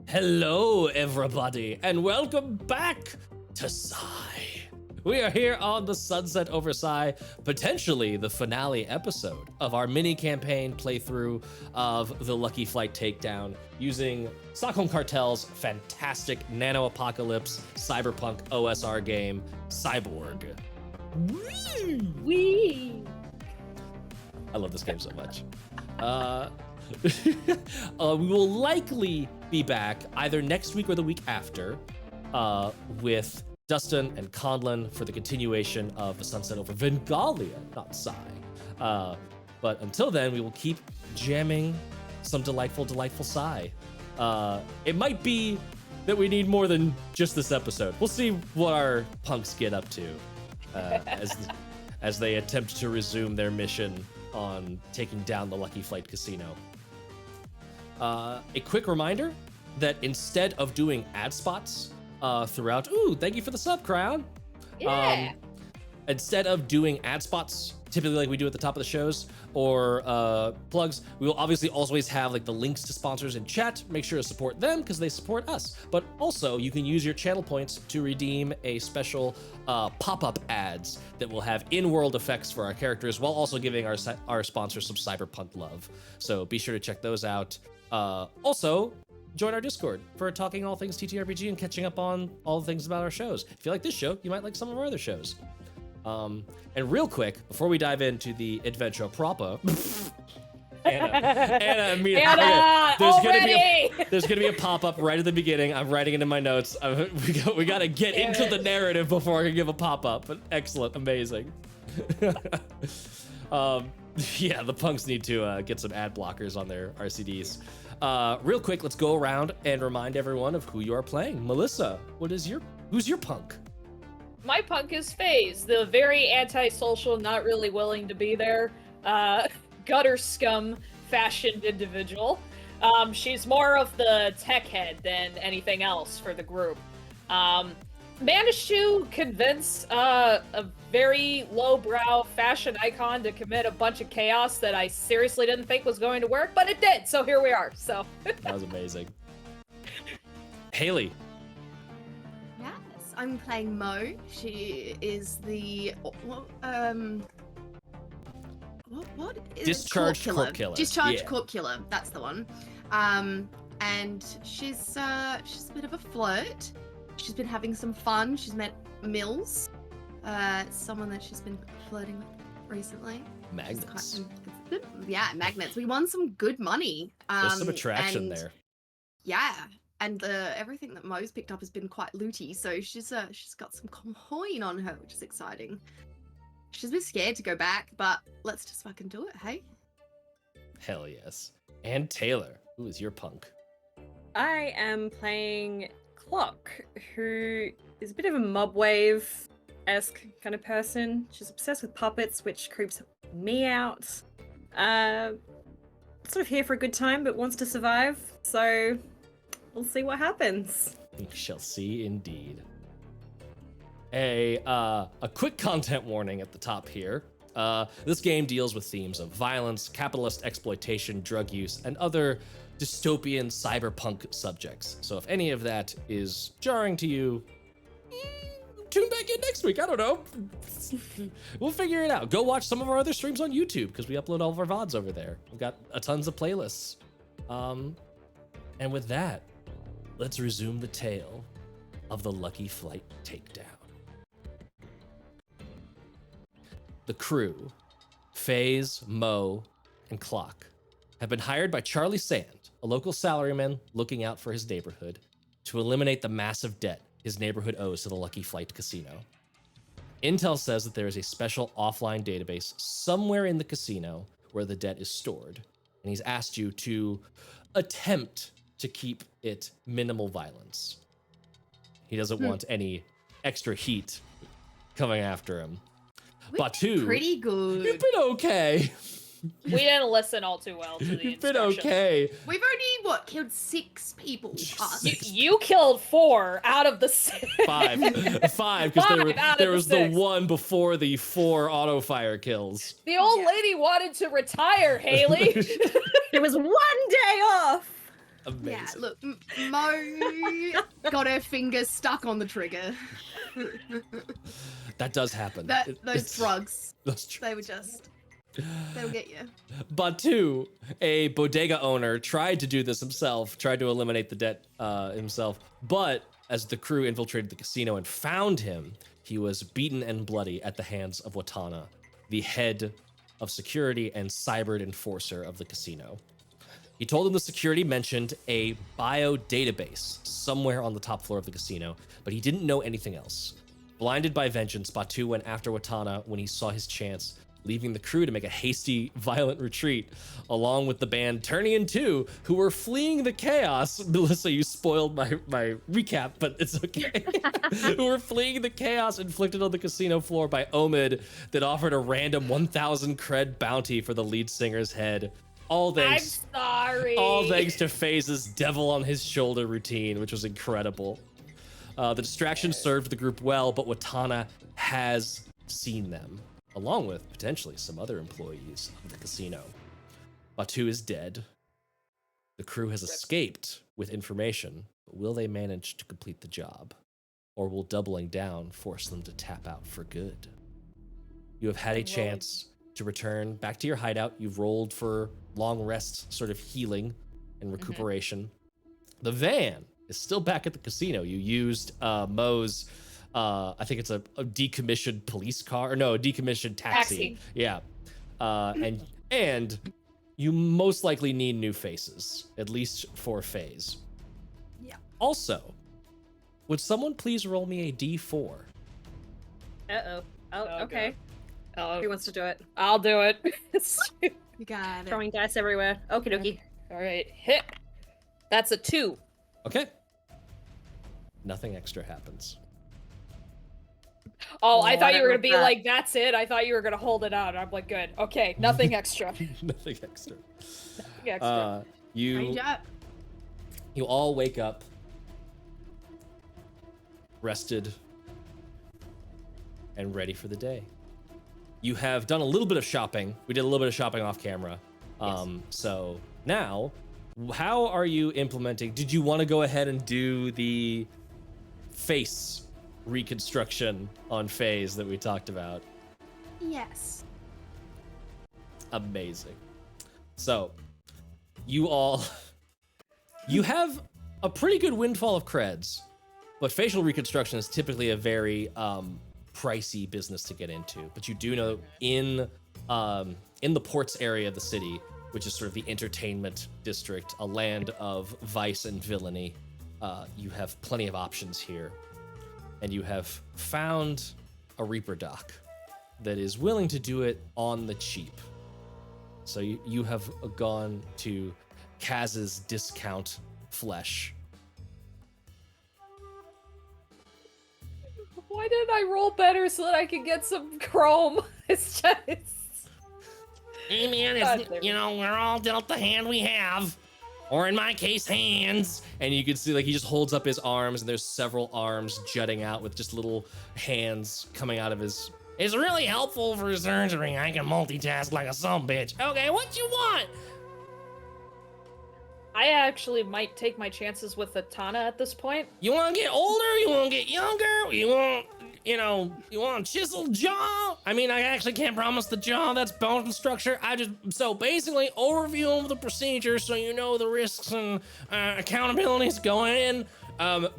Hello, everybody, and welcome back to Psy. We are here on the Sunset over Psy, potentially the finale episode of our mini campaign playthrough of the Lucky Flight Takedown using Stockholm Cartel's fantastic nano-apocalypse cyberpunk OSR game, Cyborg. Wee! I love this game so much. We will likely be back either next week or the week after with Dustin and Conlon for the continuation of the Sunset over Vengalia, not Psy. But until then, we will keep jamming some delightful Psy. It might be that we need more than just this episode. We'll see what our punks get up to as they attempt to resume their mission on taking down the Lucky Flight Casino. A quick reminder that instead of doing ad spots throughout, thank you for the sub, Crown. Yeah. Instead of doing ad spots, typically like we do at the top of the shows, or plugs, we will obviously always have like the links to sponsors in chat. Make sure to support them because they support us. But also you can use your channel points to redeem a special pop-up ads that will have in-world effects for our characters while also giving our sponsors some cyberpunk love. So be sure to check those out. Also, join our Discord for talking all things TTRPG and catching up on all the things about our shows. If you like this show, you might like some of our other shows. And real quick, before we dive into the adventure proper, Anna, there's gonna be a pop-up right at the beginning. I'm writing it in my notes. We gotta get into the narrative before I can give a pop-up. But excellent, amazing. Yeah, the punks need to get some ad blockers on their RCDs. Real quick, let's go around and remind everyone of who you are playing. Melissa, who's your punk? My punk is Fase, the very antisocial, not really willing to be there, gutter scum fashioned individual. She's more of the tech head than anything else for the group. Managed to convince a very lowbrow fashion icon to commit a bunch of chaos that I seriously didn't think was going to work, but it did, so here we are, so. That was amazing. Haley. Yes, I'm playing Mo. She is the, what is Discharged corp killer. Discharged corp killer, that's the one. And she's a bit of a flirt. She's been having some fun. She's met Mills, someone that she's been flirting with recently. Magnets. Yeah, magnets. We won some good money. There's some attraction there. Yeah, and everything that Mo's picked up has been quite looty, so she's got some coin on her, which is exciting. She's a bit scared to go back, but let's just fucking do it, hey? Hell yes. And Taylor, who is your punk? I am playing Clock, who is a bit of a mobwave-esque kind of person. She's obsessed with puppets, which creeps me out. Sort of here for a good time, but wants to survive, so we'll see what happens. We shall see indeed. A quick content warning at the top here. This game deals with themes of violence, capitalist exploitation, drug use, and other dystopian cyberpunk subjects. So if any of that is jarring to you, tune back in next week. I don't know. We'll figure it out. Go watch some of our other streams on YouTube because we upload all of our VODs over there. We've got tons of playlists. And with that, let's resume the tale of the Lucky Flight Takedown. The crew, Fase, Mo, and Clock, have been hired by Charlie Sand, a local salaryman looking out for his neighborhood, to eliminate the massive debt his neighborhood owes to the Lucky Flight Casino. Intel says that there is a special offline database somewhere in the casino where the debt is stored, and he's asked you to attempt to keep it minimal violence. He doesn't want any extra heat coming after him. Batu, pretty good. You've been okay. We didn't listen all too well to the You've been instructions. okay. We've only, killed 6 people. You killed 4 out of the 6. 5, because there was the one before the 4 auto fire kills. The old lady wanted to retire, Haley. It was one day off. Amazing. Yeah, look, Mo got her fingers stuck on the trigger. That does happen. Those drugs, Those drugs. they were just, they'll get you. Batu, a bodega owner, tried to do this himself, tried to eliminate the debt himself, but as the crew infiltrated the casino and found him, he was beaten and bloody at the hands of Wattana, the head of security and cyber enforcer of the casino. He told them the security mentioned a bio database somewhere on the top floor of the casino, but he didn't know anything else. Blinded by vengeance, Batu went after Wattana when he saw his chance, leaving the crew to make a hasty, violent retreat, along with the band Turnian 2, who were fleeing the chaos. Melissa, you spoiled my recap, but it's okay. Who were fleeing the chaos inflicted on the casino floor by Omid that offered a random 1,000 cred bounty for the lead singer's head. All thanks to Faze's devil on his shoulder routine, which was incredible. The distraction served the group well, but Wattana has seen them, along with potentially some other employees of the casino. Batu is dead. The crew has escaped with information, but will they manage to complete the job? Or will doubling down force them to tap out for good? You have had a chance to return back to your hideout. You've rolled for long rest, sort of healing and recuperation. The van is still back at the casino. You used Mo's, I think it's a decommissioned police car, or no, a decommissioned taxi. Yeah. And you most likely need new faces, at least for Phase. Yeah. Also, would someone please roll me a D4? Uh-oh. Oh, okay. Who wants to do it? I'll do it. You got it. Throwing dice everywhere. Okie dokie. All right, hit. That's a 2. Okay. Nothing extra happens. Oh, I thought you were gonna be that. like, that's it. I thought you were gonna hold it out. I'm like, good. Okay, nothing extra. Nothing extra. Nothing extra. You all wake up rested and ready for the day. You have done a little bit of shopping. We did a little bit of shopping off camera. So now, how are you implementing? Did you want to go ahead and do the face reconstruction on Phase that we talked about? Yes. Amazing. So, you have a pretty good windfall of creds, but facial reconstruction is typically a very pricey business to get into. But you do know in the ports area of the city, which is sort of the entertainment district, a land of vice and villainy, you have plenty of options here. And you have found a Reaper doc that is willing to do it on the cheap. So you have gone to Kaz's Discount Flesh. Why didn't I roll better so that I could get some chrome? It's just... Hey man, we're all dealt the hand we have. Or in my case, hands. And you can see, like, he just holds up his arms, and there's several arms jutting out with just little hands coming out of his... It's really helpful for surgery. I can multitask like a sumbitch. Okay, what you want? I actually might take my chances with Wattana at this point. You want to get older? You want to get younger? You want a chiseled jaw? I mean, I actually can't promise the jaw. That's bone structure. So basically, overview of the procedure so you know the risks and accountabilities going in.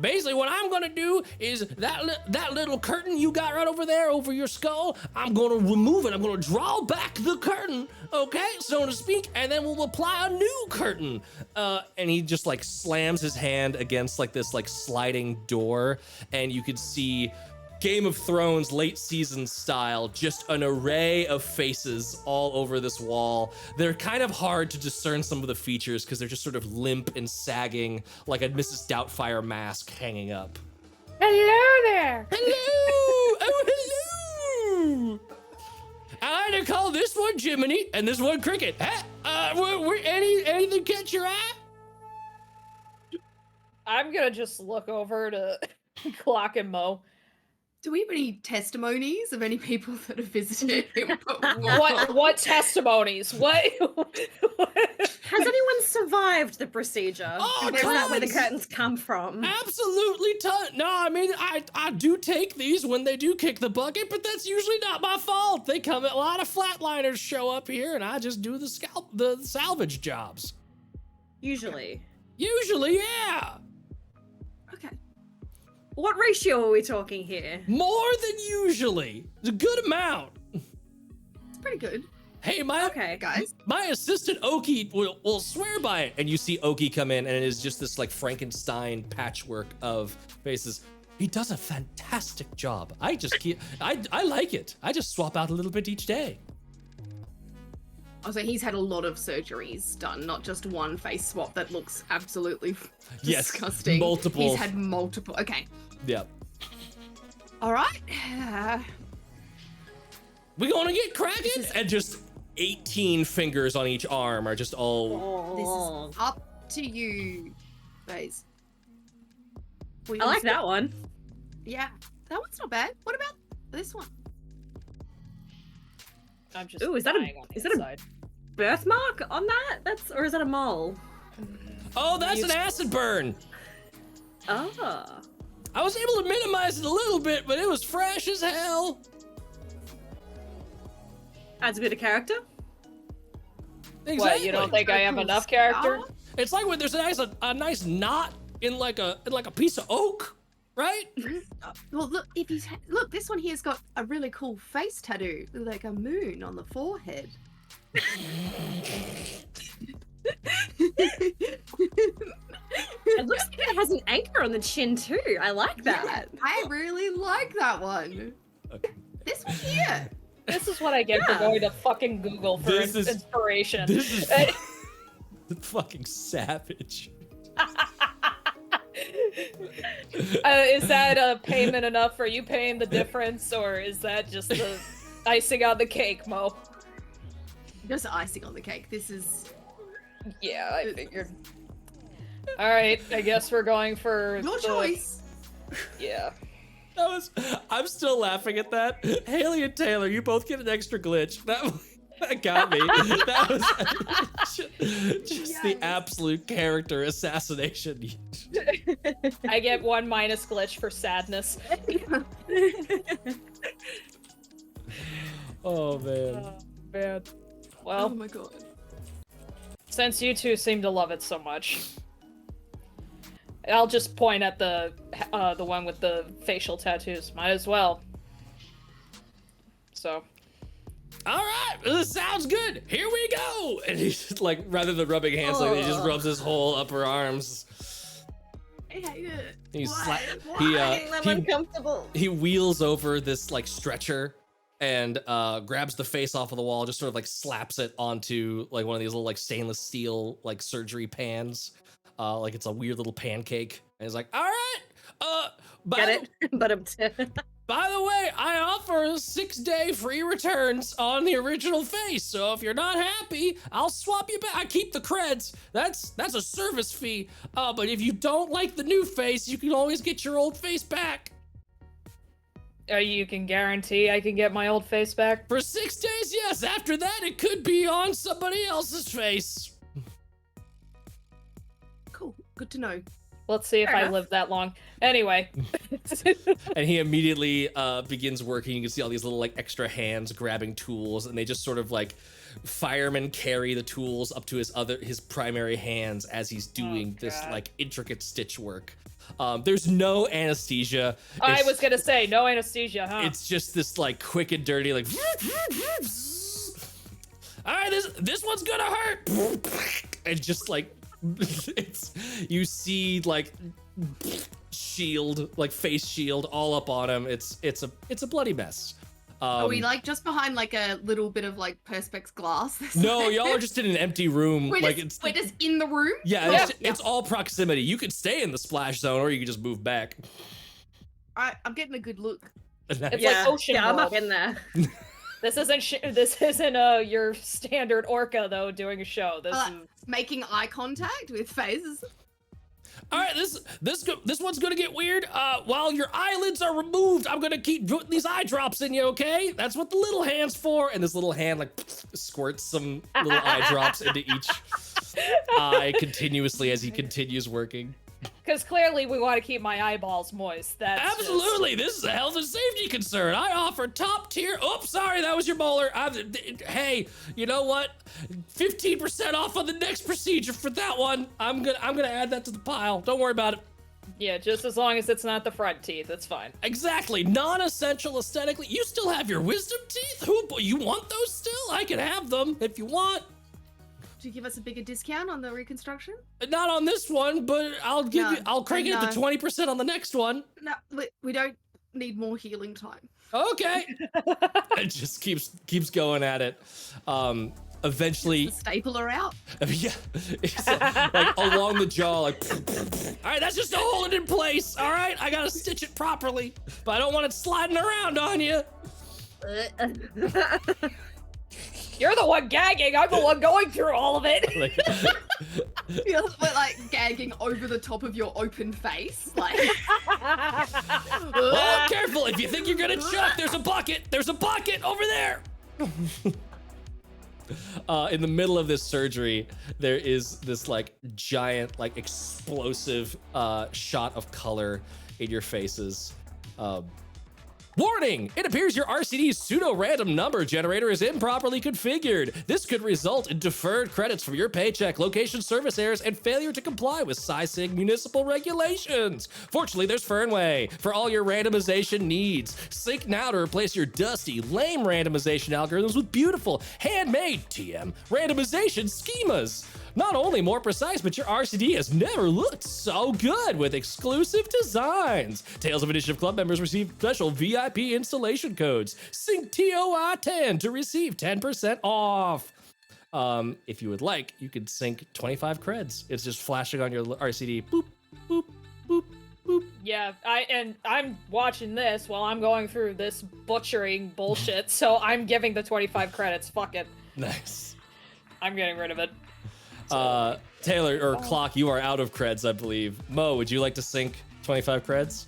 Basically, what I'm gonna do is that little curtain you got right over there over your skull, I'm gonna remove it. I'm gonna draw back the curtain, okay, so to speak, and then we'll apply a new curtain. And he just like slams his hand against like this like sliding door, and you can see Game of Thrones late season style, just an array of faces all over this wall. They're kind of hard to discern some of the features because they're just sort of limp and sagging like a Mrs. Doubtfire mask hanging up. Hello there! Hello! Oh, hello! I like to call this one Jiminy and this one Cricket. Anything catch your eye? I'm gonna just look over to Clock and Mo. Do we have any testimonies of any people that have visited him? What testimonies? What? Has anyone survived the procedure. Oh, Or is that where the tons! curtains come from? Absolutely no, I mean, I do take these when they do kick the bucket, but that's usually not my fault. They come, a lot of flatliners show up here, and I just do the salvage jobs. Usually. Usually, yeah. Okay. What ratio are we talking here? More than usually. It's a good amount. It's pretty good, Hey, Okay. guys. my assistant Oki will swear by it. And you see Oki come in, and it is just this like Frankenstein patchwork of faces. He does a fantastic job. I just keep, I like it. I just swap out a little bit each day. Also, he's had a lot of surgeries done, not just one face swap that looks absolutely Yes, disgusting. multiple. He's had multiple. Okay. Yeah. All right. We gonna get cracking? This is- And just 18 fingers on each arm are just all. This Oh. is up to you, Phase. I like that one. Yeah, that one's not bad. What about this one? I'm just Ooh, is that a- dying on the is that a- inside. Birthmark on that? Or is that a mole? Oh, that's an acid burn. Oh. I was able to minimize it a little bit, but it was fresh as hell. Adds a bit of character. Exactly. What, you don't think I have enough character? It's like when there's a nice knot in like a piece of oak, right? Well, look, if he's look, this one here's got a really cool face tattoo, like a moon on the forehead. It looks like it has an anchor on the chin too. I like that. I really like that one. Okay. This one here. This is what I get for Yeah. going to fucking Google for This is- inspiration. This is fucking savage. Is that payment enough? Are you paying the difference, or is that just the icing on the cake, Mo? Just icing on the cake. This is Yeah, I figured. All right, I guess we're going for your the- choice. Yeah. I'm still laughing at that. Haley and Taylor, you both get an extra glitch. That got me. That was just the Yes. absolute character assassination. I get 1 minus glitch for sadness. Oh man. Man. Oh Well, my god. since you two seem to love it so much, I'll just point at the one with the facial tattoos. Might as well. So. All right, this sounds good. Here we go. And he's just like, rather than rubbing hands, like he just rubs his whole upper arms. He's Why? he uncomfortable. he wheels over this like stretcher and grabs the face off of the wall, just sort of like slaps it onto like one of these little like stainless steel like surgery pans, like it's a weird little pancake. And he's like, all right, Get it? But by the way, I offer 6-day free returns on the original face. So if you're not happy, I'll swap you back. I keep the creds. That's a service fee. But if you don't like the new face, you can always get your old face back. You can guarantee I can get my old face back? For 6 days, yes. After that, it could be on somebody else's face. Cool. Good to know. Let's see if Fair I enough. live that long. Anyway. And he immediately begins working. You can see all these little like extra hands grabbing tools, and they just sort of like firemen carry the tools up to his primary hands as he's doing this God. like intricate stitch work. There's no anesthesia. I It's- was gonna say, no anesthesia, huh? It's just this like quick and dirty like. All right, this one's gonna hurt. And just like it's you see like shield like face shield all up on him. It's a bloody mess. Are we like just behind like a little bit of like perspex glass? No, y'all are just in an empty room. We're, like just, we're just in the room. yeah, Yeah. it's all proximity. You could stay in the splash zone, or you could just move back. Alright, I'm getting a good look. It's yeah, like Ocean yeah, I'm World. up in there. This isn't your standard orca though doing a show. This is Making eye contact with phases. All right, this one's gonna get weird. While your eyelids are removed, I'm gonna keep putting these eye drops in you. Okay, that's what the little hand's for. And this little hand like squirts some little eye drops into each. eye continuously as he continues working. Because clearly we want to keep my eyeballs moist. That's Absolutely, this is a health and safety concern. I offer top tier. Oops, sorry, that was your molar. Hey, you know what? 15% off on the next procedure for that one. I'm gonna add that to the pile. Don't worry about it. Yeah, just as long as it's not the front teeth, it's fine. Exactly, non-essential aesthetically. You still have your wisdom teeth? You want those still? I can have them if you want. Do you give us a bigger discount on the reconstruction? Not on this one, but I'll crank it to 20% on the next one. No, we don't need more healing time. Okay. It just keeps going at it. Eventually, The stapler out. yeah, it's like along the jaw, like. All right, that's just to hold it in place. All right, I gotta stitch it properly, but I don't want it sliding around on you. You're the one gagging. I'm the one going through all of it. Like, You're like gagging over the top of your open face. Like, oh, careful! If you think you're gonna choke, there's a bucket. There's a bucket over there. In the middle of this surgery, there is this like giant, like explosive shot of color in your faces. Warning! It appears your RCD's pseudo-random number generator is improperly configured. This could result in deferred credits from your paycheck, location service errors, and failure to comply with SciSig municipal regulations. Fortunately, there's Fernway for all your randomization needs. Sync now to replace your dusty, lame randomization algorithms with beautiful, handmade TM randomization schemas. Not only more precise, but your RCD has never looked so good with exclusive designs. Tales of Initiative Club members receive special VIP installation codes. Sync TOI10 to receive 10% off. If you would like, you could sync 25 creds. It's just flashing on your RCD. Boop, boop, boop, boop. Yeah, I'm watching this while I'm going through this butchering bullshit, so I'm giving the 25 credits. Fuck it. Nice. I'm getting rid of it. Taylor or Clock, you are out of creds, I believe. Mo, would you like to sync 25 creds?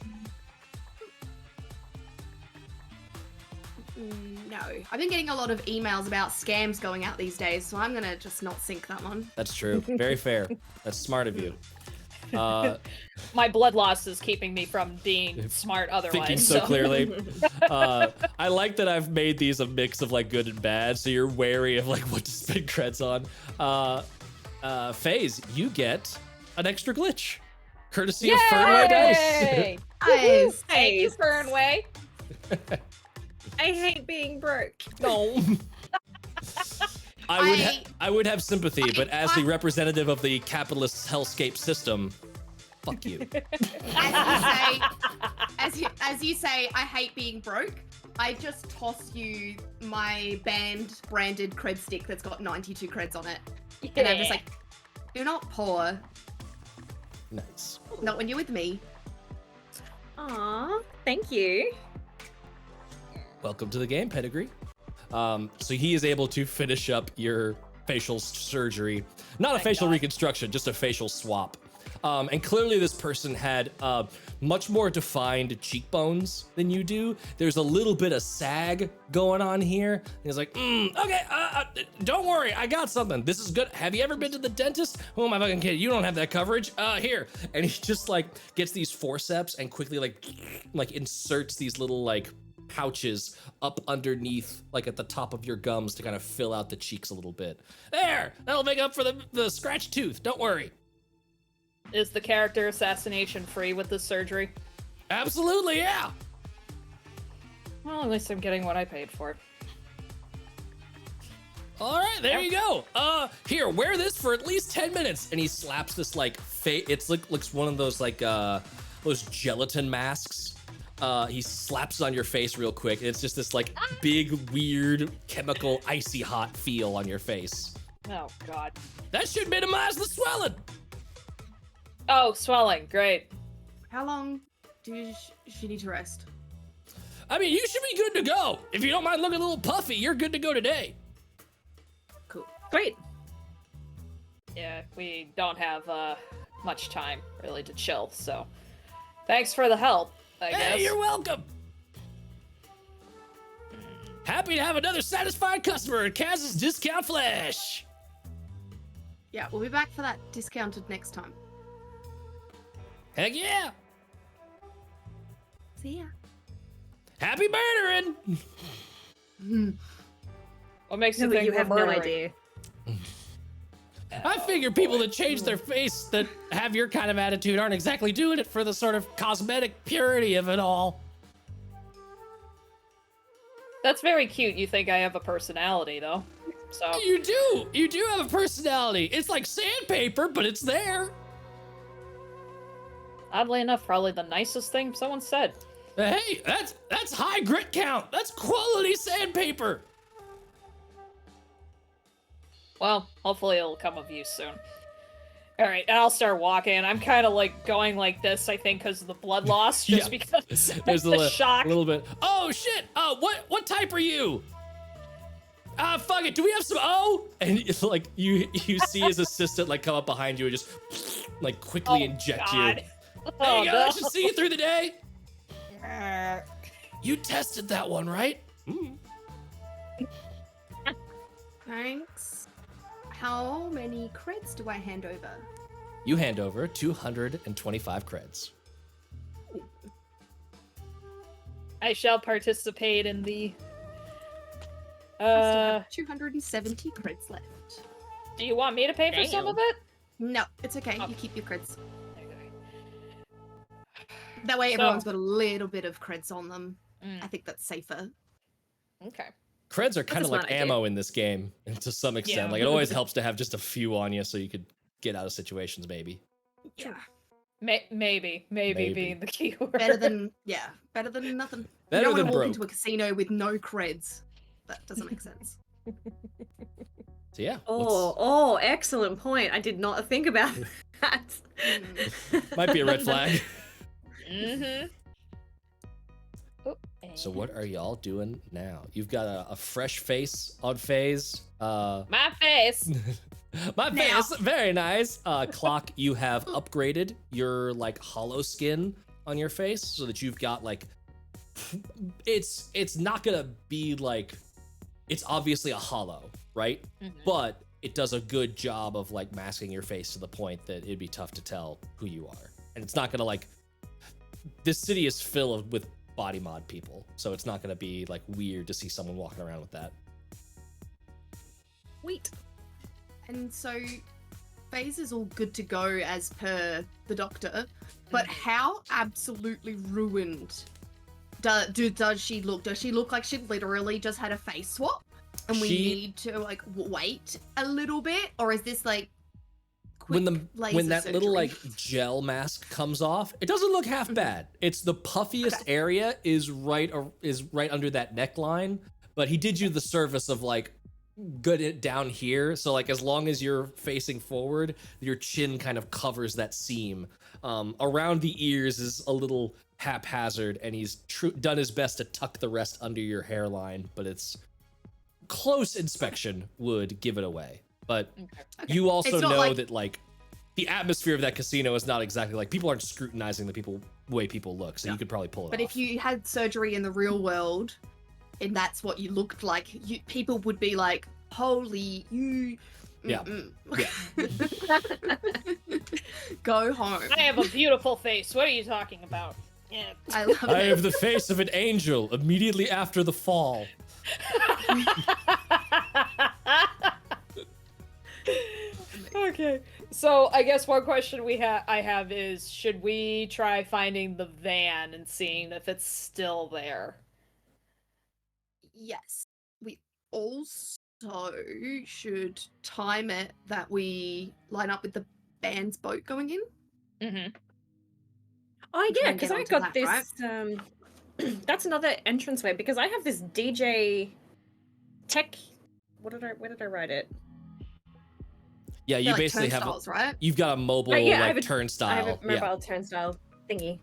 no. I've been getting a lot of emails about scams going out these days, so I'm gonna just not sync that one. That's true. Very fair. That's smart of you. My blood loss is keeping me from being smart otherwise. Thinking so clearly. I like that I've made these a mix of like good and bad, so you're wary of like what to spend creds on. Phase, you get an extra glitch, courtesy of Fernway Dice. Nice. Thank you, Fernway. I hate being broke. No. I would have sympathy, but as the representative of the capitalist hellscape system, fuck you. As you say, I hate being broke. I just toss you my band branded cred stick that's got 92 creds on it. And I'm just like, you're not poor. Nice. Not when you're with me. Aw, thank you. Welcome to the game, Pedigree. So he is able to finish up your facial surgery. Not a facial reconstruction, just a facial swap. And clearly this person had much more defined cheekbones than you do. There's a little bit of sag going on here. He's like, okay, don't worry, I got something. This is good. Have you ever been to the dentist? Oh, my fucking kid, you don't have that coverage. Here. And he just like gets these forceps and quickly like inserts these little like pouches up underneath, like at the top of your gums to kind of fill out the cheeks a little bit. There, that'll make up for the scratched tooth. Don't worry. Is the character assassination free with this surgery? Absolutely, yeah. Well, at least I'm getting what I paid for. All right, there you go. Here, wear this for at least 10 minutes. And he slaps this like it's like looks one of those like those gelatin masks. He slaps it on your face real quick. It's just this like big, weird, chemical, icy hot feel on your face. Oh, God. That should minimize the swelling. Oh, swelling. Great. How long do she need to rest? I mean, you should be good to go. If you don't mind looking a little puffy, you're good to go today. Cool. Great. Yeah, we don't have much time really to chill, so thanks for the help, I guess. Hey, you're welcome. Happy to have another satisfied customer at Kaz's Discount Flash. Yeah, we'll be back for that discounted next time. Heck yeah! See ya. Happy murdering! What makes No, you but think you we're have no murdering? idea. I figure people that change their face that have your kind of attitude aren't exactly doing it for the sort of cosmetic purity of it all. That's very cute. You think I have a personality, though. So You do have a personality. It's like sandpaper, but it's there. oddly enough, probably the nicest thing someone said. Hey, that's high grit count. That's quality sandpaper. Well, hopefully it'll come of use soon. All right, and I'll start walking. I'm kind of like going like this, I think, because of the blood loss, just Yeah. because There's the shock. a little bit. Oh shit! What type are you? Fuck it. Do we have some O? And it's like you see his assistant like come up behind you and just like quickly inject you. God. There Oh, you go. I no. should see you through the day. You tested that one, right? Mm. Thanks. How many creds do I hand over? You hand over 225 creds. I shall participate in the. I still have 270 creds left. Do you want me to pay for some of it? No, it's okay. Oh. You keep your creds. That way everyone's got a little bit of creds on them. I think that's safer. Okay. Creds are kind a of like smart idea. ammo in this game, and to some extent. Yeah. Like it always helps to have just a few on you so you could get out of situations, maybe. Yeah. Maybe Maybe. being the key word. Better than nothing. Better you don't than want to walk broke. into a casino with no creds. That doesn't make sense. So yeah. Oh, excellent point. I did not think about that. Might be a red flag. Mm-hmm. So what are y'all doing now? You've got a fresh face on Phase. My face. My Now. face, very nice. Clock, you have upgraded your like hollow skin on your face so that you've got like, it's not gonna be like, it's obviously a hollow, right? But it does a good job of like masking your face to the point that it'd be tough to tell who you are. And it's not gonna like, this city is filled with body mod people, so it's not gonna be like weird to see someone walking around with that. Sweet. And so Phase is all good to go as per the doctor, but how absolutely ruined does she look? Does she look like she literally just had a face swap and we need to like wait a little bit, or is this like quick when that laser little like surgery? gel mask comes off, it doesn't look half bad. It's the puffiest area is right under that neckline, but he did you the service of like good it down here, so like as long as you're facing forward, your chin kind of covers that seam. Around the ears is a little haphazard, and he's done his best to tuck the rest under your hairline, but it's close inspection would give it away. But you also It's not know like- that like the atmosphere of that casino is not exactly like people aren't scrutinizing the way people look, so you could probably pull it But off. if you had surgery in the real world and that's what you looked like, people would be like, holy, you... Yeah. Go home. I have a beautiful face. What are you talking about? Yeah. I love I it. have the face of an angel immediately after the fall. Okay. So I guess one question I have is, should we try finding the van and seeing if it's still there? Yes. We also should time it that we line up with the band's boat going in. Mm-hmm. Oh Try yeah, and because get I onto got that, this. That's another entranceway because I have this DJ tech. Where did I write it? Yeah, you They're like basically have turnstiles, right? you've got a mobile Yeah, I like have a- turnstile. I have a Yeah. mobile turnstile thingy.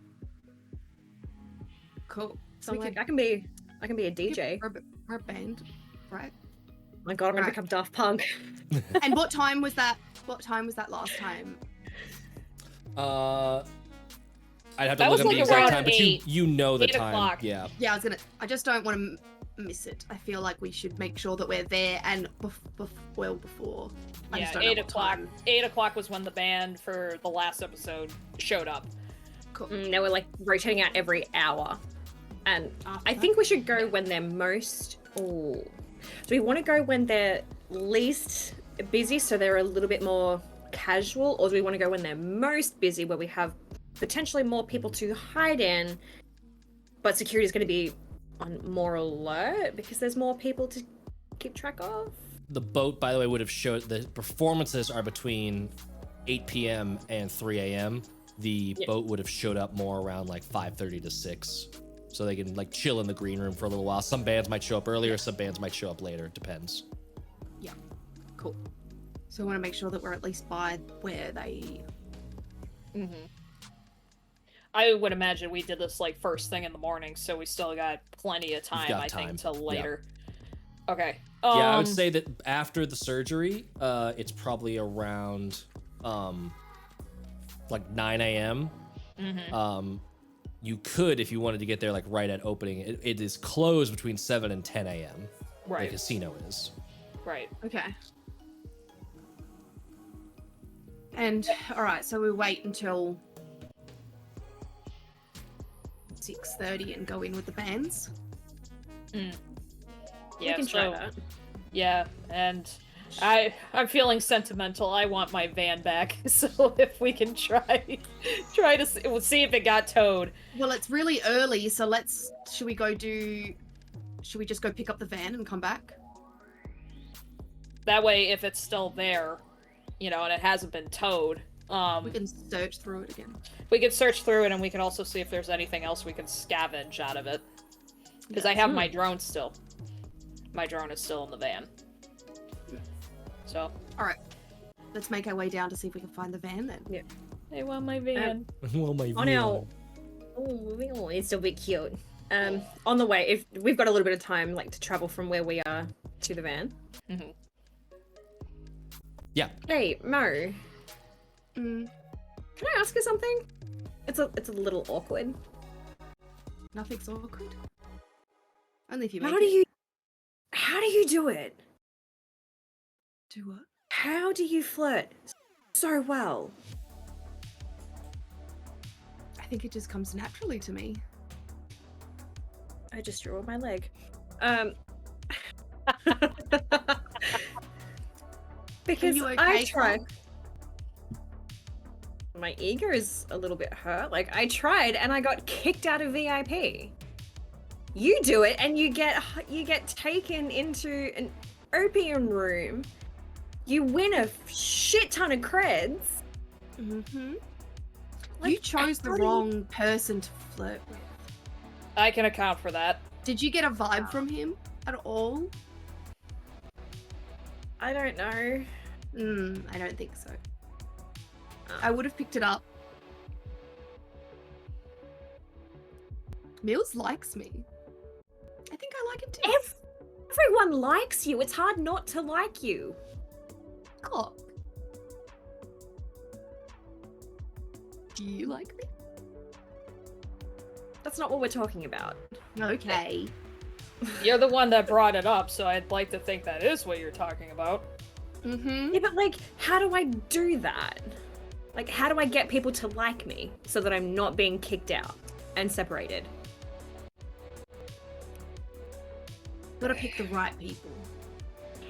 Cool. So I'm we like, could I can be a give DJ. her a band, right? My God, I'm gonna Right. become Daft Punk. And what time was that? What time was that last time? I'd have to That look was up the like exact around time, but 8 you know the 8 time. o'clock. Yeah. Yeah, I just don't want to miss it. I feel like we should make sure that we're there and well before. I Yeah, just don't know 8 what o'clock. time. 8 o'clock was when the band for the last episode showed up. Cool. They were like rotating out every hour. And After I that? think we should go when they're most. Oh. Do we want to go when they're least busy so they're a little bit more casual? Or do we want to go when they're most busy where we have potentially more people to hide in, but security is going to be on more alert because there's more people to keep track of? The boat, by the way, would have showed the performances are between 8 p.m. and 3 a.m. The boat would have showed up more around like 5:30 to 6. So they can like chill in the green room for a little while. Some bands might show up earlier, some bands might show up later. Depends. Yeah. Cool. So I want to make sure that we're at least by where they. Mm-hmm. I would imagine we did this like first thing in the morning, so we still got plenty of time. got I time. think till later. Okay. Yeah, I would say that after the surgery, it's probably around like 9 a.m. You could, if you wanted to get there like right at opening, it is closed between 7 and 10 a.m. Right. The casino is. Right. Okay. And all right, so we wait until 6:30 and go in with the bands. Yeah. We can try so that. yeah, and I'm feeling sentimental. I want my van back. So if we can try to see if it got towed. Well, it's really early, so should we just go pick up the van and come back? That way, if it's still there, and it hasn't been towed, We can search through it again. we could search through it, and we can also see if there's anything else we can scavenge out of it. Because I have my drone still. My drone is still in the van. So. All right, let's make our way down to see if we can find the van then. Yeah. I want my van. Well, my On our... Oh, it's a bit cute. On the way, if we've got a little bit of time, like to travel from where we are to the van. Mm-hmm. Yeah. Hey, Mo, Mm, can I ask you something? It's a little awkward. nothing's awkward. Only if you make How do you do it? do what? How do you flirt so well? I think it just comes naturally to me. I just drew on my leg. Because you okay, I tried. Clark? My ego is a little bit hurt. Like, I tried and I got kicked out of VIP. You do it and you get taken into an opium room. You win a shit ton of creds. Mm-hmm. Like, You chose the how do you- wrong person to flirt with. I can account for that. Did you get a vibe from him at all? I don't know. I don't think so. I would have picked it up. Mills likes me. I think I like him too. Everyone likes you. It's hard not to like you. Clock. Do you like me? That's not what we're talking about. Okay. You're the one that brought it up, so I'd like to think that is what you're talking about. Mm-hmm. Yeah, but like, how do I do that? Like, how do I get people to like me so that I'm not being kicked out and separated? Gotta pick the right people.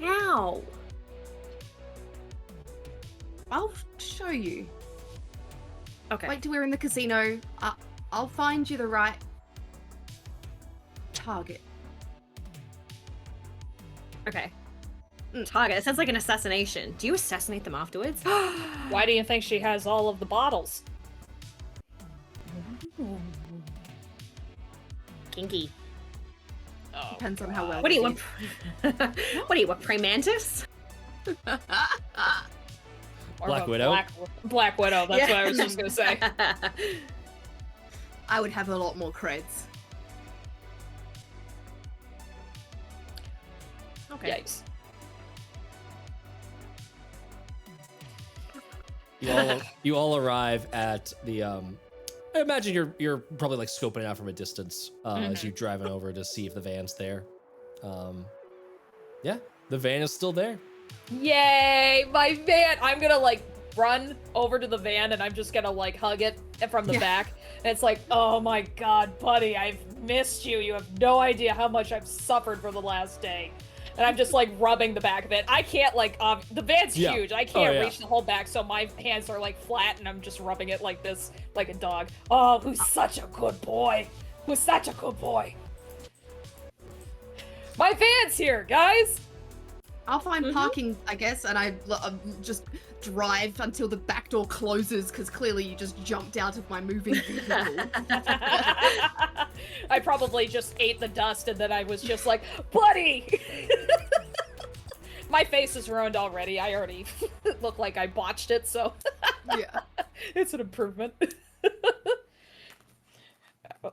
How? I'll show you. Okay. Wait till we're in the casino. I'll find you the right target. Okay. Target. It sounds like an assassination. Do you assassinate them afterwards? Why do you think she has all of the bottles? Kinky. Oh, Depends on how well. What do you we want? What do you want? Praying mantis? Or Black a Widow? Black Widow, that's what I was just gonna say. I would have a lot more creds. Okay. Yikes. You all arrive at the I imagine you're probably like scoping it out from a distance as you're driving over to see if the van's there. Yeah, the van is still there. Yay, my van! I'm gonna like run over to the van and I'm just gonna like hug it from the back. And it's like, oh my god, buddy, I've missed you. You have no idea how much I've suffered for the last day. And I'm just like rubbing the back of it. I can't like, the van's huge. I can't reach the whole back, so my hands are like flat and I'm just rubbing it like this, like a dog. Oh, who's such a good boy? Who's such a good boy? My van's here, guys! I'll find parking, I guess, and I just drive until the back door closes, because clearly you just jumped out of my moving vehicle. I probably just ate the dust and then I was just like, buddy! My face is ruined already. I already look like I botched it, so Yeah. it's an improvement.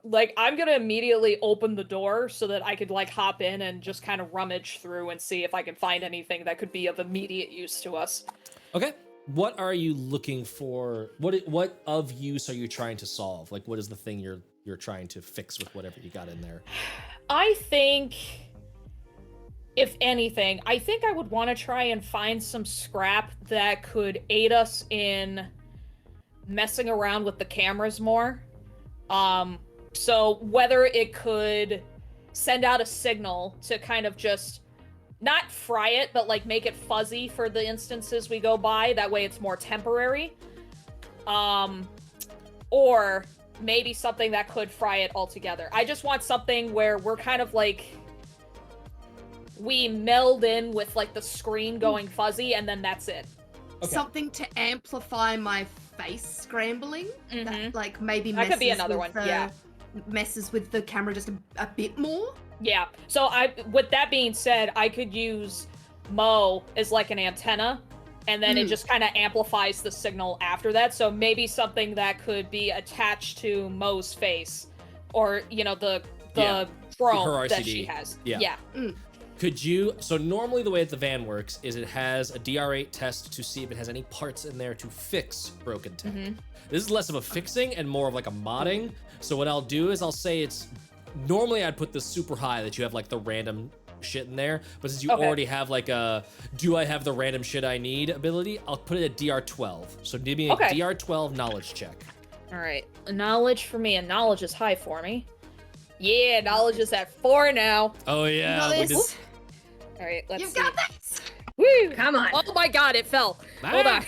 Like, I'm gonna immediately open the door so that I could, like, hop in and just kind of rummage through and see if I can find anything that could be of immediate use to us. Okay. What are you looking for? What of use are you trying to solve? Like, what is the thing you're trying to fix with whatever you got in there? I think, if anything, I think I would want to try and find some scrap that could aid us in messing around with the cameras more. So whether it could send out a signal to kind of just not fry it, but like make it fuzzy for the instances we go by. That way it's more temporary. Or maybe something that could fry it altogether. I just want something where we're kind of like, we meld in with like the screen going fuzzy and then that's it. Okay. Something to amplify my face scrambling. That, like, maybe That could be another with one, yeah. Messes with the camera just a bit more. Yeah. So with that being said, I could use Mpho as like an antenna, and then it just kind of amplifies the signal after that. So maybe something that could be attached to Mpho's face, or the drone that she has. Yeah. Could you, so normally the way that the van works is it has a DR8 test to see if it has any parts in there to fix broken tech. This is less of a fixing and more of like a modding. So what I'll do is I'll say it's, normally I'd put this super high that you have like the random shit in there, but since you already have like a, do I have the random shit I need ability, I'll put it at DR12. So give me a DR12 knowledge check. All right. Knowledge for me, and knowledge is high for me. Yeah, knowledge is at 4 now. Oh yeah. You got this. All right, let's You see. got this. Woo! Come on. Oh my god, it fell. Hold on.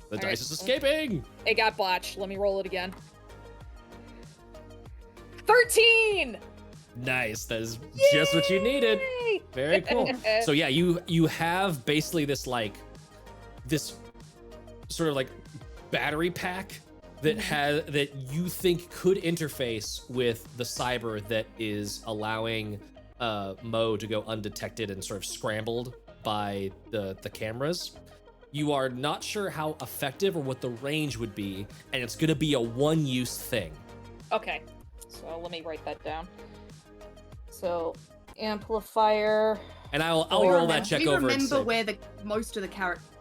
The dice is escaping. It got botched. Let me roll it again. 13! Nice. That is just what you needed. Yay! Very cool. So yeah, you have basically this sort of like battery pack that you think could interface with the cyber that is allowing Mpho to go undetected and sort of scrambled by the cameras. You are not sure how effective or what the range would be, and it's going to be a one-use thing. Okay, so let me write that down. So, amplifier. And I'll roll that check over. We and remember say, where most of the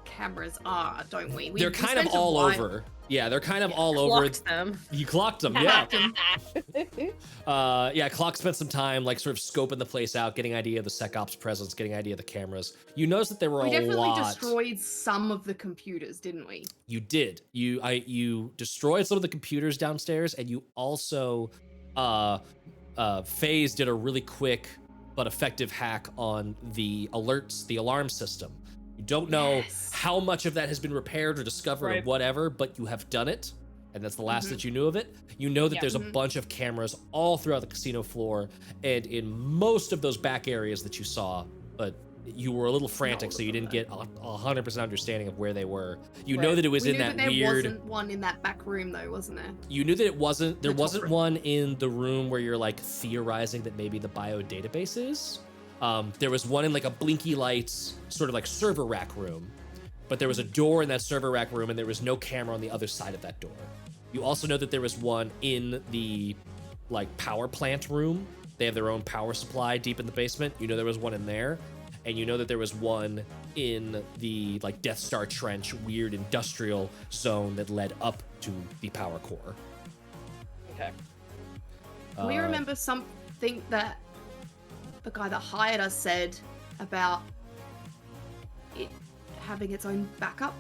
cameras are, don't we? They're kind of all over. Yeah, they're kind of all over. Them. You clocked them, yeah. Clock spent some time like sort of scoping the place out, getting an idea of the SecOps presence, getting an idea of the cameras. You noticed that there were We a definitely lot. destroyed some of the computers, didn't we? You did. You destroyed some of the computers downstairs, and you also Fase did a really quick but effective hack on the alerts, the alarm system. You don't know how much of that has been repaired or discovered or whatever, but you have done it, and that's the last that you knew of it. You know that there's a bunch of cameras all throughout the casino floor, and in most of those back areas that you saw, but you were a little frantic, so you didn't get 100% understanding of where they were. You know that it was in that weird... There wasn't one in that back room, though, wasn't there? You knew that it wasn't... There wasn't one in the room where you're, like, theorizing that maybe the bio database is. There was one in, like, a blinky lights, sort of like server rack room. But there was a door in that server rack room, and there was no camera on the other side of that door. You also know that there was one in the, like, power plant room. They have their own power supply deep in the basement. You know there was one in there. And you know that there was one in the like Death Star Trench, weird industrial zone that led up to the power core. Okay. We remember something that the guy that hired us said about it having its own backup.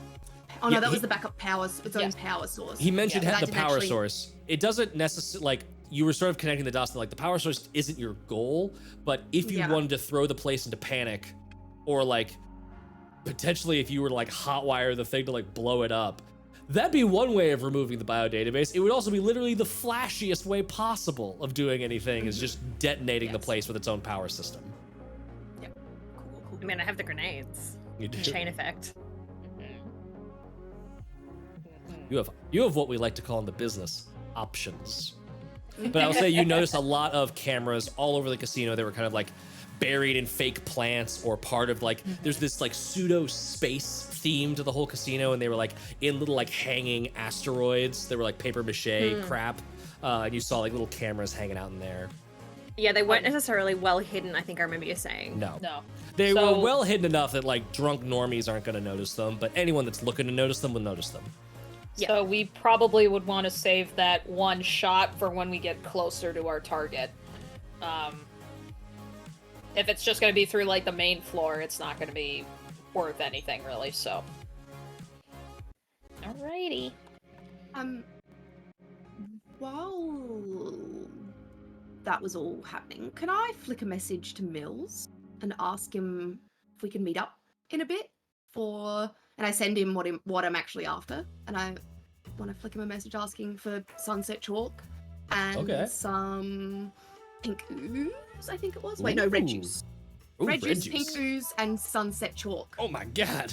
Oh no, Yeah, that was the backup power, its own Yes. power source. He mentioned Yeah, the that didn't power actually- source. It doesn't necessarily, like, you were sort of connecting the dots that, like, the power source isn't your goal, but if you Yeah. wanted to throw the place into panic, or, like, potentially if you were to, like, hotwire the thing to, like, blow it up, that'd be one way of removing the biodatabase. It would also be literally the flashiest way possible of doing anything, is just detonating the Yes. place with its own power system. Cool. I mean, I have the grenades. You do. Chain effect. You have what we like to call in the business options. But I would say you notice a lot of cameras all over the casino that were kind of like buried in fake plants, or part of like, there's this like pseudo space theme to the whole casino, and they were like in little like hanging asteroids. They were like paper mache crap. And you saw like little cameras hanging out in there. Yeah, they weren't necessarily well hidden, I think I remember you saying. No. No. They So- were well hidden enough that like drunk normies aren't going to notice them, but anyone that's looking to notice them will notice them. Yeah. So we probably would want to save that one shot for when we get closer to our target. If it's just going to be through like the main floor, it's not going to be worth anything really. So, alrighty. While that was all happening, can I flick a message to Mills and ask him if we can meet up in a bit and I send him what I'm actually after, and I want to flick him a message asking for sunset chalk and Okay. some pink ooze, I think it was. Wait, no, red Ooh. juice. Ooh, Red juice, pink ooze, and sunset chalk. Oh my god.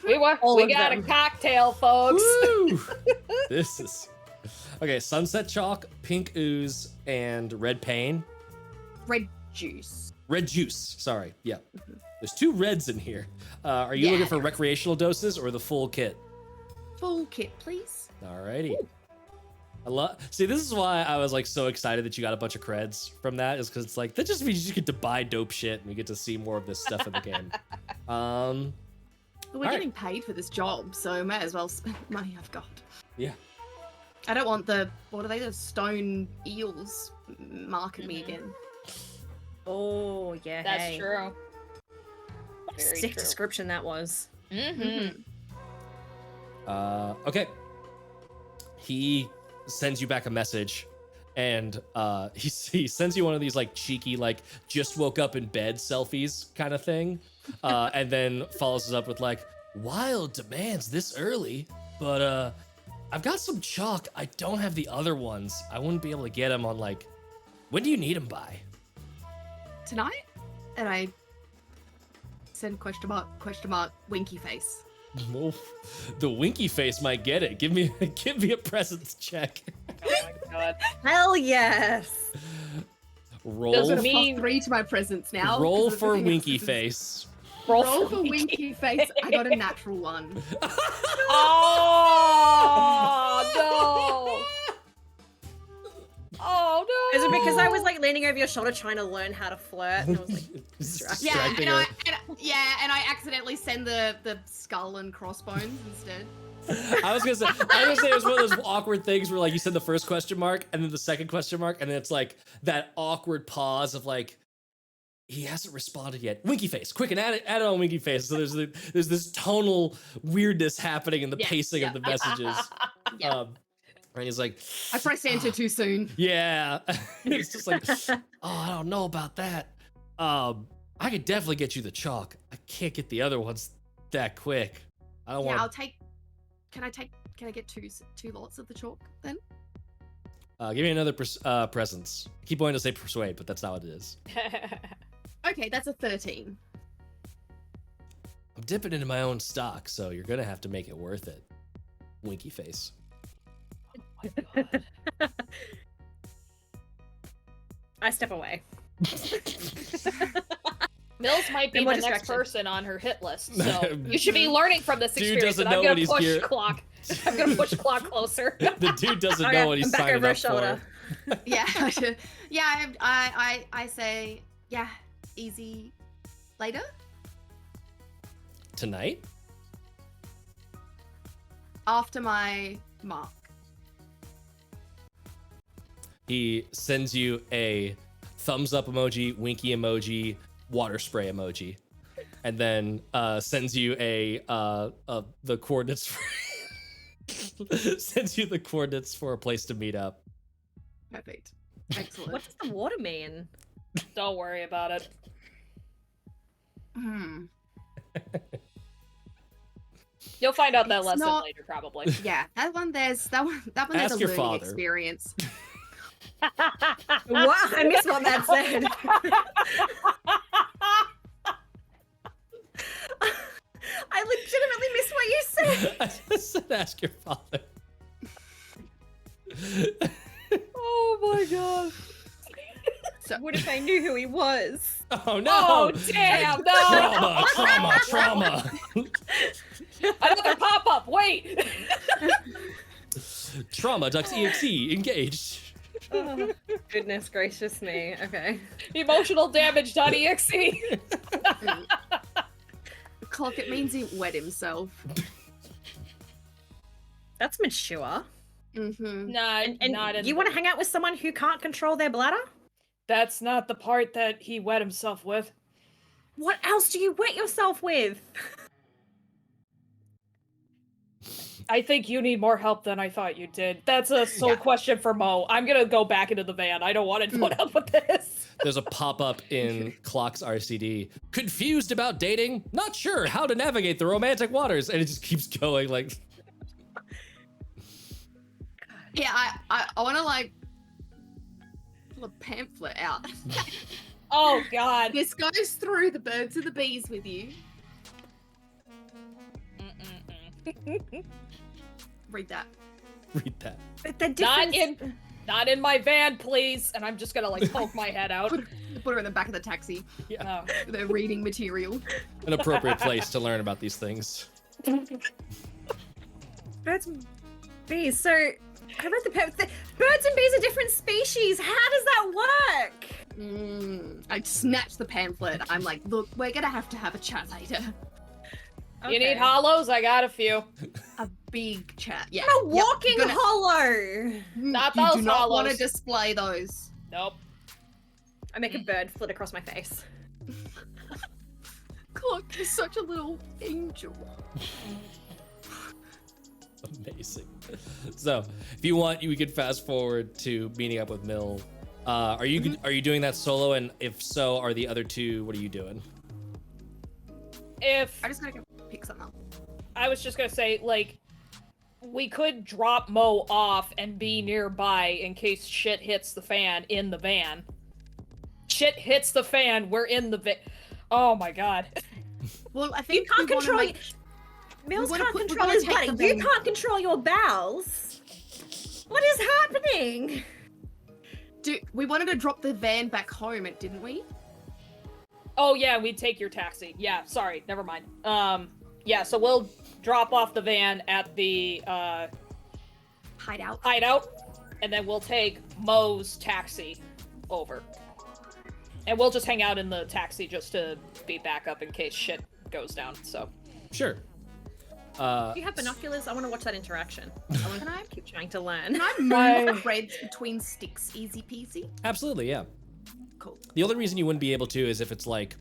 We All of got them. a cocktail, folks. Woo! This is okay. Sunset chalk, pink ooze, and red pain. Red juice. Red juice. Sorry. Yeah. There's 2 reds in here. Are you Yeah. looking for recreational doses or the full kit? Full kit, please. Alrighty. See, this is why I was like so excited that you got a bunch of creds from that, is because it's like that just means you get to buy dope shit and you get to see more of this stuff in the game. Well, we're Alright. getting paid for this job, so may as well spend the money I've got. Yeah. I don't want the Stone Eels marking me again. Oh, yeah. That's hey. true. What a Very sick true. description that was. Mm-hmm. Okay. He sends you back a message, and he sends you one of these like cheeky like just woke up in bed selfies kind of thing, and then follows it up with like, wild demands this early, but I've got some chalk. I don't have the other ones. I wouldn't be able to get them on like, when do you need them by? Tonight? And I send question mark, winky face. Well, the winky face might get it. Give me a presence check. Oh my god. Hell yes! Roll Does it Got a mean- +3 to my presence now. roll because of for everything else winky that is- face. Roll for winky face. I got a natural 1. Oh no! Oh no! Is it because I was like leaning over your shoulder trying to learn how to flirt? And I was like, Distracting Yeah, her. and I accidentally send the skull and crossbones instead. I was gonna say it was one of those awkward things where like you said the first question mark and then the second question mark, and then it's like that awkward pause of like, he hasn't responded yet. Winky face, quick, and add it on winky face. So there's this tonal weirdness happening in the Yeah, pacing yeah. of the messages. Yeah. And he's like, I pressed enter too soon. yeah. It's just like, oh, I don't know about that. I could definitely get you the chalk. I can't get the other ones that quick. I don't Yeah, want. I'll take. Can I get two lots of the chalk then? Give me another presence. I keep wanting to say persuade, but that's not what it is. Okay, that's a 13. I'm dipping into my own stock, so you're gonna have to make it worth it. Winky face. Oh my god. I step away. Mills might be And the what next distraction? person on her hit list, so you should be learning from this Dude experience. doesn't And I'm know what gonna he's push gear- clock. I'm gonna push clock closer. The dude doesn't Oh, know yeah, what he's I'm back signing over up his shoulder. for. Yeah, yeah. I say yeah. Easy. Later. Tonight? After my mark. He sends you a thumbs up emoji, winky emoji, water spray emoji, and then sends you the coordinates for sends you the coordinates for a place to meet up. Perfect. Excellent. What does the water mean? Don't worry about it. You'll find out that It's lesson not- later, probably. Yeah, that one there's a Ask your learning father. experience. What? I missed what that said. I legitimately missed what you said. I just said ask your father. Oh my god. So What if I knew who he was? Oh no! Oh damn! No! Trauma! Another pop-up. Wait. Trauma Ducks EXE engaged. Oh, goodness gracious me. Okay. Emotional damage.exe. Clock, it means he wet himself. That's mature. Mm-hmm. Not, And not in you want to hang out with someone who can't control their bladder? That's not the part that he wet himself with. What else do you wet yourself with? I think you need more help than I thought you did. That's a sole Yeah. question for Mo. I'm gonna go back into the van. I don't want to put up with this. There's a pop-up in Clock's RCD. Confused about dating? Not sure how to navigate the romantic waters. And it just keeps going like... Yeah, I want to like pull a pamphlet out. Oh god. This goes through the birds and the bees with you. Read that. Read that. But the Not difference... not in my van, please. And I'm just gonna like poke my head out. Put her in the back of the taxi. Yeah. Oh. The reading material. An appropriate place to learn about these things. Birds and bees. So, I read the birds and bees are different species. How does that work? I snatched the pamphlet. I'm like, look, we're gonna have to have a chat later. You need hollows? I got a few. A big chat. Yeah. I'm a Yep, walking gonna- hollow. Not you those do not want to hollows. display those. Nope. I make a bird flit across my face. Clock is such a little angel. Amazing. So, if you want, we could fast forward to meeting up with Mille. Are you doing that solo? And if so, are the other two? What are you doing? If I just gotta go pick something up. I was just gonna say, like, we could drop Mo off and be nearby in case shit hits the fan in the van. Shit hits the fan, we're in the van. Oh my god. Well, I You think can't we wanna control. make- Mills wanna can't put- we're control gonna his take body. the You van- can't control your bowels. What is happening? we wanted to drop the van back home, didn't we? Oh yeah, we'd take your taxi. Yeah, sorry, never mind. Yeah, so we'll drop off the van at the Hideout. hideout, and then we'll take Mo's taxi over. And we'll just hang out in the taxi just to be backup in case shit goes down, so. Sure. Do you have binoculars? I want to watch that interaction. I want to keep trying to learn. Can I move threads between sticks easy peasy? Absolutely, yeah. Cool. The only reason you wouldn't be able to is if it's like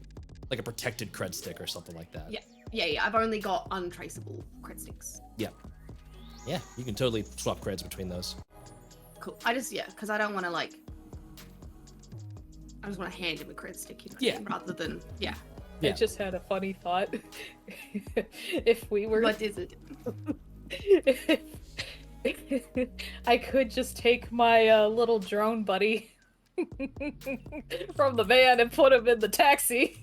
a protected cred stick or something like that. Yeah. Yeah, I've only got untraceable cred sticks. Yeah, you can totally swap creds between those. Cool. Because I don't want to I just want to hand him a cred stick, Yeah. rather than, yeah. Yeah. I just had a funny thought. If we were... What is it? I could just take my little drone buddy from the van and put him in the taxi.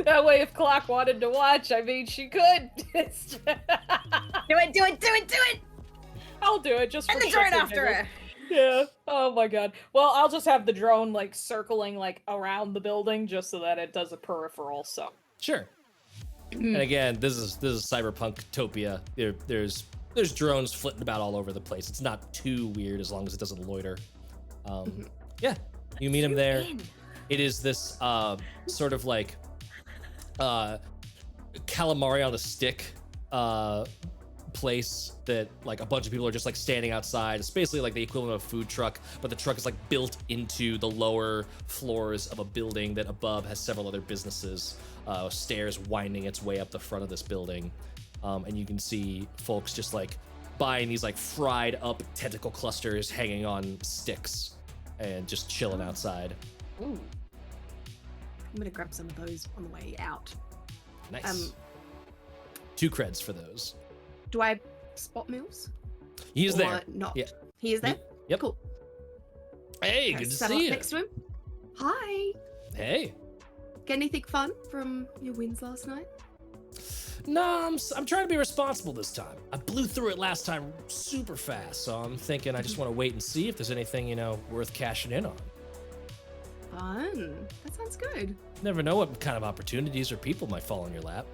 That way, if Clock wanted to watch, I mean, she could. Do it! I'll do it just for And the shits drone and after giggles. her. Yeah. Oh my god. Well, I'll just have the drone like circling like around the building just so that it does a peripheral. So. Sure. And again, this is cyberpunk-topia. There's drones flitting about all over the place. It's not too weird as long as it doesn't loiter. Yeah, you meet him there. It is this sort of like calamari on a stick place that like a bunch of people are just like standing outside. It's basically like the equivalent of a food truck, but the truck is like built into the lower floors of a building that above has several other businesses, stairs winding its way up the front of this building. And you can see folks just like buying these like fried up tentacle clusters hanging on sticks and just chilling outside. Ooh. I'm gonna grab some of those on the way out. Nice. 2 creds for those. Do I spot Mills? He's or there. Not. Yeah. He is there. Yep. Cool. Hey, Can I good to settle see up you. next to him. Hi. Hey. Get anything fun from your wins last night? No, I'm trying to be responsible this time. I blew through it last time super fast, so I'm thinking I just want to wait and see if there's anything, worth cashing in on. Fun. That sounds good. Never know what kind of opportunities or people might fall in your lap.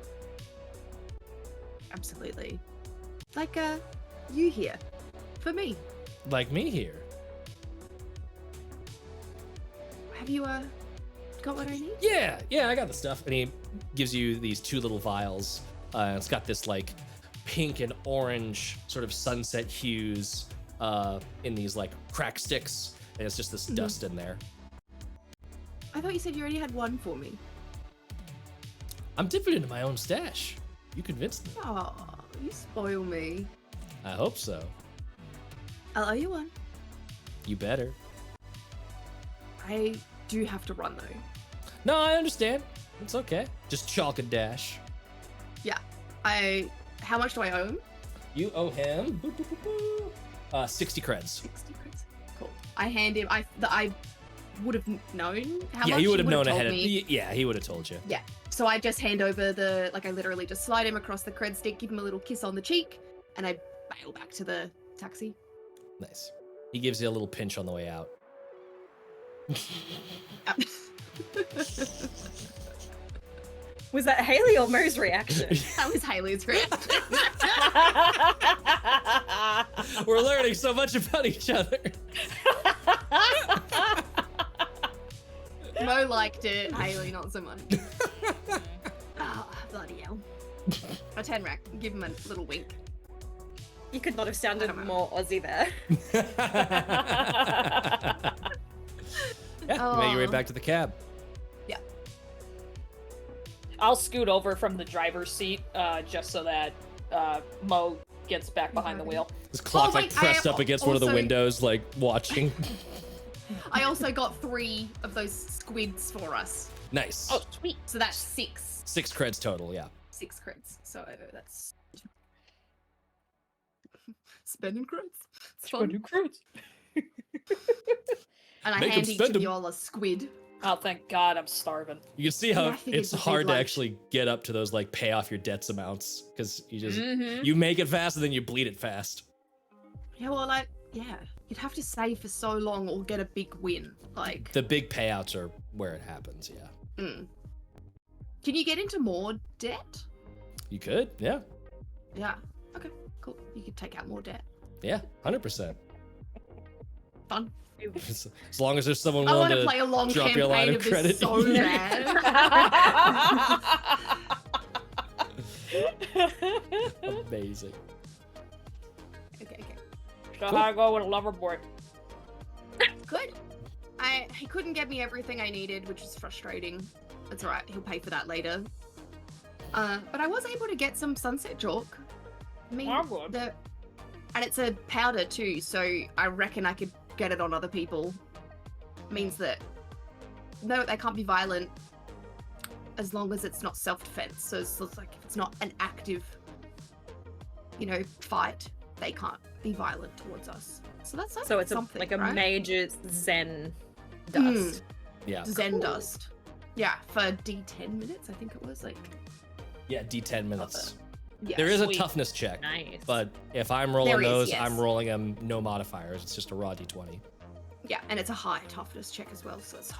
Absolutely. Like you here. For me. Like me here. Have you got what I need? Yeah, I got the stuff. And he gives you these 2 little vials. It's got this like pink and orange sort of sunset hues in these like crack sticks. And it's just this dust in there. I thought you said you already had one for me. I'm dipping into my own stash. You convinced me. Oh, you spoil me. I hope so. I'll owe you one. You better. I do have to run though. No, I understand. It's okay. Just chalk a dash. Yeah. How much do I owe him? You owe him 60 creds. 60 creds. Cool. I hand him. I would have known how much. Yeah, you would have known told ahead of me. Yeah, he would have told you. Yeah. So I just hand over I literally just slide him across the cred stick, give him a little kiss on the cheek, and I bail back to the taxi. Nice. He gives you a little pinch on the way out. Was that Haley or Mo's reaction? That was Haley's reaction. We're learning so much about each other. Mo liked it, Haley not so much. Oh, bloody hell. I turn back, give him a little wink. You could not have I sounded don't know. more Aussie there. Yeah, you make your way back to the cab. I'll scoot over from the driver's seat just so that Mo gets back behind the wheel. This clock wait, like pressed I up against one of the also- windows, like watching. I also got 3 of those squids for us. Nice. Oh, sweet. So that's 6. 6 creds total, yeah. 6 creds. So that's spending creds. It's Go fun. do cruise. And I Make 'em hand each spend of 'em. y'all a squid. Oh, thank God, I'm starving. You can see Yeah, how I figured it's you'd hard to lunch. actually get up to those like pay off your debts amounts because you just Mhm. you make it fast and then you bleed it fast. Yeah, well, you'd have to save for so long or get a big win. Like, The big payouts are where it happens, yeah. Can you get into more debt? You could, yeah. Yeah. Okay, cool. You could take out more debt. Yeah, 100%. Fun. As long as there's someone I willing want to to play a long drop you a line campaign of of credit. this so bad. Amazing. Okay. So how I go with a lover boy? Good. He couldn't get me everything I needed, which is frustrating. That's alright, he'll pay for that later. But I was able to get some sunset chalk. I mean, Oh, good. and it's a powder too, so I reckon I could get it on other people. Means that no, they can't be violent as long as it's not self-defense. So it's like if it's not an active, fight, they can't be violent towards us. So that's So it's something, like a right? major Zen dust. Yeah. Zen Cool. dust. Yeah, for D10 minutes, I think it was like. Yeah, D10 minutes. Yeah. There is a Sweet. toughness check, Nice. but if I'm rolling There is, those, yes. I'm rolling them no modifiers. It's just a raw D20. Yeah, and it's a high toughness check as well, so it's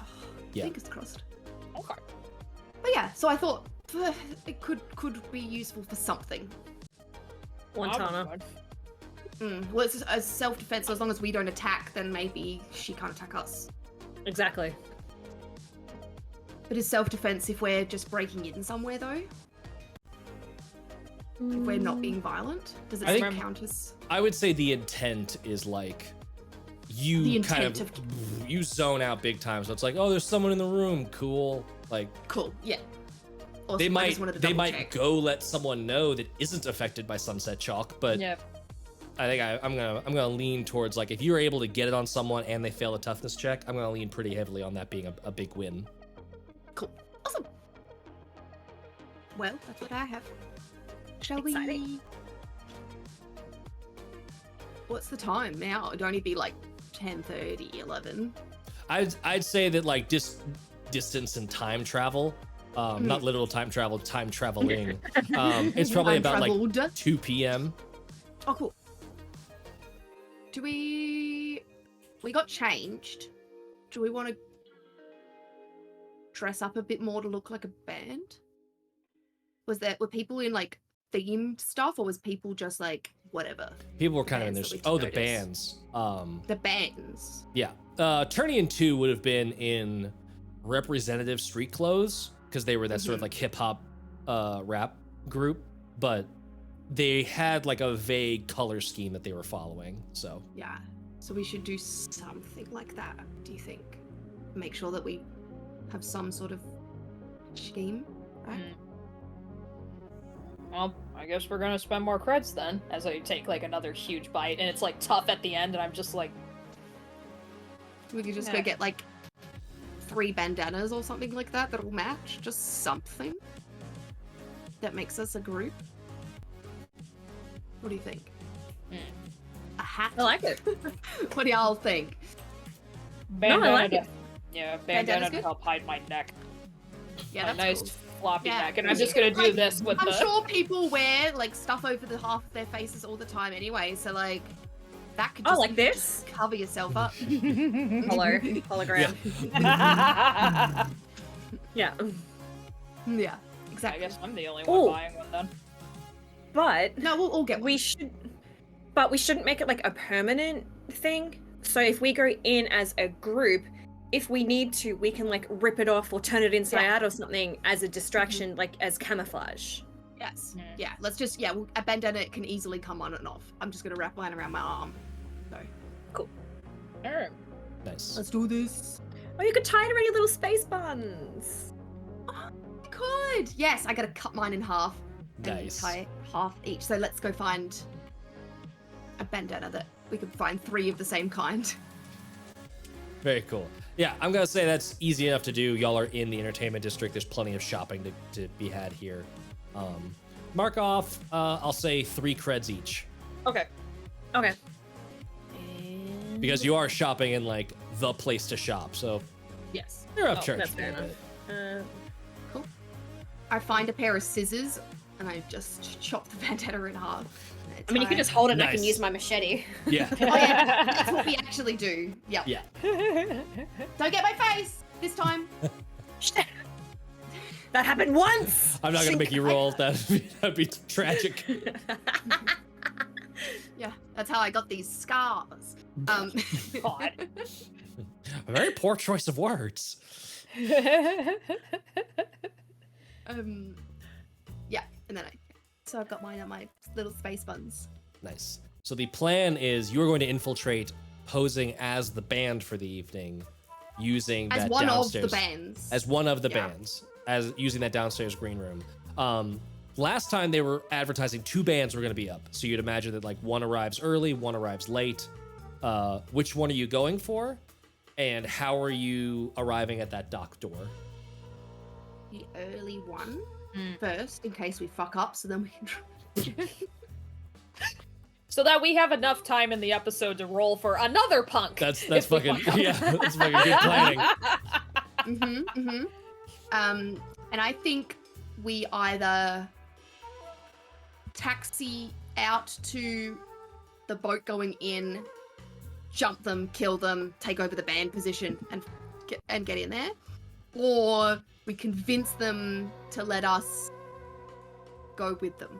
Yeah. fingers crossed. Okay. But yeah, so I thought it could be useful for something. Wattana. Well, it's a self-defense, so as long as we don't attack, then maybe she can't attack us. Exactly. But is self-defense if we're just breaking in somewhere, though? If we're not being violent, does it I still think- count as? I would say the intent is like you The kind intent of you zone out big time. So it's like, oh, there's someone in the room. Cool. Like Cool. Yeah. Awesome. they I might just wanted to they double might check. go let someone know that isn't affected by sunset chalk, but Yep. I think I'm gonna lean towards like if you're able to get it on someone and they fail a toughness check, I'm gonna lean pretty heavily on that being a big win. Cool. Awesome. Well, that's what I have. Shall Exciting. we? What's the time now? It'd only be like 10:30, 11. I'd say that like distance and time travel, not literal time travel, time traveling. It's probably Time about like traveled. 2 p.m. Oh, cool. Do we got changed? Do we want to dress up a bit more to look like a band? Were people in like themed stuff, or was people just like whatever? People were kind of in Bands their that we the noticed. bands. The bands. Yeah. Turning in 2 would have been in representative street clothes because they were that sort of like hip hop rap group, but they had like a vague color scheme that they were following. So Yeah. So we should do something like that, do you think? Make sure that we have some sort of scheme, right? Well, I guess we're gonna spend more creds then, as I take like another huge bite, and it's like tough at the end, and I'm just like, We could just Yeah. go get like 3 bandanas or something like that that'll match. Just something that makes us a group. What do you think? A hat? I like it. What do y'all think? bandana. I like to- it. Yeah, Bandana's bandana to good? help hide my neck. Yeah, My that's nice cool. floppy Yeah. neck, and I'm just gonna do Like, this with I'm the. sure people wear like stuff over the half of their faces all the time anyway, so like that could Oh, just, like you could this? just cover yourself up. Hologram. I Yeah. Yeah, exactly. guess I'm the only one Ooh. buying one then. But No, we'll all get one. we shouldn't make it like a permanent thing. So if we go in as a group, if we need to, we can like rip it off or turn it inside Yeah. out or something as a distraction, like as camouflage. Yes. Yeah. Yeah. Let's just a bandana can easily come on and off. I'm just gonna wrap mine around my arm. So Alright. nice. let's do this. Oh, you could tie it around your little space buns. I could. Yes, I gotta cut mine in half and Nice. tie half each. So let's go find a bandana that we could find 3 of the same kind. Very cool. Yeah, I'm gonna say that's easy enough to do. Y'all are in the entertainment district. There's plenty of shopping to be had here. Mark off. I'll say 3 creds each Okay. Okay. because you are shopping in like the place to shop. So Yes. you're Oh, up church that's a fair little enough. bit. I find a pair of scissors and I just chop the bandana in half. I mean, you Tie- could just hold it and I Nice. can use my machete. Yeah. Oh yeah, that's what we actually do. Yep. Yeah. Don't get my face this time. That happened once. I'm not gonna make you roll. That'd be tragic. Yeah, that's how I got these scars. God. A very poor choice of words. Yeah, and then so I've got mine on my little space buns. Nice. So the plan is you're going to infiltrate, posing as the band for the evening, using As that one downstairs of the bands. as one of the Yeah. bands, as using that downstairs green room. Last time they were advertising 2 bands were going to be up, so you'd imagine that like one arrives early, one arrives late. Which one are you going for, and how are you arriving at that dock door? The early one first, in case we fuck up, so then we can. So that we have enough time in the episode to roll for another punk. That's if we fucking fuck up. yeah, that's fucking good planning. And I think we either taxi out to the boat going in, jump them, kill them, take over the band position, and get in there, or we convince them to let us go with them,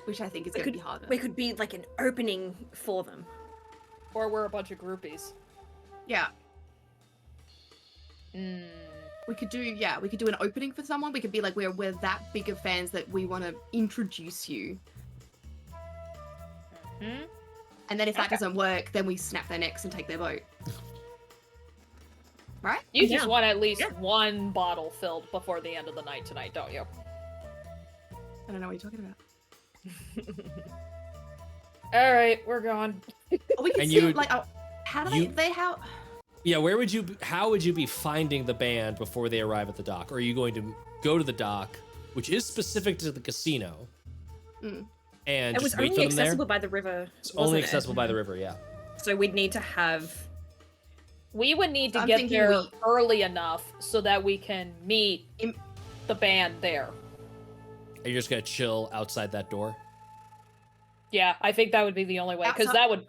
which I think is going to be harder. We could be like an opening for them. Or we're a bunch of groupies. Yeah. We could do an opening for someone. We could be like, we're that big of fans that we want to introduce you. Hmm? And then if that doesn't work, then we snap their necks and take their boat. Right? You just want at least one bottle filled before the end of the night tonight, don't you? I don't know what you're talking about. All right, we're going. Oh, we can And see you- like how do they how Yeah, how would you be finding the band before they arrive at the dock? Or are you going to go to the dock, which is specific to the casino, and It was just wait only for them there? accessible by the river. It's only wasn't it? accessible by the river, yeah. So we'd need to have. We would need to I'm get thinking there early enough so that we can meet Im- the band there. Are you just gonna chill outside that door? Yeah, I think that would be the only way because outside-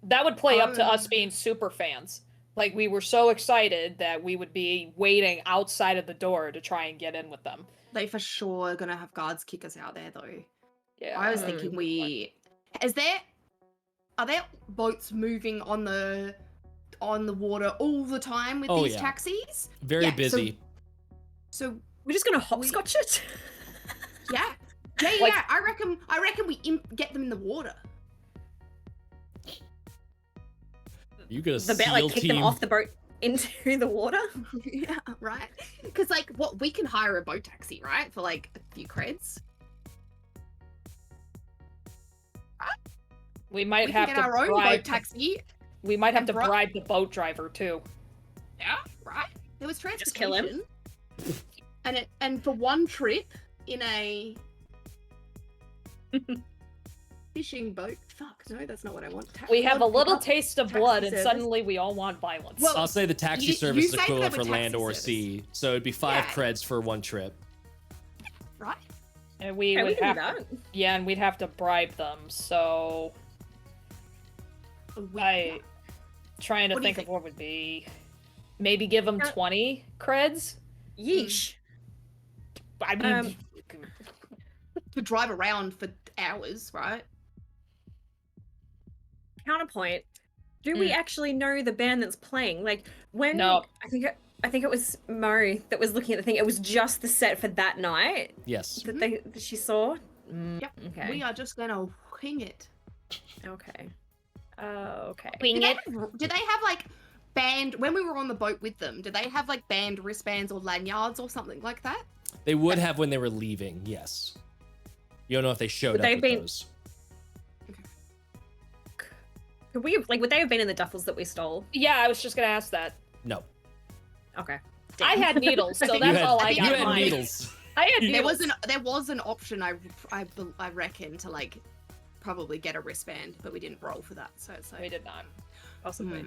that would play up to Um, us being super fans. Like we were so excited that we would be waiting outside of the door to try and get in with them. they for sure are gonna have guards kick us out there though. Yeah, I was thinking are there boats moving on the water all the time with Oh, these yeah. taxis? Very Yeah, so- busy. So We're just gonna hopscotch it. yeah. Like- I reckon we get them in the water. You got a The bit SEAL like kick team. them off the boat into the water. Yeah, right. Because like, what we can hire a boat taxi, right, for like a few creds. we might We have can to get our own bribe. boat taxi. We might have to bri- bribe the boat driver too. Yeah, right. There was Just kill him. transportation. And for one trip in a fishing boat. Fuck, no, that's not what I want. We have a What- little what- taste of taxi blood, and service. suddenly we all want violence. Well, I'll say the taxi you service is say that equivalent with for land taxi or service. sea, so it'd be 5 Yeah. creds for one trip. Right? and we Yeah, we would can have do that. yeah, and we'd have to bribe them. So I trying to What do you think of think? what would be maybe give them 20 creds. Yeesh. I mean, To drive around for hours, right? Counterpoint. Do we actually know the band that's playing? Like when No. I think it was Mo that was looking at the thing. It was just the set for that night Yes. that she saw. Yep. Okay. We are just gonna wing it. Okay. Okay. Did they have like band when we were on the boat with them? Did they have like band wristbands or lanyards or something like that? They would have when they were leaving, yes. You don't know if they showed Would up they with be- those. Could we would they have been in the duffels that we stole? yeah, I was just gonna ask that. No. Okay. I had needles, so You that's had, all I think you got. had mine. needles. I had There needles. was an option I reckon to like probably get a wristband, but we didn't roll for that. So it's like We did not. Possibly. it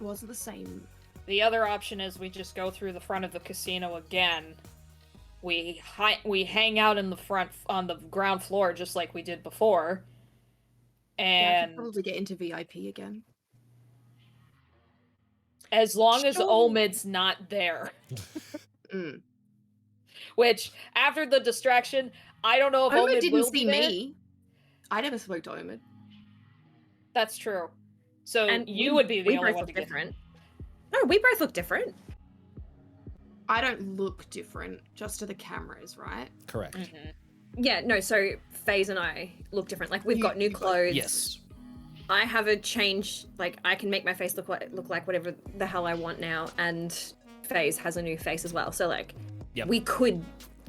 wasn't the same. The other option is we just go through the front of the casino again. We hang out in the front on the ground floor just like we did before. Yeah, I And could probably get into VIP again. as long as Sure. Omid's not there, Mm. which after the distraction, I don't know if Omid Omid didn't will see be there. me. I never spoke to Omid. That's true. So And you we- would be the we only both one look to get different. No, we both look different. I don't look different, just to the cameras, right? Correct. Mhm. Yeah, no, so FaZe and I look different. Like we've got new you both- clothes. Yes. I have a change, like I can make my face look like whatever the hell I want now, and FaZe has a new face as well. So like, Yep. we could,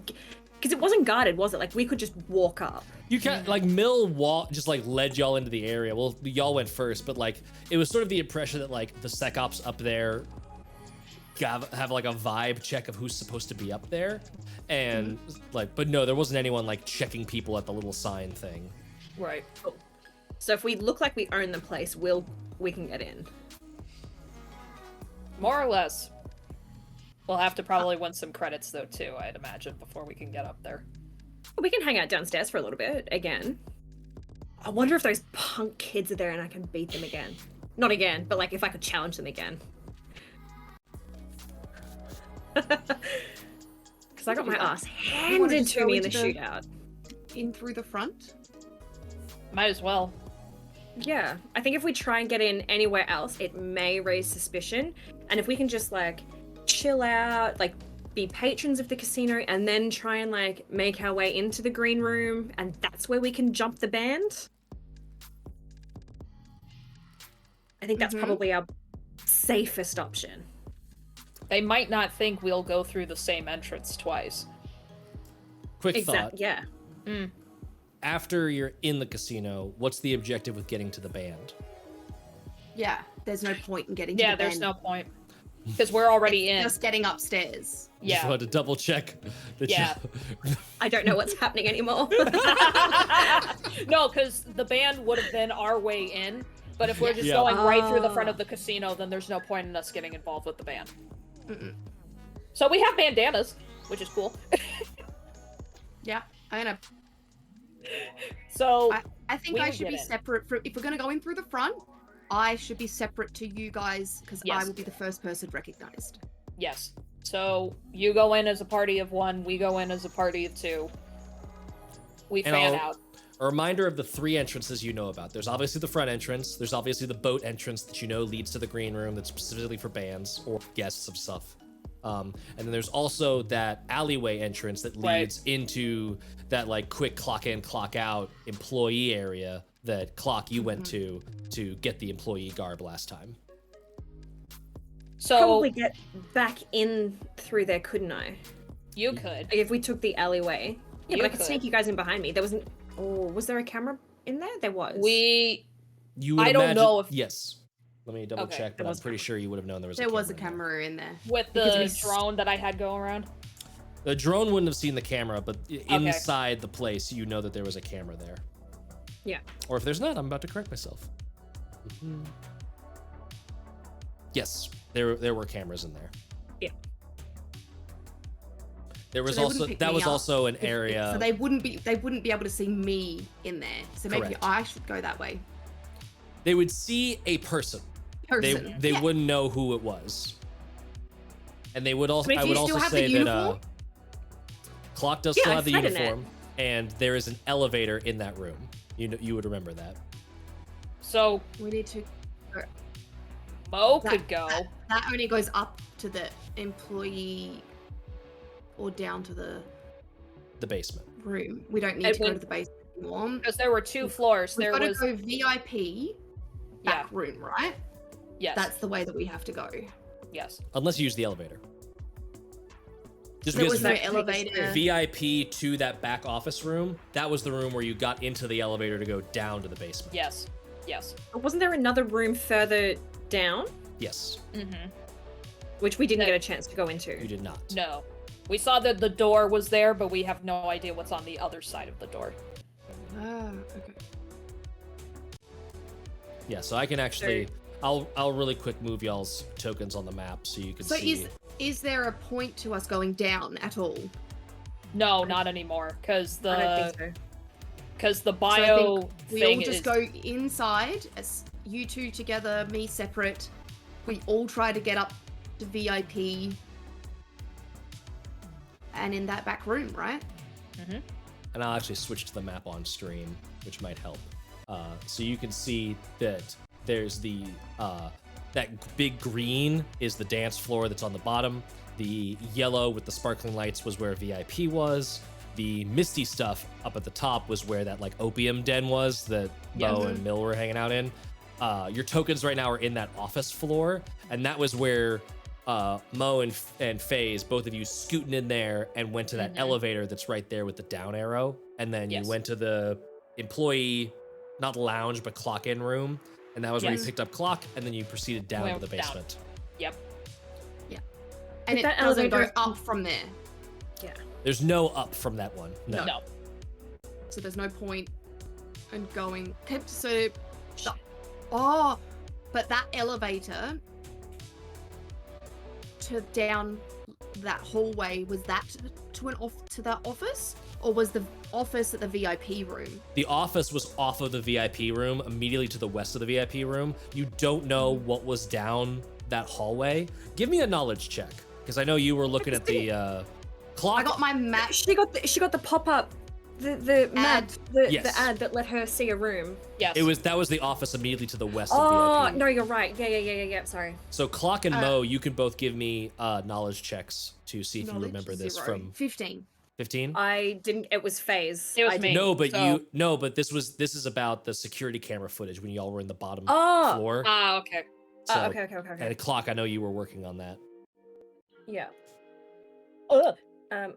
because it wasn't guarded, was it? Like we could just walk up. You can't like Mille just like led y'all into the area. Well, y'all went first, but like it was sort of the impression that like the sec ops up there have like a vibe check of who's supposed to be up there, and like, but no, there wasn't anyone like checking people at the little sign thing. Right. So if we look like we own the place, we can get in. More or less. We'll have to probably win some credits though too, I'd imagine, before we can get up there. We can hang out downstairs for a little bit again. I wonder if those punk kids are there and I can beat them again. Not again, but like if I could challenge them again. Because I got my ass You wanna handed just to go me in the into the- shootout. In through the front? Might as well. Yeah, I think if we try and get in anywhere else, it may raise suspicion. And if we can just like chill out, like be patrons of the casino, and then try and like make our way into the green room, and that's where we can jump the band. I think that's probably our safest option. They might not think we'll go through the same entrance twice. Quick thought. Yeah. After you're in the casino, what's the objective with getting to the band? Yeah, there's no point in getting to Yeah, the there's band. no point. Because we're already in. Just getting upstairs. Just Yeah. wanted to double check. That Yeah. I don't know what's happening anymore. No, because the band would have been our way in. But if we're just Yeah. going right through the front of the casino, then there's no point in us getting involved with the band. So we have bandanas, which is cool. Yeah, I'm gonna. So I think we I would should get be in. separate. If we're gonna go in through the front, I should be separate to you guys because I Yes. will be the first person recognized. yes. So you go in as a party of one, we go in as a party of two. We And fan I'll- out. A reminder of the 3 entrances you know about. There's obviously the front entrance. There's obviously the boat entrance that you know leads to the green room that's specifically for bands or guests of stuff. And then there's also that alleyway entrance that Right. leads into that like quick clock in, clock out employee area that Clock you went to get the employee garb last time. So Probably get back in through there, couldn't I? you could. Like, if we took the alleyway. Yeah, You but I could could. sneak you guys in behind me. There wasn't. Oh, was there a camera in there? There was. You would I don't imagine- know if- Yes. Let me double Okay. check, but There I'm was a pretty camera. sure you would have known there was There was a in there. camera in there. With Because the we s- drone that I had going around. The drone wouldn't have seen the camera, but inside the place, you know that there was a camera there. Yeah. Or if there's not, I'm about to correct myself. Mhm. Yes, there were cameras in there. Yeah. There was So they wouldn't also pick that me was up also an area. So they wouldn't be able to see me in there. So maybe Correct. I should go that way. They would see a person. Person. They Yeah. wouldn't know who it was. And they would also Wait, I do would you still also have the say that uniform? Clock does Yeah, still I have the read in it. uniform, and there is an elevator in that room. You would remember that. So We need to. Mo That- could go. That only goes up to the employee, or down to the The basement. room. We don't need It to go would- to the basement anymore. Because there were 2 floors. We've There got to was go VIP yeah, back room, right? yes, That's the way that we have to go. yes. Unless you use the elevator. Just There because was no that takes elevator. VIP to that back office room, that was the room where you got into the elevator to go down to the basement. Yes. Yes. Wasn't there another room further down, Yes, Mm-hmm. which we didn't No. get a chance to go into? you did not. No. We saw that the door was there, but we have no idea what's on the other side of the door. Ah, okay. Yeah, so I can actually I'll really quick move y'all's tokens on the map so you can So see. is there a point to us going down at all? No, not anymore. Because I don't the think so. because the So I bio think we thing all just is go inside, as you two together, me separate. We all try to get up to VIP, and in that back room, right? And I'll actually switch to the map on stream, which might help. So you can see that there's the that big green is the dance floor that's on the bottom. The yellow with the sparkling lights was where VIP was. The misty stuff up at the top was where that like opium den was that Mo and Mille were hanging out in. Your tokens right now are in that office floor, and that was where Mo and Phase, both of you scooting in there and went to that elevator that's right there with the down arrow, and then Yes. you went to the employee, not lounge, but clock in room, and that was where you Yes. picked up Clock, and then you proceeded down to Went the down. basement. Yep. And But it that doesn't go elevator- up from there, There's no up from that one. No. No. so there's no point in going. Okay, so, oh, but that elevator to down that hallway, was that to that office, or was the office at the VIP room? The office was off of the VIP room, immediately to the west of the VIP room. You don't know what was down that hallway. Give me a knowledge check, because I know you were looking at the Clock. I got my map. She got the pop-up The map, Ad. Yes. the ad that let her see a room. Yes. That was the office immediately to the west Oh, of VIP. no, you're right. Yeah, sorry. So Clock and Mo, you can both give me knowledge checks to see if you Knowledge, remember this 0. from 15. 15. I didn't, it was Phase. It was I me. No, but So- but this is about the security camera footage when y'all were in the bottom Oh. floor. Okay. So, Okay. And Clock, I know you were working on that. Yeah. Ugh.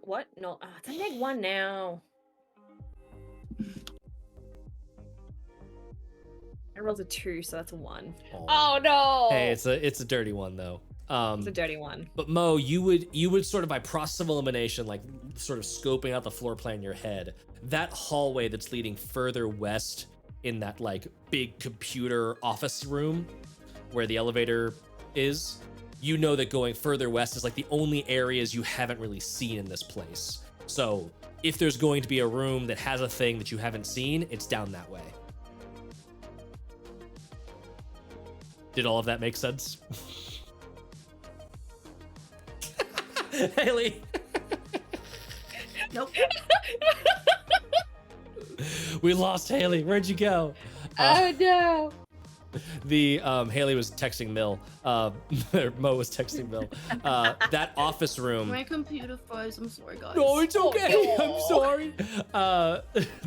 What? No, it's a -1 now. I rolled a 2, so that's a 1. Oh no. Hey, it's a dirty one though. It's a dirty one. But Mo, you would sort of by process of elimination, like sort of scoping out the floor plan in your head, that hallway that's leading further west in that like big computer office room where the elevator is, you know that going further west is like the only areas you haven't really seen in this place. So if there's going to be a room that has a thing that you haven't seen, it's down that way. Did all of that make sense? Haley. Nope. We lost Haley. Where'd you go? Oh no. The Haley was texting Mille. Or Mo was texting Mille. That office room. My computer froze. I'm sorry, guys. No, it's okay. no. I'm sorry.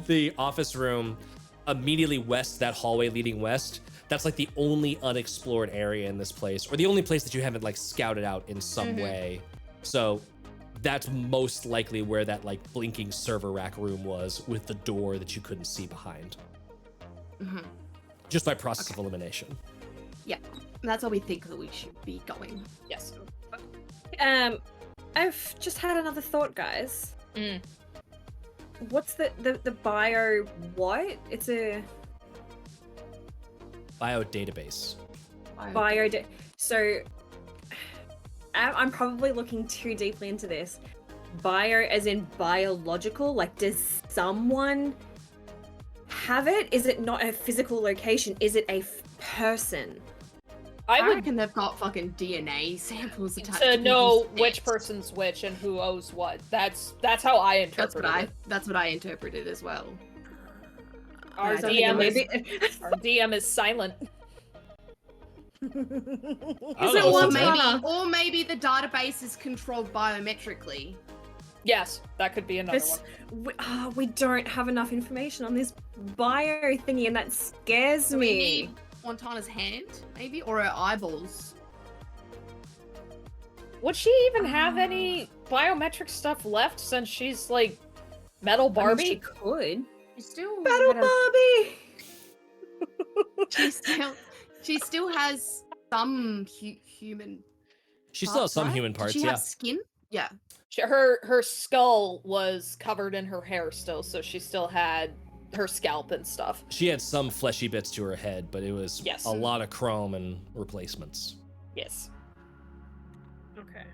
The office room immediately west, that hallway leading west. That's like the only unexplored area in this place, or the only place that you haven't like scouted out in some way. So that's most likely where that like blinking server rack room was with the door that you couldn't see behind. Just by process of elimination. Yeah, that's where we think that we should be going. Yes. I've just had another thought, guys. Mm. What's the bio what? It's a Bio database. bio. So I'm probably looking too deeply into this. Bio as in biological, like does someone have it? Is it not a physical location? Is it a person? I I would reckon they've got fucking DNA samples attached to know people's which necks. person's which and who owes what. That's how I interpret it. That's what I interpreted as well. Our I don't think DM is maybe. our DM is silent. I don't Is know it what's one in there. mana? Or maybe the database is controlled biometrically. Yes, that could be another This, one. we don't have enough information on this bio thingy, and that scares So me. we need Wattana's hand, maybe, or her eyeballs. Would she even have any biometric stuff left since she's like Metal I mean, Barbie? she could. She still Battle had a- Barbie. she still has some human. She still has some right? human Did parts, she yeah. have skin? Yeah. Her skull was covered in her hair still, so she still had her scalp and stuff. She had some fleshy bits to her head, but it was Yes. a lot of chrome and replacements. Yes. Okay.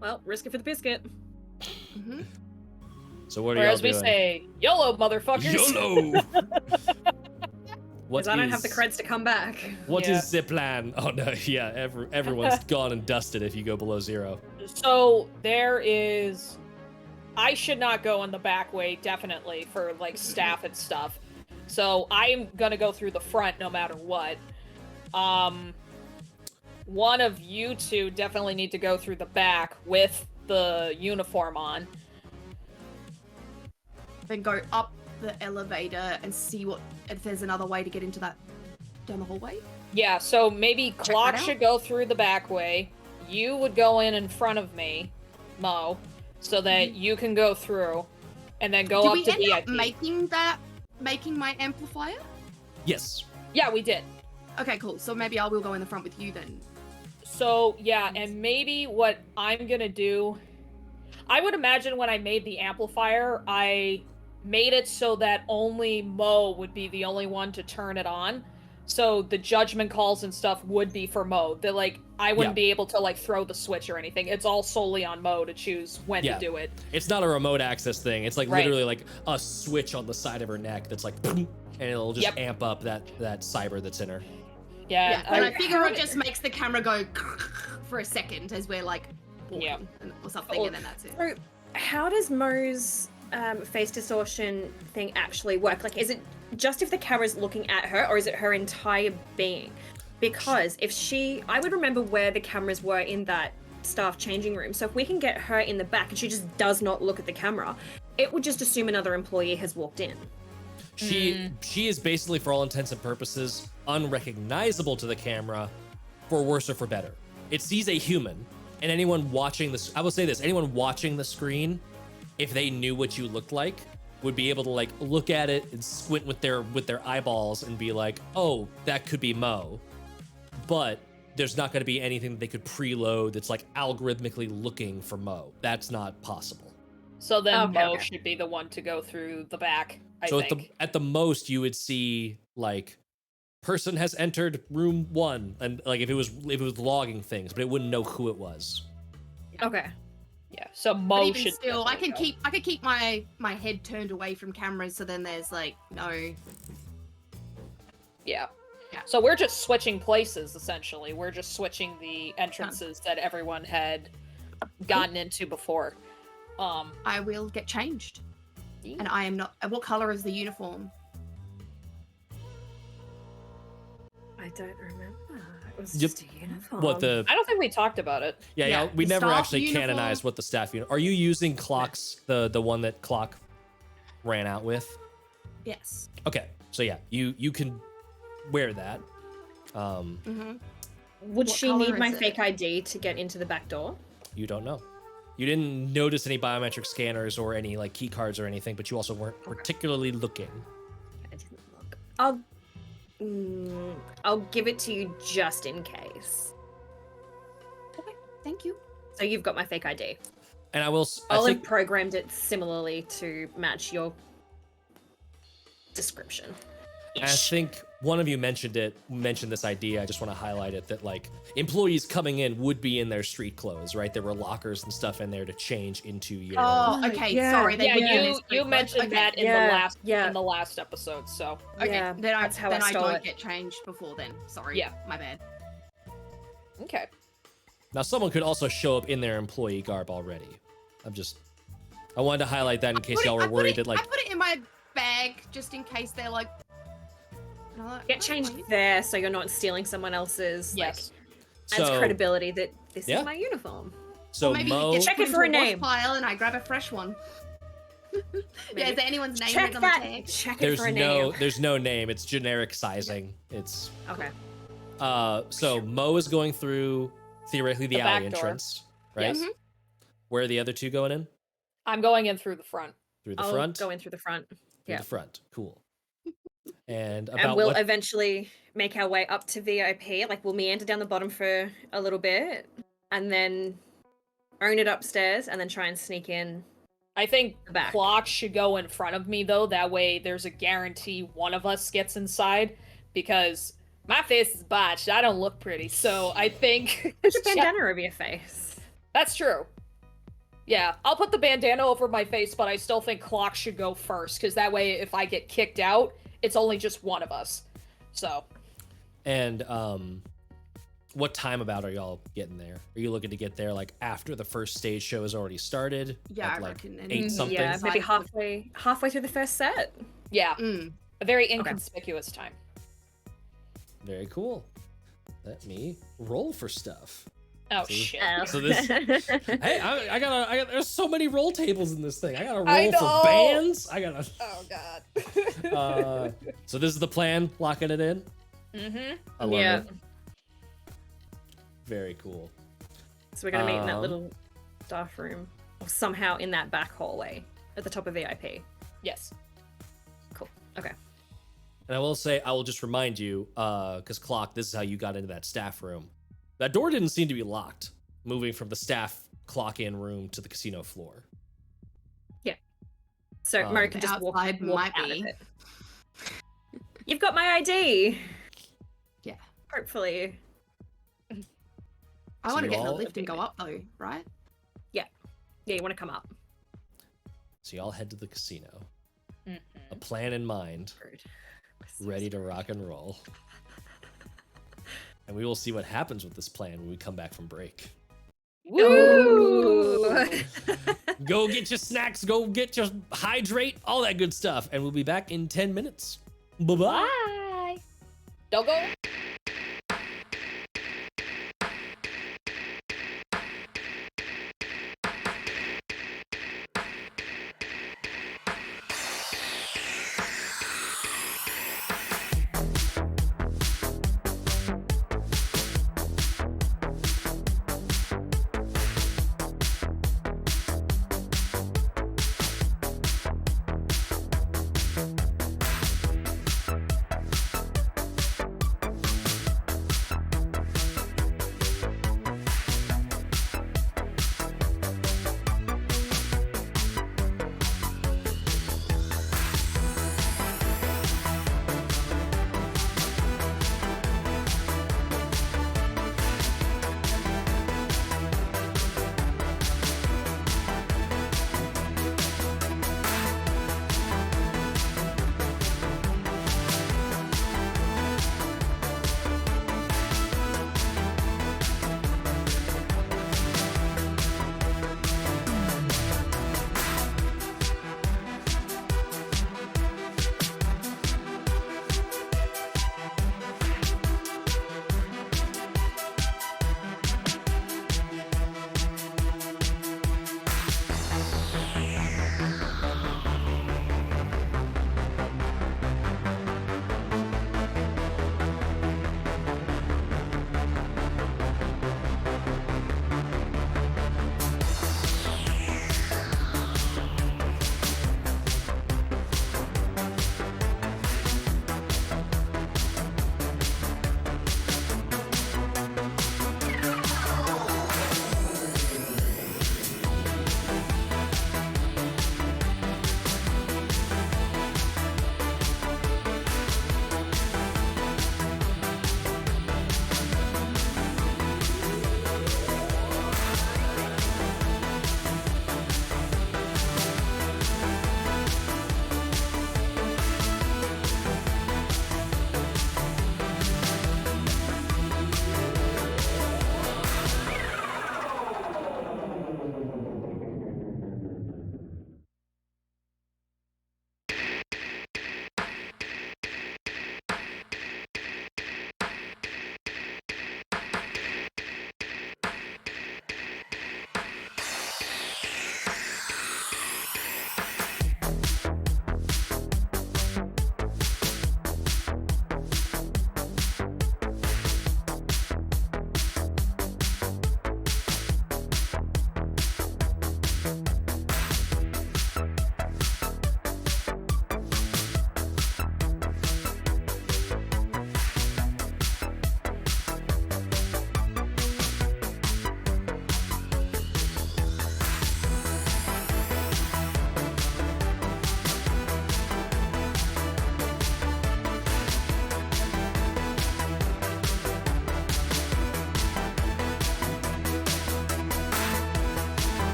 Well, risk it for the biscuit. Mm-hmm. So what are Or y'all as we doing? say, YOLO, motherfuckers. YOLO! Because I don't have the creds to come back. What Yeah. is the plan? Oh no, yeah, everyone's gone and dusted if you go below 0. So there is. I should not go in the back way, definitely, for like staff and stuff. So I'm gonna go through the front no matter what. One of you two definitely need to go through the back with the uniform on. Then go up the elevator and see if there's another way to get into that down the hallway. Yeah, so maybe that Clock out. should go through the back way. You would go in front of me, Mo, so that you can go through, and then go Did up we to end up VIP. making my amplifier? Yes. Yeah, we did. Okay, cool. So maybe I will go in the front with you then. So, yeah, and maybe what I'm gonna do... I would imagine when I made the amplifier, I made it so that only Mo would be the only one to turn it on. So the judgment calls and stuff would be for Mo. That like I wouldn't be able to like throw the switch or anything. It's all solely on Mo to choose when to do it. It's not a remote access thing. It's like Right. literally like a switch on the side of her neck that's like, and it'll just amp up that cyber that's in her. Yeah. And I figure it just makes the camera go for a second as we're like Yeah. or something, Or- and then that's it. So, how does Mo's face distortion thing actually work? Like, is it just if the camera's looking at her, or is it her entire being? Because I would remember where the cameras were in that staff changing room. So if we can get her in the back and she just does not look at the camera, it would just assume another employee has walked in. She is basically, for all intents and purposes, unrecognizable to the camera, for worse or for better. It sees a human, and anyone watching this, I will say this, anyone watching the screen, if they knew what you looked like, would be able to like look at it and squint with their eyeballs and be like, oh, that could be Mo. But there's not going to be anything that they could preload that's like algorithmically looking for Mo. That's not possible. So then Mo Okay. should be the one to go through the back, I So think. at the most you would see like person has entered room 1, and like if it was logging things, but it wouldn't know who it was. Okay. Yeah. So But Mo even should still, I definitely can keep my head turned away from cameras, so then there's like no. Yeah. Yeah. So we're just switching places, essentially. We're just switching the entrances that everyone had gotten into before. I will get changed, and I am not. What color is the uniform? I don't remember. It was Yep. just a uniform. What the I don't think we talked about it. yeah, Yeah, we the never staff actually uniform. canonized what the staff uniform. Are you using Clock's the one that Clock ran out with? Yes. Okay. So yeah, you can wear that. Mm-hmm. Would What she color need my is it? fake ID to get into the back door? You don't know. You didn't notice any biometric scanners or any like key cards or anything, but you also weren't particularly looking. I didn't look. I'll give it to you just in case. Okay. Thank you. So you've got my fake ID. And I I'll think have programmed it similarly to match your description. I think one of you mentioned this idea. I just want to highlight it that like employees coming in would be in their street clothes, right? There were lockers and stuff in there to change into your. Oh, okay. Yeah. Sorry. They Yeah, would be in their you street clothes. mentioned Okay. that in Yeah, the last episode. So Okay. Yeah, then that's how I stole don't it. get changed before then. Sorry. Yeah. My bad. okay. Now someone could also show up in their employee garb already. I wanted to highlight that in case y'all were worried that like I put it in my bag just in case they're like. No, Get changed there so you're not stealing someone else's. Yes. Like, adds so credibility that this Yeah. is my uniform. so Or maybe Mo it gets Check put it for into a wash name. pile and I grab a fresh one. Yeah, is there anyone's name Check on the that. tag? Check it there's for a no name. there's no name. It's generic sizing. It's Okay. so Mo is going through theoretically the The alley back door. entrance, right? Yes. Mhm. Where are the other two going in? I'm going in through the front. Through the I'll front. go in through the front. Through Yeah. the front. Cool. And And about we'll what eventually make our way up to VIP. Like we'll meander down the bottom for a little bit, and then own it upstairs, and then try and sneak in. I think The back. Clock should go in front of me though. That way, there's a guarantee one of us gets inside because my face is botched. I don't look pretty, so I think Put your bandana over your face. that's true. Yeah, I'll put the bandana over my face, but I still think Clock should go first because that way, if I get kicked out, it's only just one of us. So and what time about are y'all getting there? Are you looking to get there like after the first stage show has already started? Yeah, at, I like reckon. 8 something. Yeah, maybe Like- halfway through the first set. yeah, Mm. a very inconspicuous time. Very cool. Let me roll for stuff. Oh See? shit! So this- Hey, I got there's so many roll tables in this thing. I gotta I roll for know. bands. I gotta Oh god. so this is the plan, locking it in. Mm-hmm. I love Yeah. it. Very cool. So we're gonna meet in that Um, little staff room, or somehow in that back hallway at the top of VIP. Yes. Cool. Okay. And I will say, I will just remind you, because Clock, this is how you got into that staff room. That door didn't seem to be locked, moving from the staff clock-in room to the casino floor. So Mo can The just walk outside might out be. of it. You've got my ID. Yeah. Hopefully. I So want to you get in the all- lift and go up though, right? Yeah, you want to come up. So y'all head to the casino. Mhm. A plan in mind, Rude. ready to rock and roll. And we will see what happens with this plan when we come back from break. Woo! Go get your snacks, go get your hydrate, all that good stuff. And we'll be back in 10 minutes. Bye-bye. Bye. Don't go.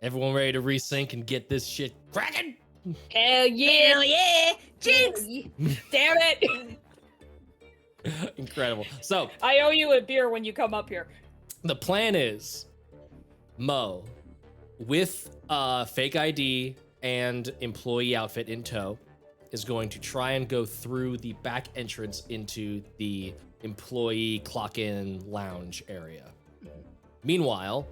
Everyone ready to resync and get this shit cracking? Hell yeah! Hell yeah! Jinx! Damn it! Incredible. So I owe you a beer when you come up here. the plan is Mo, with fake ID and employee outfit in tow, is going to try and go through the back entrance into the employee clock-in lounge area. Meanwhile,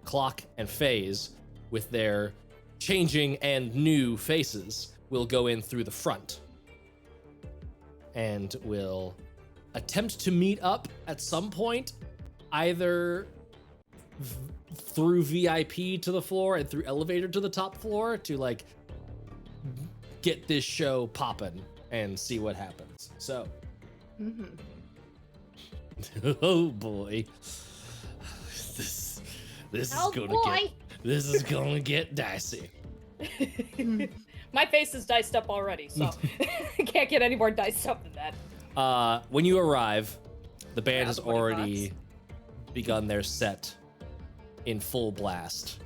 Clock and Phase, with their changing and new faces, will go in through the front and will attempt to meet up at some point, either through VIP to the floor and through elevator to the top floor to like get this show popping and see what happens. So, oh boy, this is gonna get dicey. My face is diced up already, so I can't get any more diced up than that. When you arrive, the band has 20 already begun their set in full blast.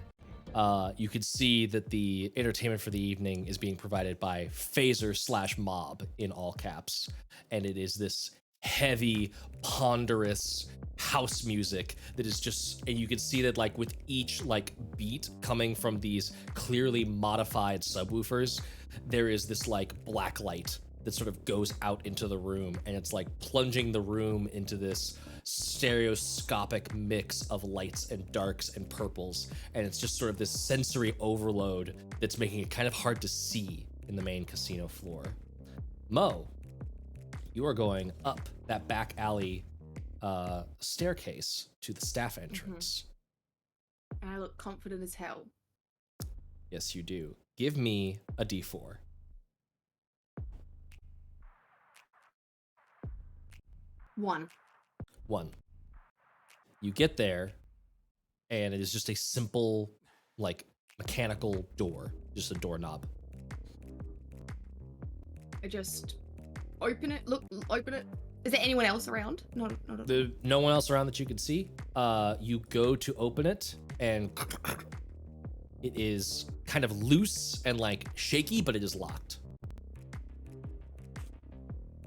You can see that the entertainment for the evening is being provided by Phaser/Mob in all caps, and it is this heavy, ponderous house music that is just, and you can see that like with each like beat coming from these clearly modified subwoofers, there is this like black light that sort of goes out into the room, and it's like plunging the room into this stereoscopic mix of lights and darks and purples, and it's just sort of this sensory overload that's making it kind of hard to see in the main casino floor. Mo, you are going up that back alley staircase to the staff entrance. And I look confident as hell. Yes, you do. Give me a D4. 1. 1. You get there, and it is just a simple, like, mechanical door, just a doorknob. I just open it. Open it. Is there anyone else around? Not No one else around that you can see. You go to open it, and it is kind of loose and like shaky, but it is locked.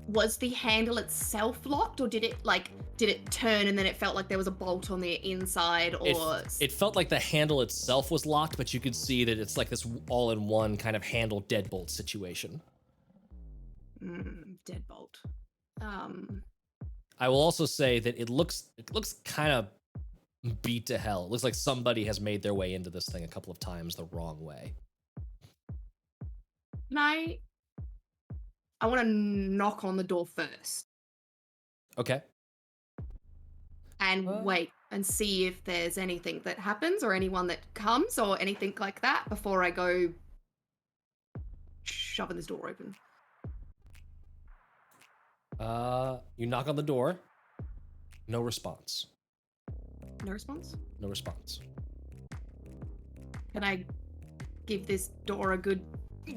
Was the handle itself locked, or did it turn and then it felt like there was a bolt on the inside, or It felt like the handle itself was locked, but you could see that it's like this all-in-one kind of handle deadbolt situation. Deadbolt. I will also say that it looks kind of beat to hell. It looks like somebody has made their way into this thing a couple of times the wrong way. Can I want to knock on the door first. Okay. And wait and see if there's anything that happens or anyone that comes or anything like that before I go shoving this door open. You knock on the door. No response. No response? No response. Can I give this door a good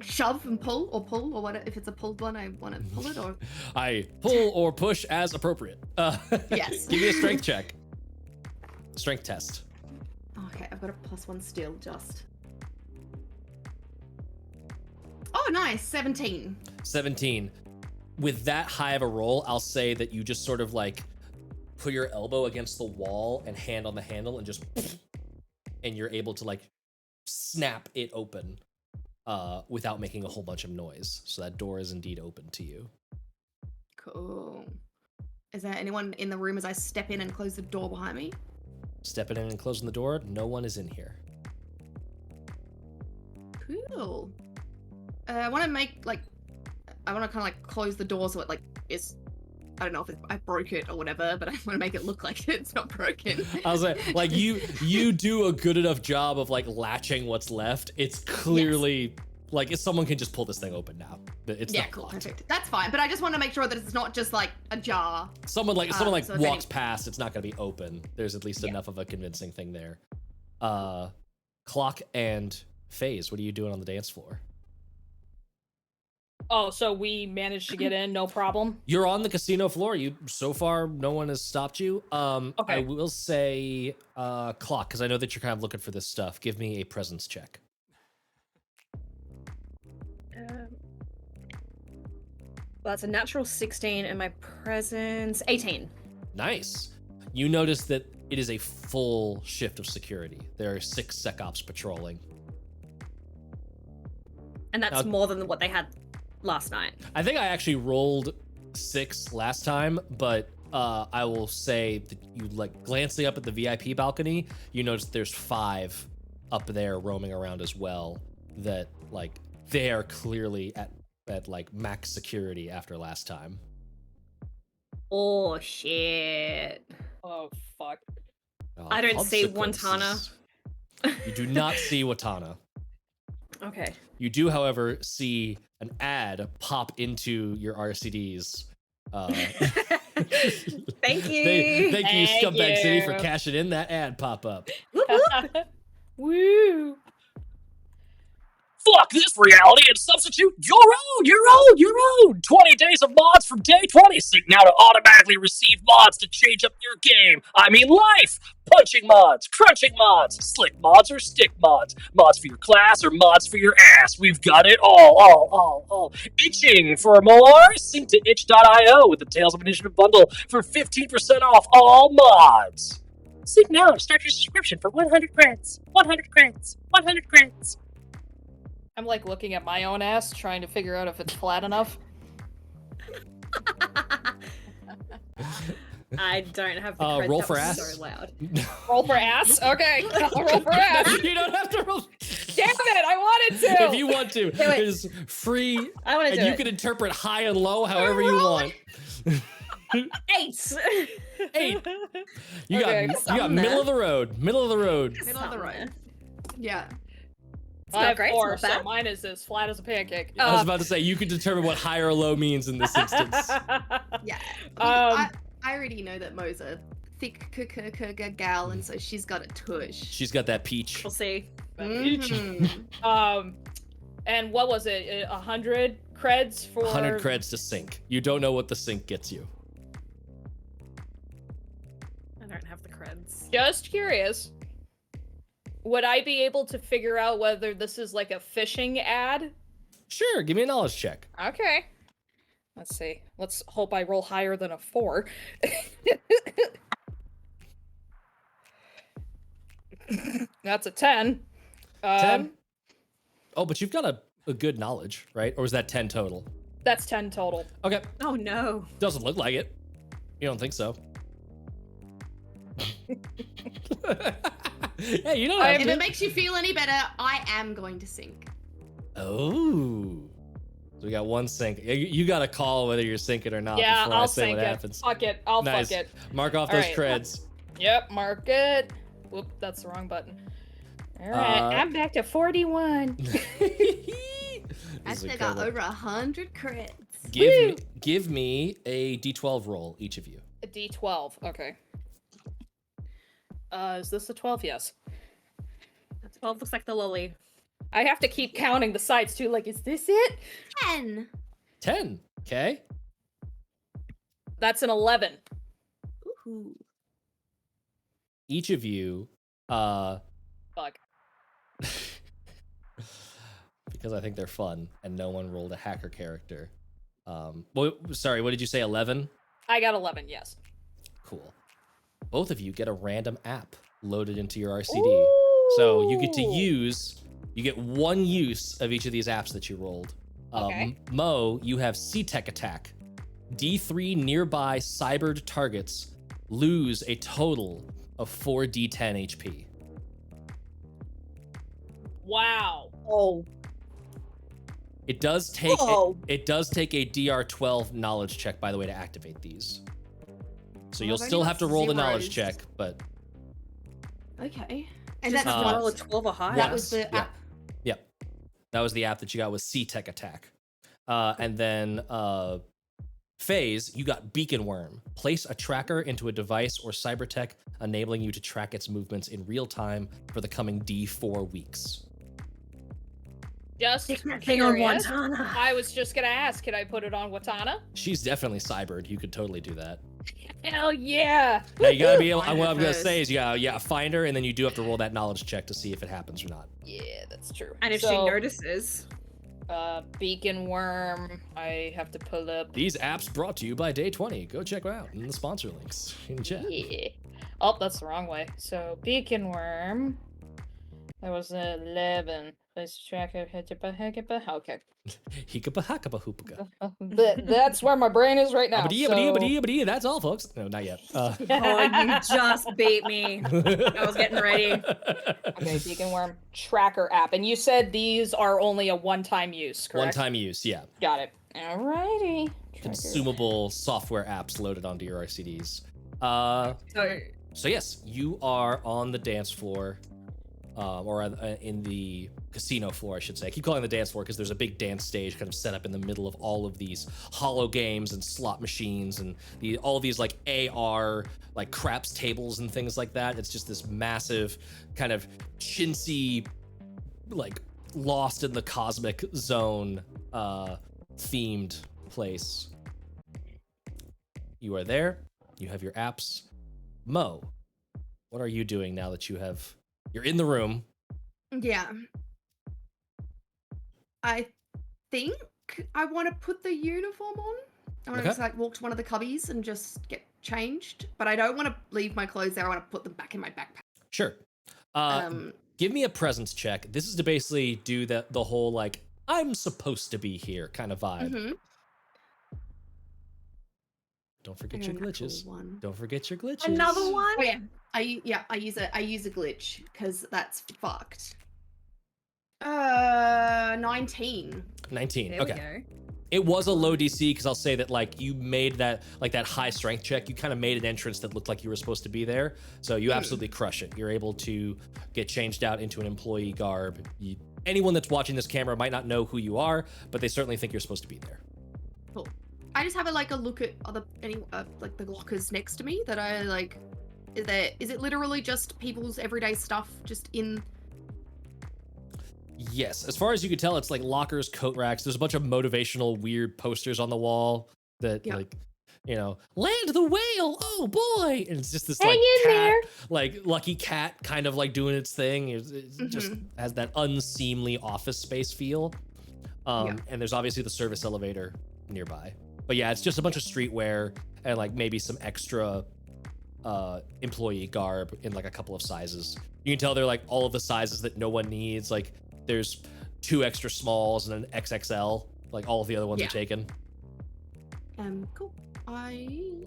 shove and pull or what? If it's a pulled one, I want to pull it, or I pull or push as appropriate. Yes. Give me a strength check. Strength test. Okay, I've got a +1 still, just. Oh, nice, 17. 17. With that high of a roll, I'll say that you just sort of like put your elbow against the wall and hand on the handle and just, and you're able to like snap it open without making a whole bunch of noise. So that door is indeed open to you. Cool. Is there anyone in the room as I step in and close the door behind me? Stepping in and closing the door, no one is in here. Cool. I want to make I want to kind of like close the door so it like is. I don't know if I broke it or whatever, but I want to make it look like it's not broken. I was like you do a good enough job of like latching what's left. It's clearly like if someone can just pull this thing open now. It's not cool, locked. perfect. That's fine, but I just want to make sure that it's not just like a jar. Someone so if walks past, it's not going to be open. There's at least enough of a convincing thing there. Clock and Phase, what are you doing on the dance floor? Oh, so we managed to get in, no problem. You're on the casino floor. So far, no one has stopped you. I Okay. will say, clock, because I know that you're kind of looking for this stuff. Give me a presence check. Well, that's a natural 16, and my presence 18. Nice. You notice that it is a full shift of security. There are 6 sec ops patrolling. And that's more than what they had last night. I think I actually rolled 6 last time, but I will say that you like glancing up at the VIP balcony, you notice there's 5 up there roaming around as well. That like they are clearly at like max security after last time. Oh shit! Oh fuck. I don't see Consequences. You do not see Wattana. Okay. You do, however, see an ad pop into your RCDs. Thank you. Thank you, Thank Scumbag City, for you. cashing in that ad pop up. Woo! Fuck this reality and substitute your own 20 days of mods from day 20. Sync now to automatically receive mods to change up your game. I mean life. Punching mods, crunching mods, slick mods or stick mods, mods for your class or mods for your ass. We've got it all. Itching for more? Sync to itch.io with the Tales of Initiative bundle for 15% off all mods. Sync now to start your subscription for 100 credits. 100 credits. 100 credits. I'm like looking at my own ass, trying to figure out if it's flat enough. I don't have the credit. Roll that for was ass. So loud. Roll for ass? Okay, I'll roll for ass. You don't have to roll. Damn it, I wanted to! If you want to, it. it is free, I want to and do you it. can interpret high and low however you want. 8. 8. You Okay, got something middle there. of the road. Middle of the road. Middle of the road. Yeah. I have great, it's 4, not so bad. mine is as flat as a pancake. I was about to say, you can determine what high or low means in this instance. Yeah. Um, I already know that Mo's a thick gal, and so she's got a tush. She's got that peach. We'll see. Mhm. And what was it? 100 creds for 100 creds to sync. You don't know what the sync gets you. I don't have the creds. Just curious. Would I be able to figure out whether this is like a phishing ad? Sure, give me a knowledge check. Okay. Let's see. Let's hope I roll higher than a 4. That's a 10. 10? Oh, but you've got a good knowledge, right? Or was that 10 total? That's 10 total. Okay, Oh no. doesn't look like it. You don't think so? Hey, you don't have If to. it makes you feel any better, I am going to sync. Oh. So we got one sync. You got to call whether you're syncing or not Yeah, before I I'll say sink what it. happens. Fuck it. I'll Nice. fuck it. Mark off All those right. creds. Yep, mark it. Whoop, that's the wrong button. All right, I'm back to 41. Actually, I got over 100 crits. Give me a D12 roll, each of you. A D12. Okay. Is this a 12? Yes. 12 looks like the lolly. I have to keep counting the sides too. Like, is this it? 10. 10. Okay. That's an 11. Ooh. Each of you, Fuck. because I think they're fun and no one rolled a hacker character. Sorry, what did you say? 11? I got 11. Yes. Cool. Both of you get a random app loaded into your RCD. So you get one use of each of these apps that you rolled. Okay. Mo, you have C-Tech Attack. D3 nearby cybered targets lose a total of 4d10 HP. Wow. Oh. It does take Whoa. it does take a DR12 knowledge check, by the way, to activate these. So Well, you'll I've still only have to got roll the knowledge zeros. check, but Okay. And Just that's have to what roll a 12 or higher. that was the Yeah. app. Yep. That was the app that you got with C-Tech Attack. And then Phase, you got Beacon Worm. Place a tracker into a device or cybertech, enabling you to track its movements in real time for the coming D4 weeks. Just Stick that thing on curious. Wattana. I was just gonna ask, can I put it on Wattana? She's definitely cybered. You could totally do that. Hell yeah! Now you gotta be able. Find What her I'm gonna first. say is, you gotta find her, and then you do have to roll that knowledge check to see if it happens or not. Yeah, that's true. And if she So, notices, beacon worm, I have to pull up. These apps brought to you by Day 20. Go check them out in the sponsor links in chat. Yeah. Oh, that's the wrong way. So beacon worm. That was 11. Place to track of okay. Hikapa hakapa hoopaka. That's where my brain is right now. Abadee, abadee, abadee, abadee. That's all, folks. No, not yet. oh, you just beat me. I was getting ready. Okay, beacon worm tracker app. And you said these are only a one-time use, correct? One-time use, yeah. Got it. Alrighty. Consumable software apps loaded onto your RCDs. So, So yes, you are on the dance floor, or in the casino floor, I should say. I keep calling it the dance floor because there's a big dance stage kind of set up in the middle of all of these holo-games and slot machines and all of these like AR, like craps tables and things like that. It's just this massive kind of chintzy, like lost in the cosmic zone themed place. You are there. You have your apps. Mo, what are you doing now that you're in the room? Yeah. I think I want to put the uniform on. I want to Okay. just like walk to one of the cubbies and just get changed, but I don't want to leave my clothes there. I want to put them back in my backpack. Sure. Give me a presence check. This is to basically do the whole like I'm supposed to be here kind of vibe. Mm-hmm. Don't forget your glitches. Don't forget your glitches. another one? Oh yeah, I use a glitch because that's fucked. 19. 19. There okay. we go. It was a low DC because I'll say that like you made that high strength check. You kind of made an entrance that looked like you were supposed to be there. So you absolutely crush it. You're able to get changed out into an employee garb. Anyone that's watching this camera might not know who you are, but they certainly think you're supposed to be there. Cool. I just have a look at like the lockers next to me that I like. Is it literally just people's everyday stuff just in? Yes, as far as you can tell, it's like lockers, coat racks. There's a bunch of motivational, weird posters on the wall that, like, you know, land the whale. Oh boy! And it's just this like cat, like lucky cat, kind of like doing its thing. It just has that unseemly office space feel. And there's obviously the service elevator nearby. But yeah, it's just a bunch of streetwear and like maybe some extra employee garb in like a couple of sizes. You can tell they're like all of the sizes that no one needs. Like there's 2 extra smalls and an XXL. Like all of the other ones are taken. Cool. I'm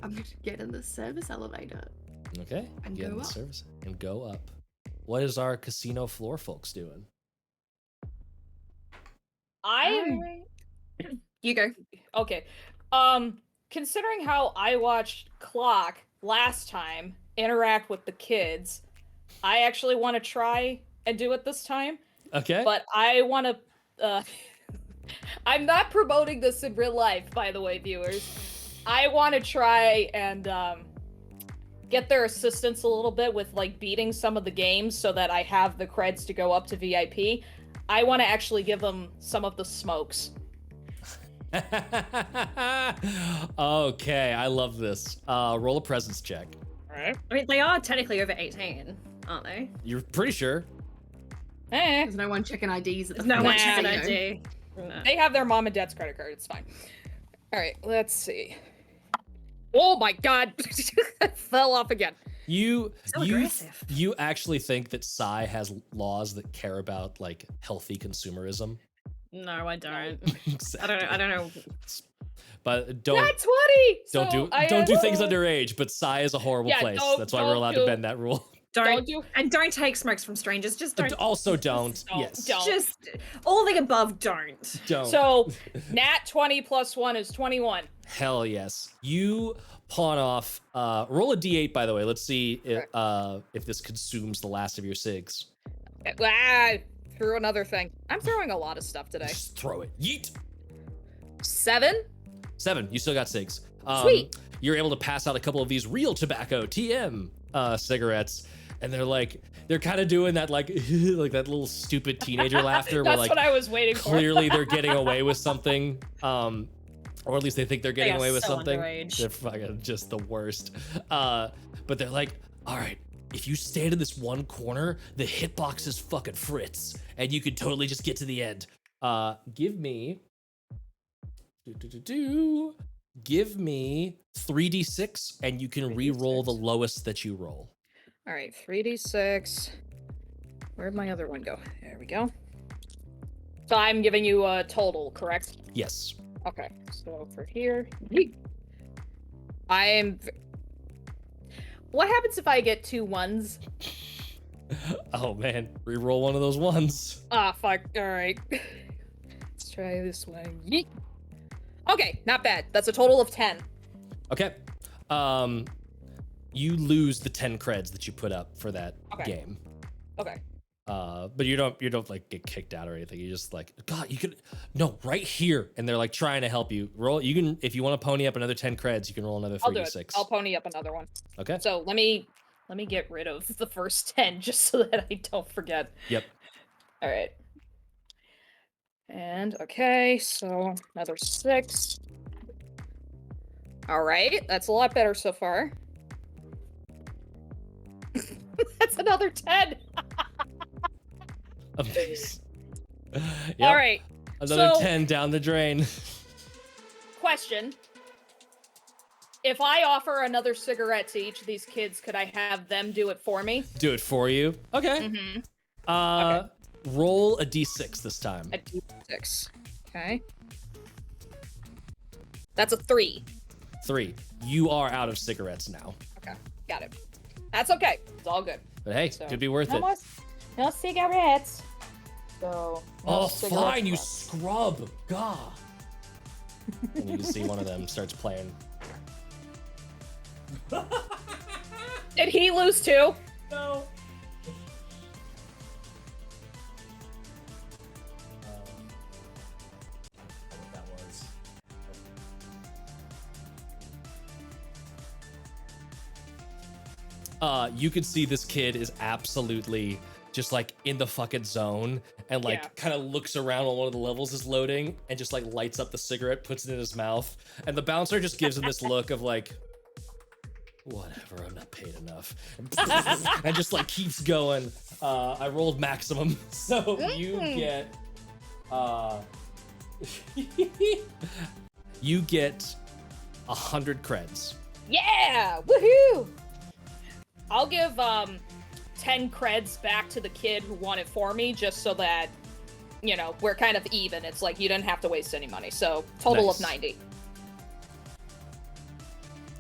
gonna get in the service elevator. Okay. And get go in the up. service and go up. What is our casino floor folks doing? You go. Okay. Considering how I watched Clock last time interact with the kids, I actually want to try and do it this time. Okay. But I want to. I'm not promoting this in real life, by the way, viewers. I want to try and get their assistance a little bit with like beating some of the games so that I have the creds to go up to VIP. I want to actually give them some of the smokes. Okay, I love this. Roll a presence check. Alright. I mean, they are technically over 18, aren't they? You're pretty sure. There's no one checking IDs at the There's no front one Nah, checking casino. ID. No. They have their mom and dad's credit card. It's fine. All right, let's see. Oh my god, fell off again. You So aggressive. you actually think that Psy has laws that care about like healthy consumerism? No, I don't. Exactly. I don't know. But don't That's 20. don't So do things underage. But Psy is a horrible Yeah, place. don't- That's why we're don't allowed do- to bend that rule. Don't do. And don't take smokes from strangers. Just don't. Also don't. Don't- Yes. don't. Just all the above. Don't. Don't. So, nat 20 plus 1 is 21. Hell yes. You pawn off. Roll a d8, by the way. Let's see if this consumes the last of your SIGs. Threw another thing. I'm throwing a lot of stuff today. Just throw it. Yeet. 7. 7. You still got SIGs. Sweet. You're able to pass out a couple of these real tobacco TM cigarettes. and they're kind of doing that like like that little stupid teenager laughter where That's like what I was waiting for. clearly they're getting away with something, or at least they think they're getting are away with so something. underage. They're fucking just the worst. But they're like, all right, if you stand in this one corner, the hitbox is fucking Fritz, and you can totally just get to the end. Give me Give me 3d6, and you can re-roll the lowest that you roll. All right, 3d6. Where'd my other one go? There we go. So I'm giving you a total, correct? Yes. Okay, so for here, what happens if I get 2 1s? Oh man, re-roll one of those ones. Ah, fuck. All right. Let's try this one. Yeet. Okay, not bad. That's a total of 10. Okay. You lose the 10 creds that you put up for that game. Okay. But you don't like get kicked out or anything. You just like, God, you could right here, and they're like trying to help you. Roll. You can, if you want to pony up another 10 creds, you can roll another 3d6. I'll do it. I'll pony up another one. Okay. So let me get rid of the first 10 just so that I don't forget. Yep. All right. And okay, so another 6. All right, that's a lot better so far. That's another 10. Amazing. Yep. All right. Another so, 10 down the drain. Question. If I offer another cigarette to each of these kids, could I have them do it for me? Do it for you. Okay. Mm-hmm. Okay. Roll a d6 this time. A d6. Okay. That's a 3. 3. You are out of cigarettes now. Okay, got it. That's okay. It's all good. But hey, could be worth it. No cigarettes. So. Oh, fine, you scrub. God. And you can see one of them starts playing. Did he lose too? No. What that was. You can see this kid is absolutely just like in the fucking zone, and like kind of looks around while one of the levels is loading and just like lights up the cigarette, puts it in his mouth, and the bouncer just gives him this look of like, whatever, I'm not paid enough. And just like keeps going. I rolled maximum, so you get you get 100 creds. Yeah! Woohoo! I'll give 10 creds back to the kid who won it for me, just so that, you know, we're kind of even. It's like you didn't have to waste any money. So total of 90.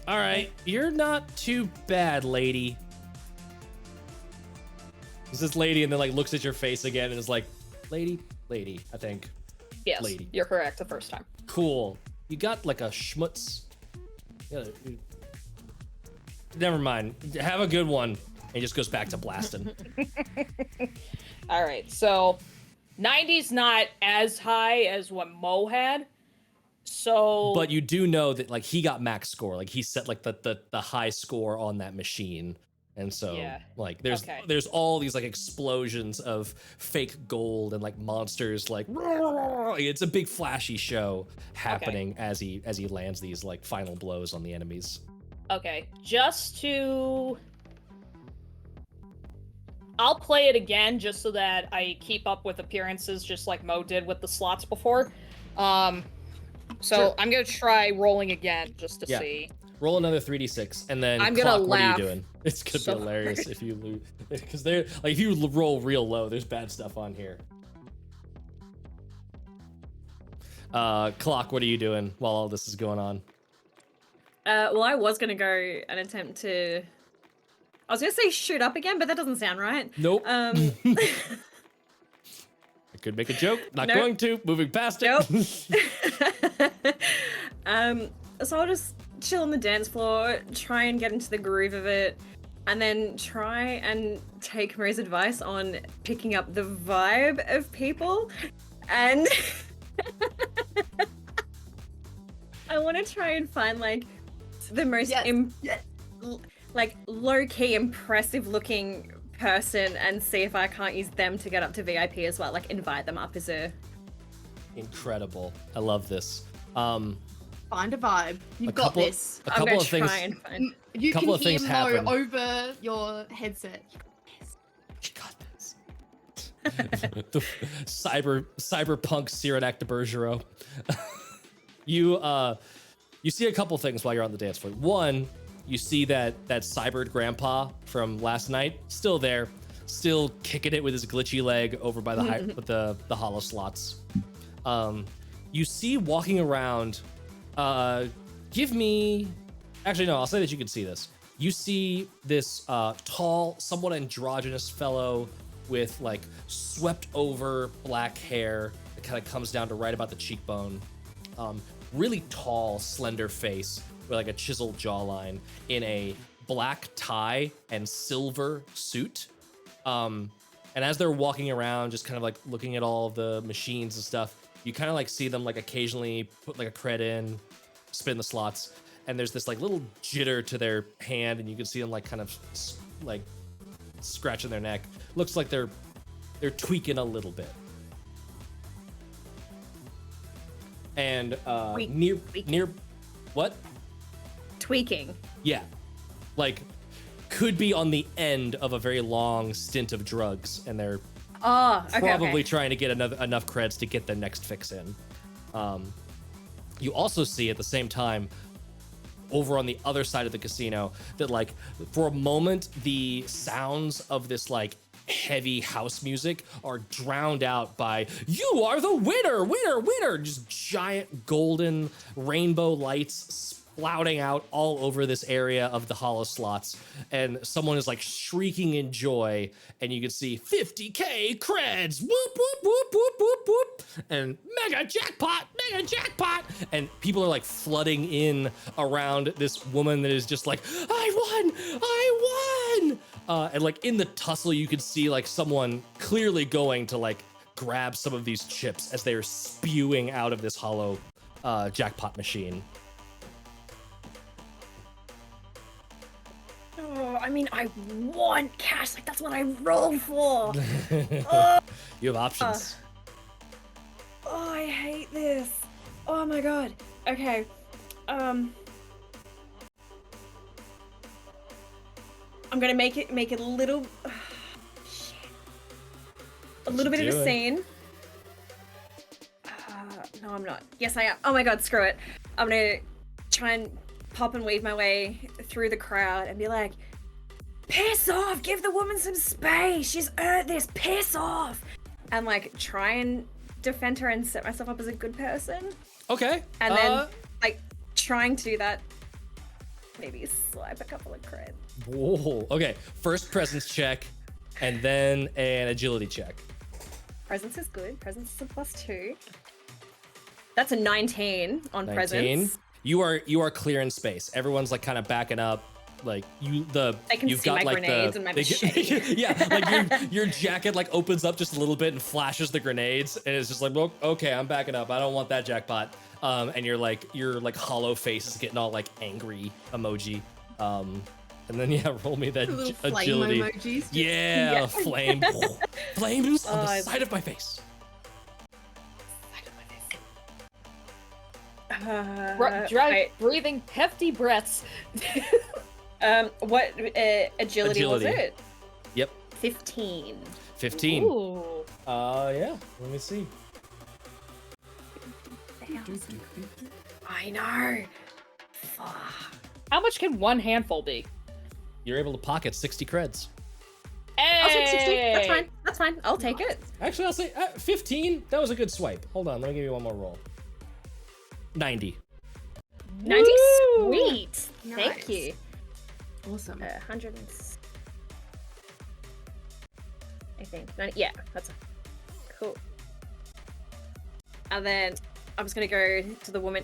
All right, you're not too bad, lady. Is this lady, and then like looks at your face again and is like, lady, I think. Yes, lady. You're correct the first time. Cool. You got like a schmutz. Never mind. Have a good one. And he just goes back to blasting. All right, so 90's not as high as what Mo had. So, but you do know that like he got max score, like he set like the high score on that machine, and so like there's all these like explosions of fake gold and like monsters, like it's a big flashy show happening as he lands these like final blows on the enemies. Okay, I'll play it again just so that I keep up with appearances, just like Mo did with the slots before. So sure. I'm gonna try rolling again just to see. Roll another 3d6, and then I'm gonna laugh. What are you doing? It's gonna be hilarious if you lose, because they're like if you roll real low, there's bad stuff on here. Clock, what are you doing while all this is going on? Well, I was gonna go and attempt to. I was gonna say shoot up again, but that doesn't sound right. Nope. I could make a joke. Not going to. Moving past it. Nope. So I'll just chill on the dance floor, try and get into the groove of it, and then try and take Mo's advice on picking up the vibe of people. And I want to try and find like the most like low-key impressive looking person and see if I can't use them to get up to VIP as well. Like invite them up as a... Incredible. I love this. Find a vibe. You've got couple- this. A I'm couple gonna of things. try and find... You can couple of hear things Mo happen. over your headset. You got this. The cyberpunk Cyranak de Bergerac. You see a couple things while you're on the dance floor. One, you see that cybered grandpa from last night still there, still kicking it with his glitchy leg over by the with the hollow slots. You see walking around. Give me. Actually, no. I'll say that you can see this. You see this tall, somewhat androgynous fellow with like swept over black hair that kind of comes down to right about the cheekbone. Really tall, slender face with like a chiseled jawline in a black tie and silver suit. And as they're walking around, just kind of like looking at all the machines and stuff, you kind of like see them like occasionally put like a cred in, spin the slots, and there's this like little jitter to their hand, and you can see them like kind of like scratching their neck. Looks like they're tweaking a little bit. And near what? Tweaking. Yeah, like could be on the end of a very long stint of drugs, and they're Oh, okay. probably okay. trying to get enough creds to get their next fix in. You also see at the same time, over on the other side of the casino, that like for a moment the sounds of this like heavy house music are drowned out by "You are the winner, winner, winner!" Just giant golden rainbow lights splouting out all over this area of the hollow slots, and someone is like shrieking in joy, and you can see 50k creds, whoop whoop whoop whoop whoop whoop, and mega jackpot, and people are like flooding in around this woman that is just like, I won, and like in the tussle you can see like someone clearly going to like grab some of these chips as they are spewing out of this hollow jackpot machine. Oh, I mean, I want cash. Like, that's what I roll for. You have options. Oh, I hate this. Oh my god. Okay. I'm gonna make it a little... shit. A little bit of Do a it. scene. No, I'm not. Yes, I am. Oh my god, screw it. I'm gonna try and pop and weave my way through the crowd and be like, piss off, give the woman some space, she's earned this, piss off, and like try and defend her and set myself up as a good person, Okay. and then like trying to do that, maybe swipe a couple of creds. Whoa. Okay. First presence check, and then an agility check. Presence is good. Presence is a +2. That's a 19 on 19. presence. You are clearing space. Everyone's like kind of backing up. Like They can you've see got my like grenades and my they can- machete. yeah, like your jacket like opens up just a little bit and flashes the grenades, and it's just like, well, okay, I'm backing up. I don't want that jackpot. And your hollow face is getting all like angry emoji. And then roll me that Little flame agility. emojis. Yeah, flame. Flames on the I- side of my face. Wait, Breathing hefty breaths. what agility was Agility. it? Yep. 15. 15. Ooh. Yeah. Let me see. I know. Fuck. How much can one handful be? You're able to pocket 60 creds. I'll take 60. That's Hey! fine. That's fine. I'll take it. Actually, I'll say 15. That was a good swipe. Hold on, let me give you one more roll. 90. 90. Woo! Sweet. Thank Nice. you. Awesome. 100. I think. 90, yeah, that's cool. And then I was gonna go to the woman.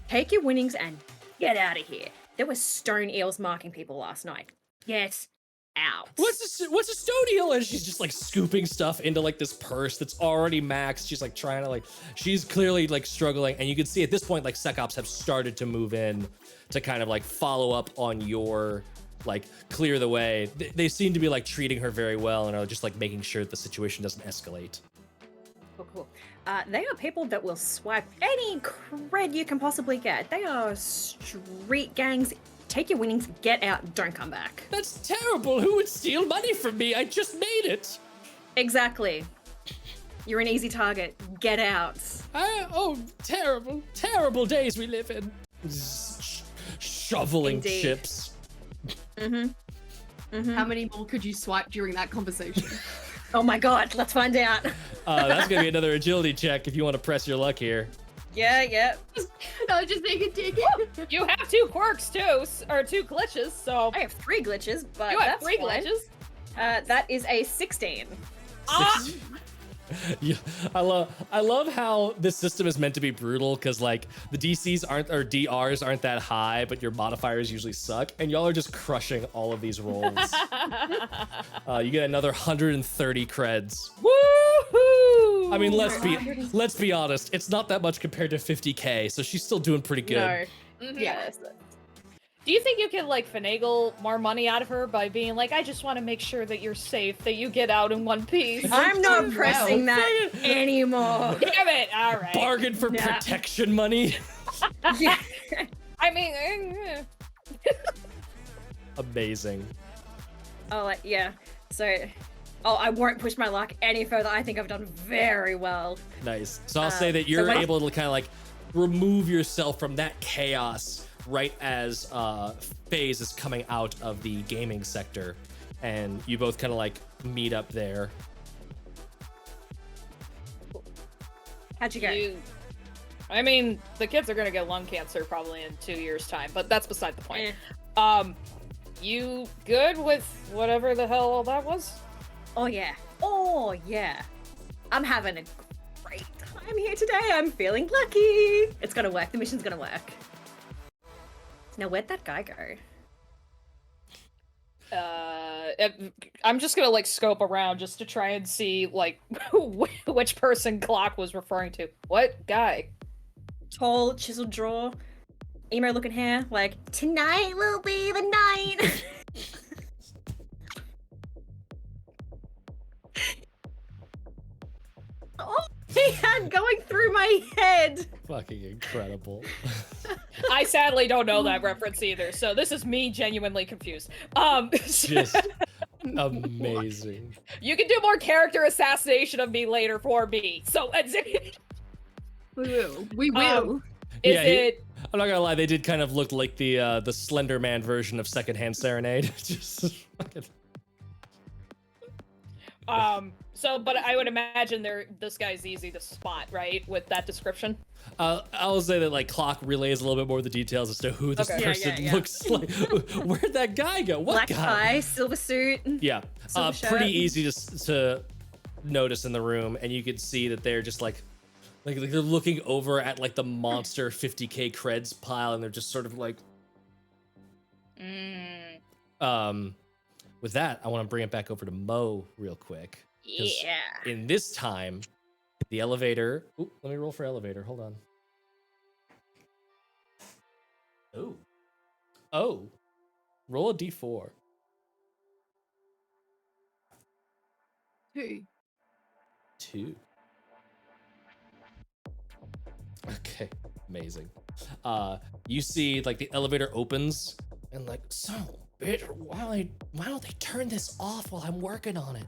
Take your winnings and get out of here. There were stone eels marking people last night. Get out. What's a stone eel? And she's just like scooping stuff into like this purse that's already maxed. She's like trying to she's clearly like struggling. And you can see at this point, like SecOps have started to move in to kind of like follow up on your like clear the way. They seem to be like treating her very well and are just like making sure that the situation doesn't escalate. Cool. They are people that will swipe any cred you can possibly get. They are street gangs. Take your winnings, get out, don't come back. That's terrible. Who would steal money from me? I just made it. Exactly. You're an easy target. Get out. Oh, terrible, terrible days we live in. Shoveling Indeed. chips. How many more could you swipe during that conversation? Oh my god, let's find out. That's gonna be another agility check if you want to press your luck here. Yeah. No, just take a dig. You have 2 quirks too, or 2 glitches, so I have 3 glitches, but you have that's 3 fine. glitches. That is a 16. Yeah, I love how this system is meant to be brutal because like the DCs aren't or DRs aren't that high, but your modifiers usually suck, and y'all are just crushing all of these rolls. You get another 130 creds. Woohoo! I mean, let's be honest, it's not that much compared to 50k, so she's still doing pretty good. No. Mhm. Yeah. Do you think you can like finagle more money out of her by being like, I just want to make sure that you're safe, that you get out in one piece? I'm not Well. pressing that anymore. Damn it! All right. Bargain for Nah. protection money. Yeah. I mean, Amazing. Oh, yeah. So, I won't push my luck any further. I think I've done very well. Nice. So I'll say that so you're what- able to kind of like remove yourself from that chaos right as Phase is coming out of the gaming sector, and you both kind of like meet up there. How'd you go? I mean, the kids are gonna get lung cancer probably in 2 years' time, but that's beside the point. You good with whatever the hell all that was? Oh yeah. I'm having a great time here today. I'm feeling lucky. It's gonna work. The mission's gonna work. Now, where'd that guy go? I'm just gonna like scope around just to try and see like which person Clock was referring to. What guy? Tall, chiseled jaw, emo looking hair, like, tonight will be the night. Oh, he had going through my head. Fucking incredible. I sadly don't know that reference either, so this is me genuinely confused. Just amazing. You can do more character assassination of me later for me. So We will. Is Yeah, it? I'm not gonna lie, they did kind of look like the Slender Man version of Secondhand Serenade. Just fucking... But I would imagine this guy's easy to spot, right? With that description. I'll say that like Clock relays a little bit more of the details as to who this Okay. person Yeah. looks like. Where'd that guy go? What Black guy? tie, silver suit. Yeah, Silver shirt. pretty easy to notice in the room, and you can see that they're just like they're looking over at like the monster 50k creds pile, and they're just sort of like, With that, I want to bring it back over to Mo real quick. 'cause Yeah. In this time, the elevator. Ooh, let me roll for elevator. Hold on. Oh. Roll a d4. 2. 2. Okay, amazing. You see like the elevator opens and like, so bitch, why don't they turn this off while I'm working on it?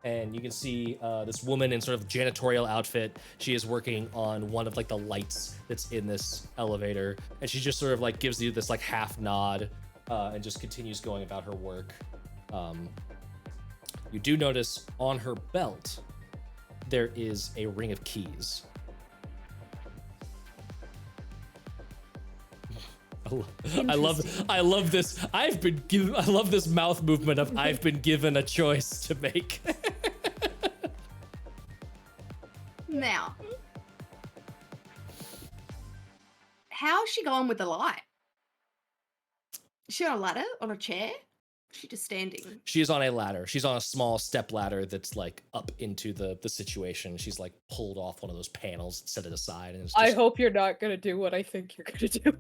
And you can see this woman in sort of janitorial outfit. She is working on one of like the lights that's in this elevator, and she just sort of like gives you this like half nod and just continues going about her work. You do notice on her belt there is a ring of keys. I love this. I love this mouth movement of I've been given a choice to make. Now, how's she going with the light? Is she on a ladder? On a chair? Is she just standing? She's on a ladder. She's on a small step ladder that's like up into the situation. She's like pulled off one of those panels, set it aside, and it's just, I hope you're not gonna do what I think you're gonna do.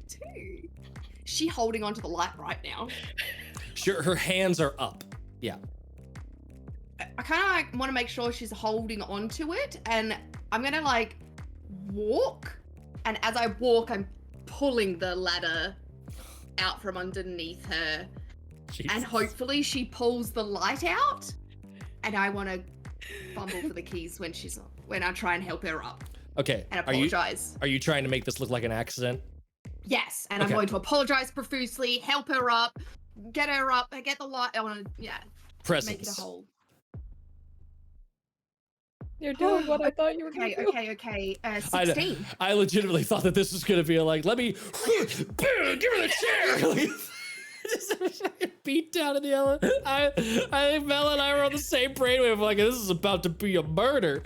Two. she holding onto the light right now? Sure, her hands are up. Yeah. I kind of like want to make sure she's holding onto it, and I'm gonna like walk, and as I walk, I'm pulling the ladder out from underneath her, Jesus. and hopefully she pulls the light out, and I want to fumble for the keys when I try and help her up Okay. and apologize. Are you trying to make this look like an accident? Yes, and I'm Okay. going to apologize profusely, help her up, get the light. I want to, make it Presence. a whole. You're doing what I thought you were going to do. Okay. 16. I legitimately thought that this was gonna be like, let me give her the chair. Like, just beat down in the elevator. I think Melle and I were on the same brainwave. Like, this is about to be a murder.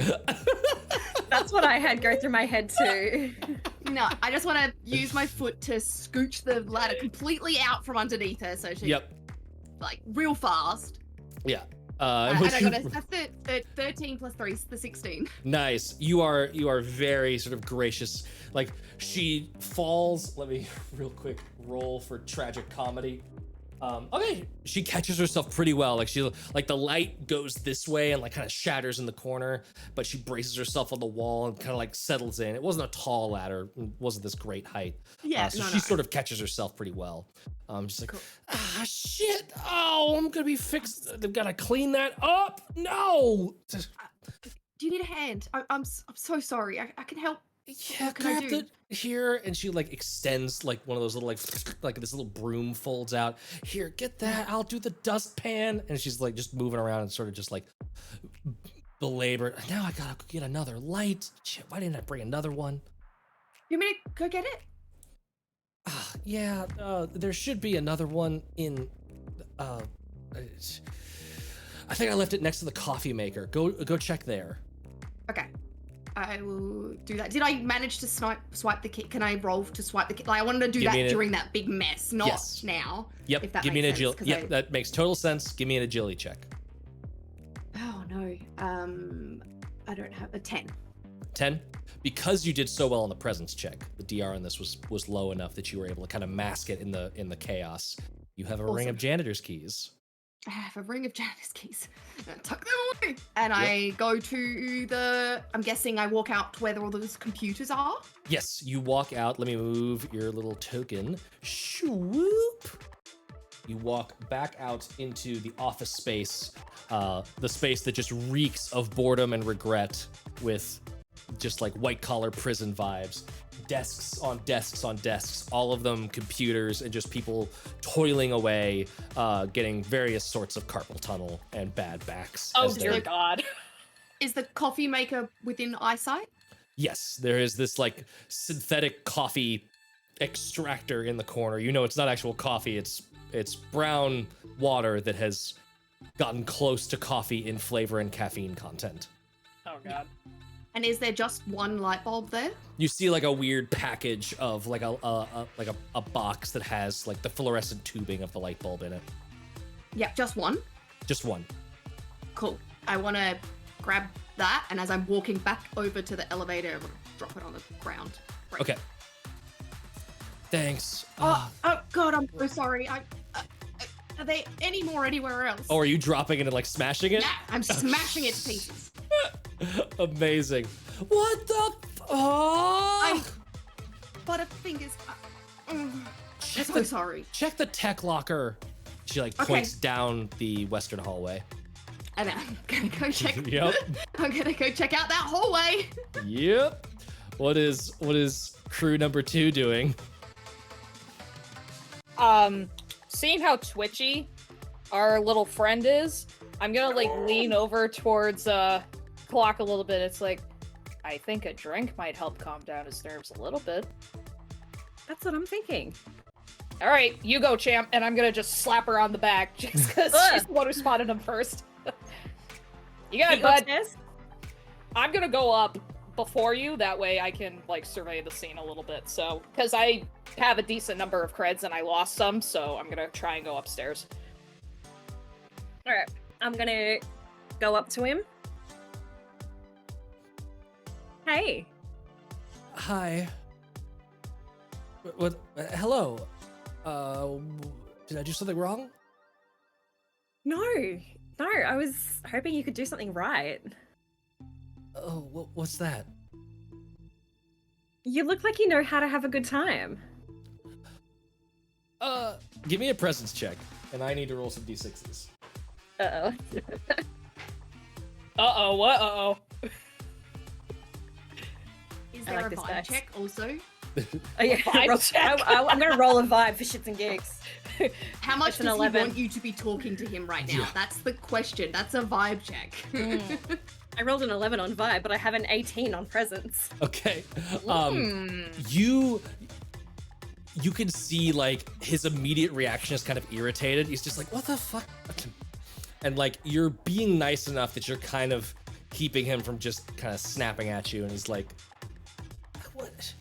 That's what I had go through my head too. No, I just want to use my foot to scooch the ladder completely out from underneath her, so she, like, real fast. Yeah. And I got a 13 plus 3, the 16. Nice. You are very sort of gracious. Like, she falls. Let me real quick roll for tragic comedy. Okay, she catches herself pretty well. Like, the light goes this way and like kind of shatters in the corner, but she braces herself on the wall and kind of like settles in. It wasn't a tall ladder, it wasn't this great height. Yeah, so she sort of catches herself pretty well. She's like, shit. Oh, I'm gonna be fixed. They've got to clean that up. No. Do you need a hand? I'm so sorry. I can help. Yeah, What can I grab do? it here, and she like extends like one of those little like this little broom folds out. Here, get that. I'll do the dustpan, and she's like just moving around and sort of just like belabored. Now I gotta get another light. Shit, why didn't I bring another one? You want me to go get it? Yeah, there should be another one in. I think I left it next to the coffee maker. Go check there. Okay. I will do that. Did I manage to swipe the key? Can I roll to swipe the key? Like, I wanted to do that during that big mess, not now. Yep. If that Give me an makes sense, agility. Yep, that makes total sense. Give me an agility check. Oh no. I don't have a 10. 10. Because you did so well on the presence check, the DR on this was low enough that you were able to kind of mask it in the chaos. You have a ring of janitor's keys. I have a ring of janitor's keys. Tuck them away. And I go to I'm guessing I walk out to where all those computers are. Yes, you walk out. Let me move your little token. Swoop. You walk back out into the office space, the space that just reeks of boredom and regret with just like white collar prison vibes. Desks on desks on desks, all of them computers and just people toiling away, getting various sorts of carpal tunnel and bad backs. Oh dear God. Is the coffee maker within eyesight? Yes, there is this like synthetic coffee extractor in the corner. You know, it's not actual coffee, it's brown water that has gotten close to coffee in flavor and caffeine content. Oh God. And is there just one light bulb there? You see like a weird package of like a box that has like the fluorescent tubing of the light bulb in it. Yeah, just one? Just one. Cool. I want to grab that, and as I'm walking back over to the elevator, I'm going to drop it on the ground. Right. Okay. Thanks. Oh God, I'm so sorry. Are there any more anywhere else? Oh, are you dropping it and like smashing it? Yeah, I'm smashing it to pieces. Amazing. What the oh! Butterfingers. I'm so sorry. Check the tech locker. She like points down the western hallway. And I'm gonna go check. Yep. I'm gonna go check out that hallway. Yep. What is crew number 2 doing? Seeing how twitchy our little friend is, I'm gonna like lean over towards Clock a little bit. It's like, I think a drink might help calm down his nerves a little bit. That's what I'm thinking. All right, you go, champ, and I'm gonna just slap her on the back just because she's the one who spotted him first. You got it, bud. Upstairs? I'm gonna go up before you. That way I can like survey the scene a little bit. So, because I have a decent number of creds and I lost some, so I'm gonna try and go upstairs. All right, I'm gonna go up to him. Hey. Hi. What hello. Did I do something wrong? No, I was hoping you could do something right. Oh, what's that? You look like you know how to have a good time. Give me a presence check, and I need to roll some d6s. Uh-oh. Uh-oh, what? Uh-oh. Is I there like a this vibe dice. check also? Oh, yeah, Vibe check. I'm gonna roll a vibe for shits and gigs. How much That's an does he 11. want you to be talking to him right now? Yeah. That's the question. That's a vibe check. I rolled an 11 on vibe, but I have an 18 on presence. Okay. Hmm. You can see like his immediate reaction is kind of irritated. He's just like, what the fuck? And like you're being nice enough that you're kind of keeping him from just kind of snapping at you. And he's like, what?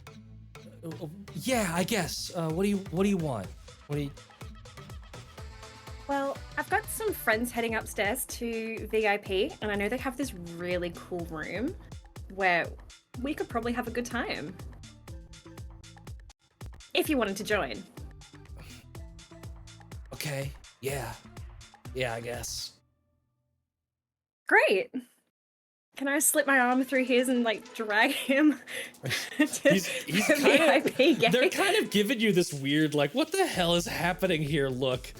Yeah, I guess. What do you want? What do you? Well, I've got some friends heading upstairs to VIP, and I know they have this really cool room where we could probably have a good time. If you wanted to join. Okay. Yeah, I guess. Great. Can I slip my arm through his and like drag him to He's the VIP gate? They're kind of giving you this weird, like, what the hell is happening here? Look,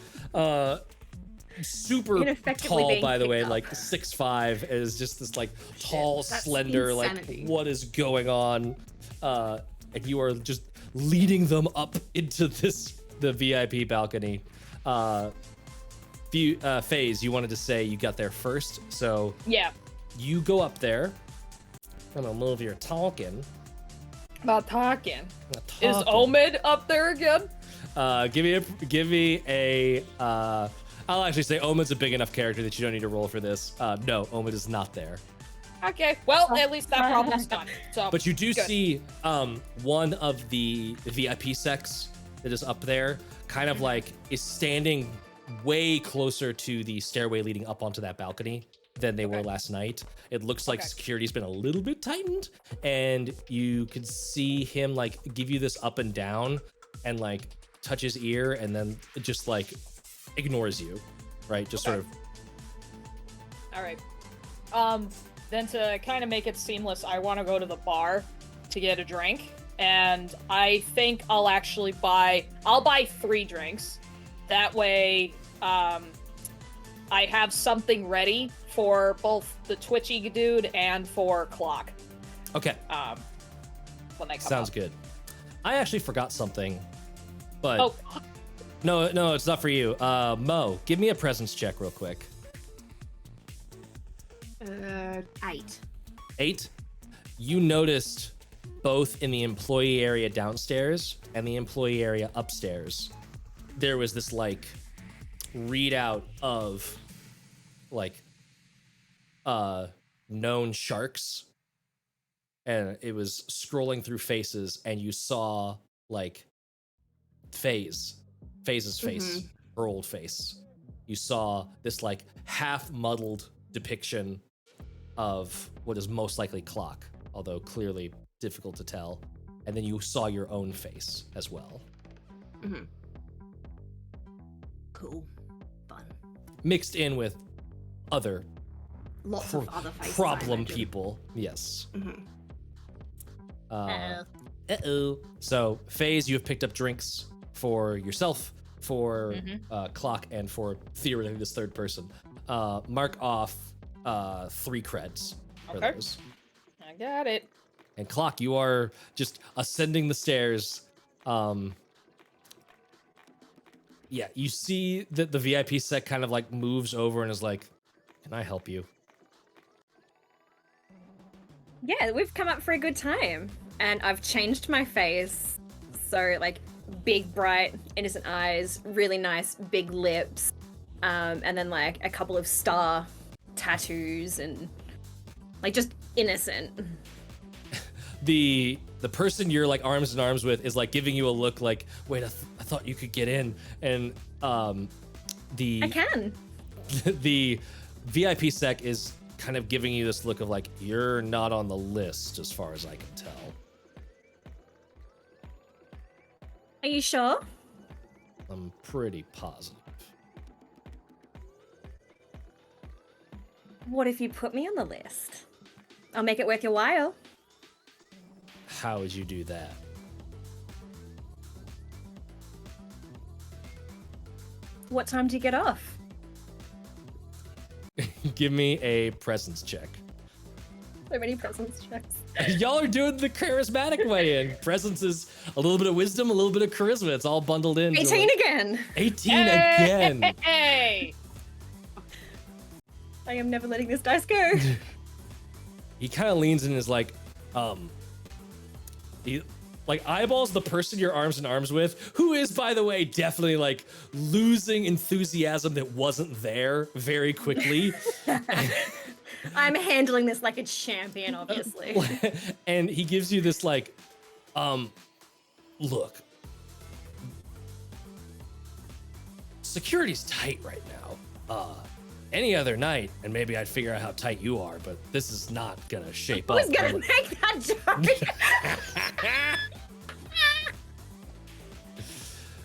super Ineffectively tall, being by the way, picked up. like 6'5", is just this like tall, That's slender, insanity. like what is going on? And you are just leading them up into the VIP balcony. Phase, you wanted to say you got there first, so Yeah. you go up there. I'm gonna move your talking. About talking. I'm Is talking. Omid up there again? Give me a. I'll actually say Omid's a big enough character that you don't need to roll for this. No, Omid is not there. Okay. Well, at least that problem's done. So, But you do good. see one of the VIP secs that is up there, kind of like is standing way closer to the stairway leading up onto that balcony than they were Okay. last night. It looks like Okay. security's been a little bit tightened, and you could see him like give you this up and down and like touch his ear and then just like ignores you, right? Just sort Okay. of. All right. Then to kind of make it seamless, I want to go to the bar to get a drink, and I think I'll actually buy 3 drinks. That way, I have something ready for both the twitchy dude and for Clock. Okay, When they come sounds up. good. I actually forgot something, but Oh, no, it's not for you. Mo, give me a presence check real quick. 8. 8. You noticed both in the employee area downstairs and the employee area upstairs, there was this like readout of like known sharks, and it was scrolling through faces, and you saw like Faze's face, her old face. You saw this like half muddled depiction of what is most likely Clock, although clearly difficult to tell. And then you saw your own face as well, Cool. Fun. mixed in with other Lots of other faces. I problem imagine. people. Yes. Mhm. Uh-oh. So, Faze, you have picked up drinks for yourself, for Clock, and for theoretically this third person. Mark off 3 creds for Okay. those. I got it. And Clock, you are just ascending the stairs. Yeah, you see that the VIP sec kind of like moves over and is like, "Can I help you?" Yeah, we've come up for a good time. And I've changed my face. So, like, big, bright, innocent eyes, really nice, big lips, and then, like, a couple of star tattoos and, like, just innocent. The person you're like arms in arms with is like giving you a look like, "Wait, I thought you could get in." And I can. the VIP sec is kind of giving you this look of like, "You're not on the list as far as I can tell." Are you sure? I'm pretty positive. What if you put me on the list? I'll make it worth your while. How would you do that? What time do you get off? Give me a presence check. So many presence checks. Y'all are doing the charismatic way in. Presence is a little bit of wisdom, a little bit of charisma. It's all bundled in. 18 again. 18 again. Hey! I am never letting this dice go. He kind of leans in and is like, he like eyeballs the person you're arms in arms with, who is, by the way, definitely like losing enthusiasm that wasn't there very quickly. I'm handling this like a champion, obviously. And he gives you this like, look, security's tight right now. Any other night, and maybe I'd figure out how tight you are, but this is not gonna shape up. Who's gonna make that joke?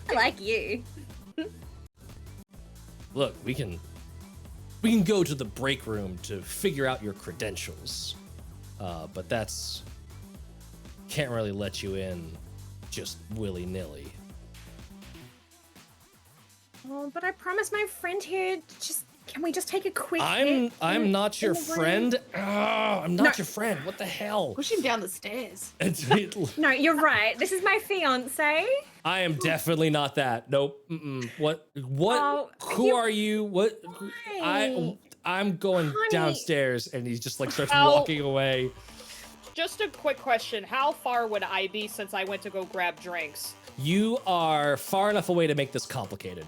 I like you. Look, we can go to the break room to figure out your credentials, but that's can't really let you in just willy-nilly. Oh, but I promised my friend here. Can we just take a quick? I'm not your friend. I'm not your friend. What the hell? Push him down the stairs. No, you're right. This is my fiance. I am definitely not that. Nope. Mm-mm. What? Oh, Who are you? What? Why? I'm going Honey. downstairs, and he just like starts Ow. walking away. Just a quick question. How far would I be since I went to go grab drinks? You are far enough away to make this complicated.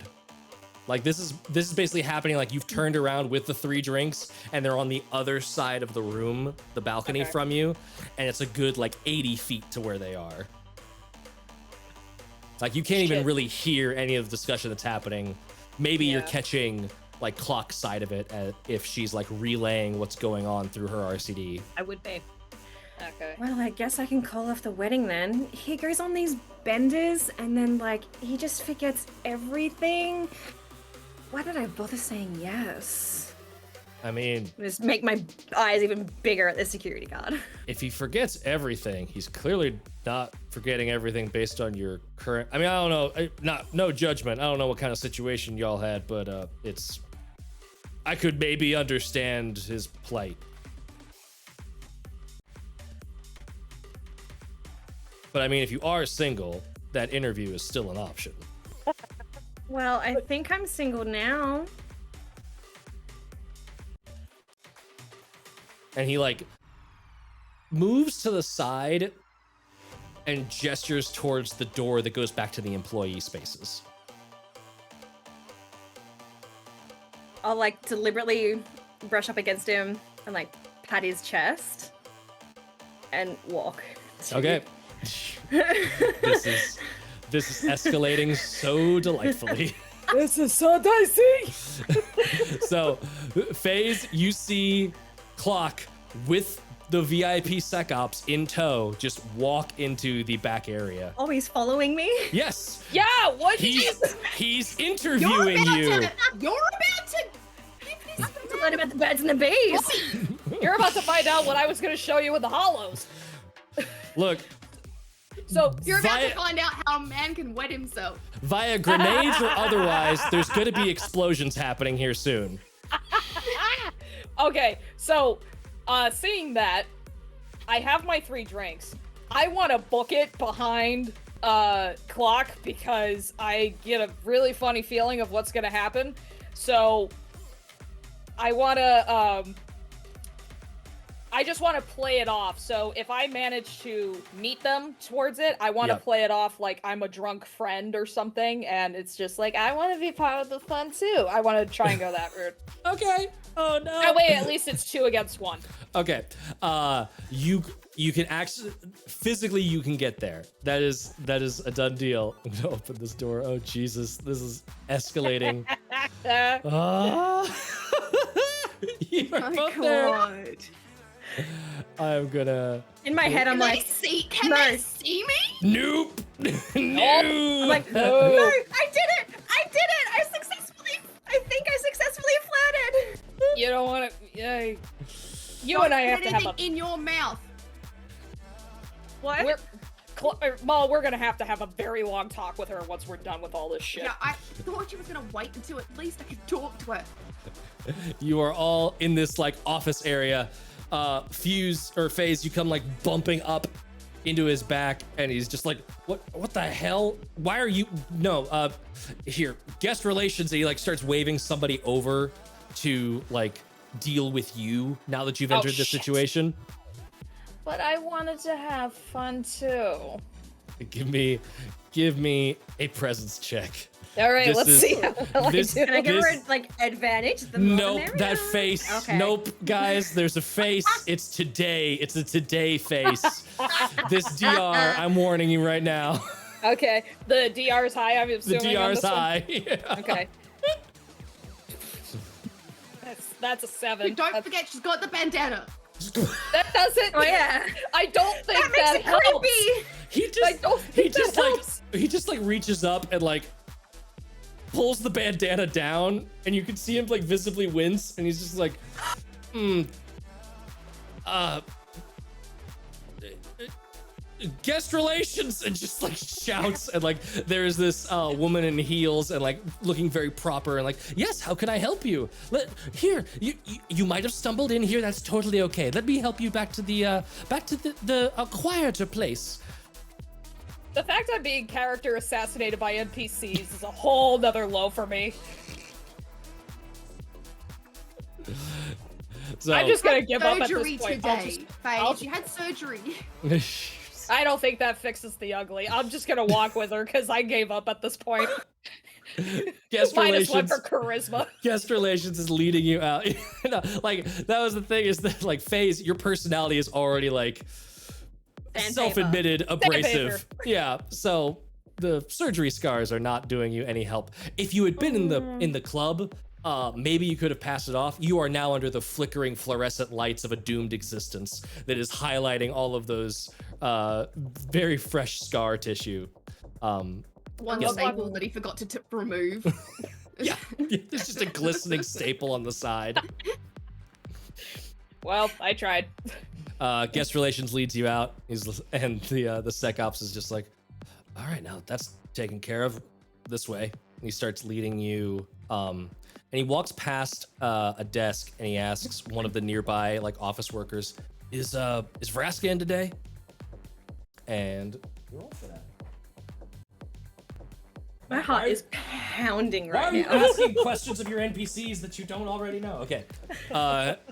Like this is basically happening like you've turned around with the 3 drinks and they're on the other side of the room, the balcony Okay. from you, and it's a good like 80 feet to where they are. Like you can't even Shit. really hear any of the discussion that's happening. Maybe you're Yeah. catching like Clock's side of it if she's like relaying what's going on through her RCD. I would be. Okay. Well, I guess I can call off the wedding then. He goes on these benders and then like he just forgets everything. Why did I bother saying yes? I mean, Just make my eyes even bigger at the security guard. if he forgets everything, he's clearly not forgetting everything based on your current. I mean, I don't know. No judgment. I don't know what kind of situation y'all had, but I could maybe understand his plight. But I mean, if you are single, that interview is still an option. Well, I think I'm single now. And he like moves to the side and gestures towards the door that goes back to the employee spaces. I'll like deliberately brush up against him and like pat his chest and walk. Okay. This is escalating so delightfully. This is so dicey. So, Phase, you see Clock with the VIP Sec Ops in tow just walk into the back area. Oh, he's following me? Yes, Yeah, what did you he's interviewing you. You're about to. To learn about the birds and the bees. You're about to find out what I was going to show you with the hollows. Look, So, You're about Via- to find out how a man can wet himself. via grenades or otherwise, there's going to be explosions happening here soon. okay, so, seeing that, I have my 3 drinks. I want to book it behind Clock because I get a really funny feeling of what's going to happen. So, I want to, I just want to play it off. So if I manage to meet them towards it, I want to Yep. play it off like I'm a drunk friend or something. And it's just like, I want to be part of the fun too. I want to try and go that route. Okay. Oh no. That way, at least it's 2 against 1. Okay. You can actually physically you can get there. That is a done deal. I'm gonna open this door. Oh Jesus, this is escalating. You're both there. I'm gonna. In my head, I'm like, Can no. they see me? Nope. I'm no. like, no, no. I did it! don't want to. You and I have to have a. in your mouth. What? Mole, we're gonna have to have a very long talk with her once we're done with all this shit. Yeah, I thought you was gonna wait until at least I could talk to her. You are all in this like office area. Fuse or Phase, you come like bumping up into his back, and he's just like, what the hell? Why are you? No, here, guest relations. And he like starts waving somebody over to like deal with you now that you've entered this shit. situation. But I wanted to have fun too. Give me a presence check. All right, This let's is- see how well I this- do. Can I give This- her like advantage? The Nope, modern that area? face. Okay. Nope, guys, there's a face. It's today. It's a today face. This DR, I'm warning you right now. Okay, the DR is high. I'm The assuming. on DR's this one? high. Yeah. Okay. That's a 7. Don't forget, she's got the bandana. That doesn't. Oh yeah. I don't think That makes it helps. creepy. He I just don't he think just that like helps. he just like reaches up and like pulls the bandana down, and you can see him like visibly wince, and he's just like, guest relations, and just like shouts, and like there's this woman in heels and like looking very proper and like, yes, how can I help you? Here, you might have stumbled in here. That's totally okay. Let me help you back to the quieter place. The fact I'm being character assassinated by NPCs is a whole nother low for me. So I'm just gonna give up at Surgery this point. today, I'll Paige. You had surgery. I don't think that fixes the ugly. I'm just gonna walk with her because I gave up at this point. guest -1 relations. for charisma. Guest relations is leading you out. Like that was the thing, is that like Phase, your personality is already like Sandpaper. self-admitted abrasive. Sandpaper. Yeah, so the surgery scars are not doing you any help. If you had been in the club, maybe you could have passed it off. You are now under the flickering fluorescent lights of a doomed existence that is highlighting all of those very fresh scar tissue. One Yes. staple that he forgot to remove. Yeah, there's just a glistening staple on the side. Well, I tried. Guest relations leads you out, and the sec ops is just like, all right, now that's taken care of. This way. And he starts leading you, and he walks past a desk, and he asks one of the nearby like office workers, is Vraska in today? And roll for that. My heart is pounding Why right are you now. asking questions of your NPCs that you don't already know? Okay.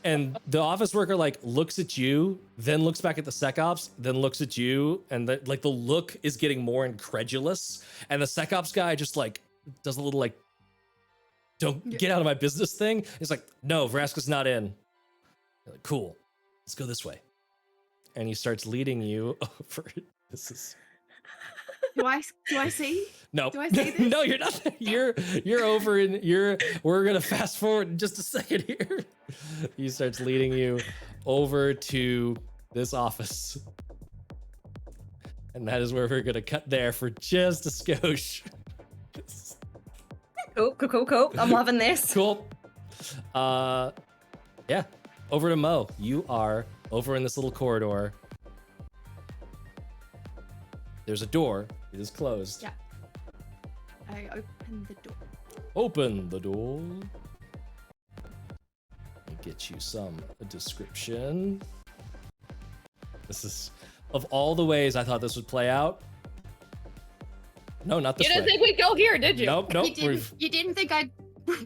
And the office worker like looks at you, then looks back at the sec ops, then looks at you, and the look is getting more incredulous. And the sec ops guy just like does a little like, don't get out of my business thing. He's like, no, Vraska's not in. You're like, cool, let's go this way. And he starts leading you over. This is. Do I see? No. Do I see this? No, you're not. You're over in we're gonna fast forward in just a second here. He starts leading you over to this office. And that is where we're gonna cut there for just a skosh. Cool. I'm loving this. Cool. Yeah. Over to Mo. You are over in this little corridor. There's a door. It is closed. Yeah. I open the door. Open the door. Let me get you some description. This is, of all the ways I thought this would play out. No, not this You didn't way. think we'd go here, did you? Nope. You didn't think I'd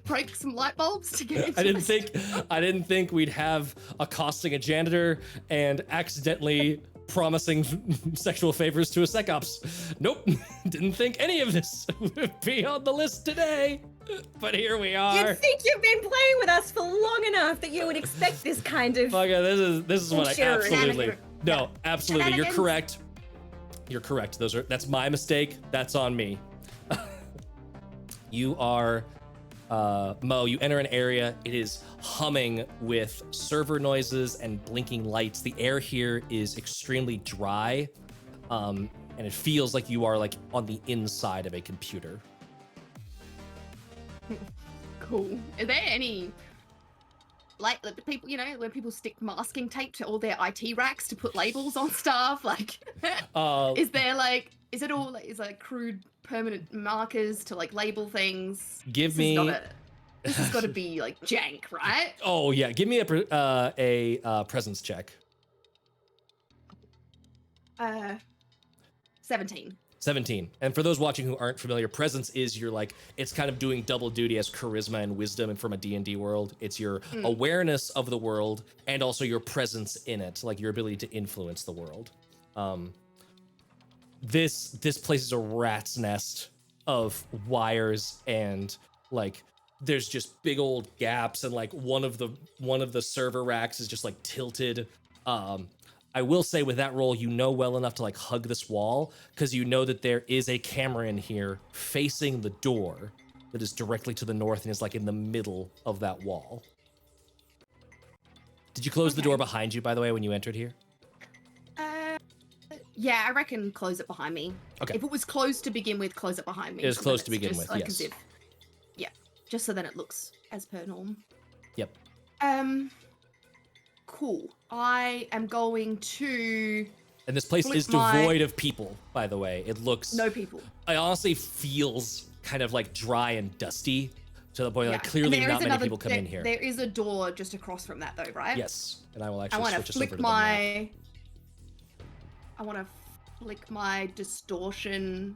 break some light bulbs to get into I didn't this? think we'd have accosting a janitor and accidentally promising sexual favors to a sec ops. Nope. Didn't think any of this would be on the list today. But here we are. You'd think you've been playing with us for long enough that you would expect this kind of. Fuck it, this is what I Sure. absolutely. No, absolutely. You're Shenanigans. correct. You're correct. That's my mistake. That's on me. You are Mo, you enter an area. It is humming with server noises and blinking lights. The air here is extremely dry, and it feels like you are like on the inside of a computer. Cool. Are there any like the people, when people stick masking tape to all their IT racks to put labels on stuff? Like, is it all like crude permanent markers to like label things? Give me. This has got to be like jank, right? Oh yeah, give me a presence check. 17. 17. And for those watching who aren't familiar, presence is your like, it's kind of doing double duty as charisma and wisdom, and from a D&D world, it's your awareness of the world and also your presence in it, like your ability to influence the world. This place is a rat's nest of wires, and like there's just big old gaps, and like one of the server racks is just like tilted. I will say with that roll, you know well enough to like hug this wall, because you know that there is a camera in here facing the door that is directly to the north and is like in the middle of that wall. Did you close the door behind you, by the way, when you entered here? Yeah, I reckon close it behind me. Okay. If it was closed to begin with, close it behind me. It was so close then to it's begin just with, like yes. as if, yeah, just so then it looks as per norm. Yep. Cool. I am going to. And this place is devoid of people, by the way. It looks. No people. It honestly feels kind of like dry and dusty to the point like clearly not many people come in here. There is a door just across from that though, right? Yes. And I will actually want switch to us over flick to the map. I want to flick my distortion,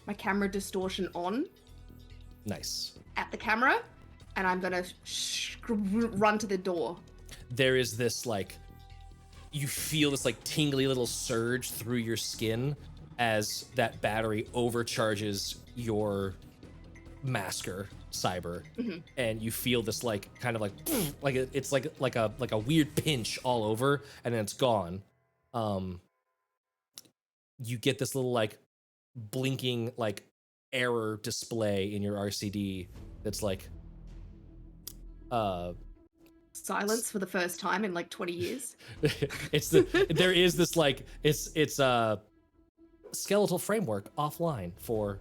my camera distortion on. Nice. At the camera, and I'm gonna run to the door. There is this like, you feel this like tingly little surge through your skin as that battery overcharges your masker cyber, and you feel this like kind of like it's like a weird pinch all over, and then it's gone. You get this little like blinking like error display in your RCD that's like silence for the first time in like 20 years. There is this like it's a skeletal framework offline for,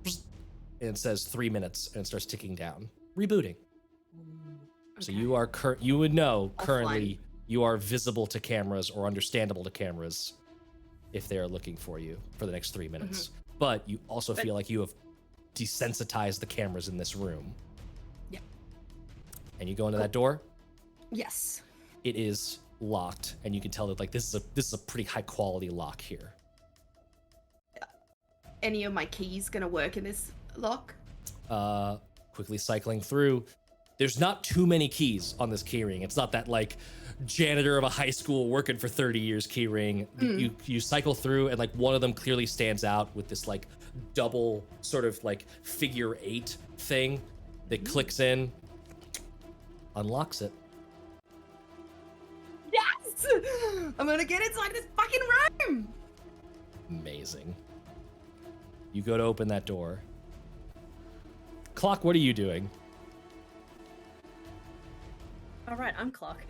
and it says 3 minutes and it starts ticking down, rebooting. So you are you would know currently you are visible to cameras or understandable to cameras if they are looking for you for the next 3 minutes. But you also feel like you have desensitized the cameras in this room. Yeah. And you go into that door. Yes. It is locked, and you can tell that like this is a pretty high quality lock here. Any of my keys gonna work in this lock? Quickly cycling through. There's not too many keys on this keyring. It's not that like janitor of a high school working for 30 years keyring. You cycle through, and like one of them clearly stands out with this like double sort of like figure 8 thing that clicks in, unlocks it. Yes! I'm gonna get inside this fucking room! Amazing. You go to open that door. Clock, what are you doing? All right, I'm Clock.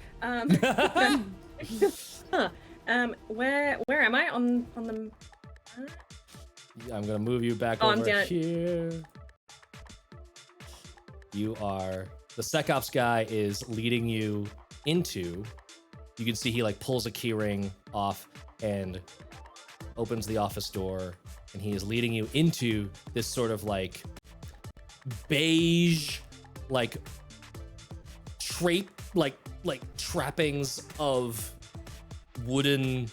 Where am I on the? I'm gonna move you back over here. You are the SecOps guy is leading you into. You can see he like pulls a keyring off and opens the office door, and he is leading you into this sort of like beige, like trappings of wooden,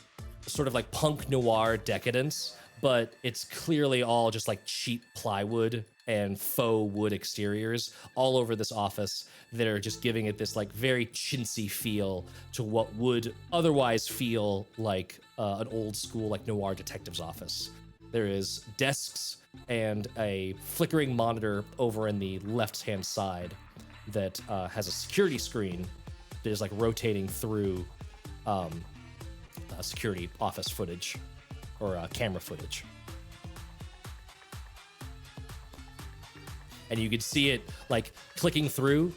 sort of like punk noir decadence, but it's clearly all just like cheap plywood and faux wood exteriors all over this office that are just giving it this like very chintzy feel to what would otherwise feel like an old school like noir detective's office. There is desks and a flickering monitor over in the left-hand side that has a security screen that is like rotating through security office footage or camera footage. And you can see it like clicking through,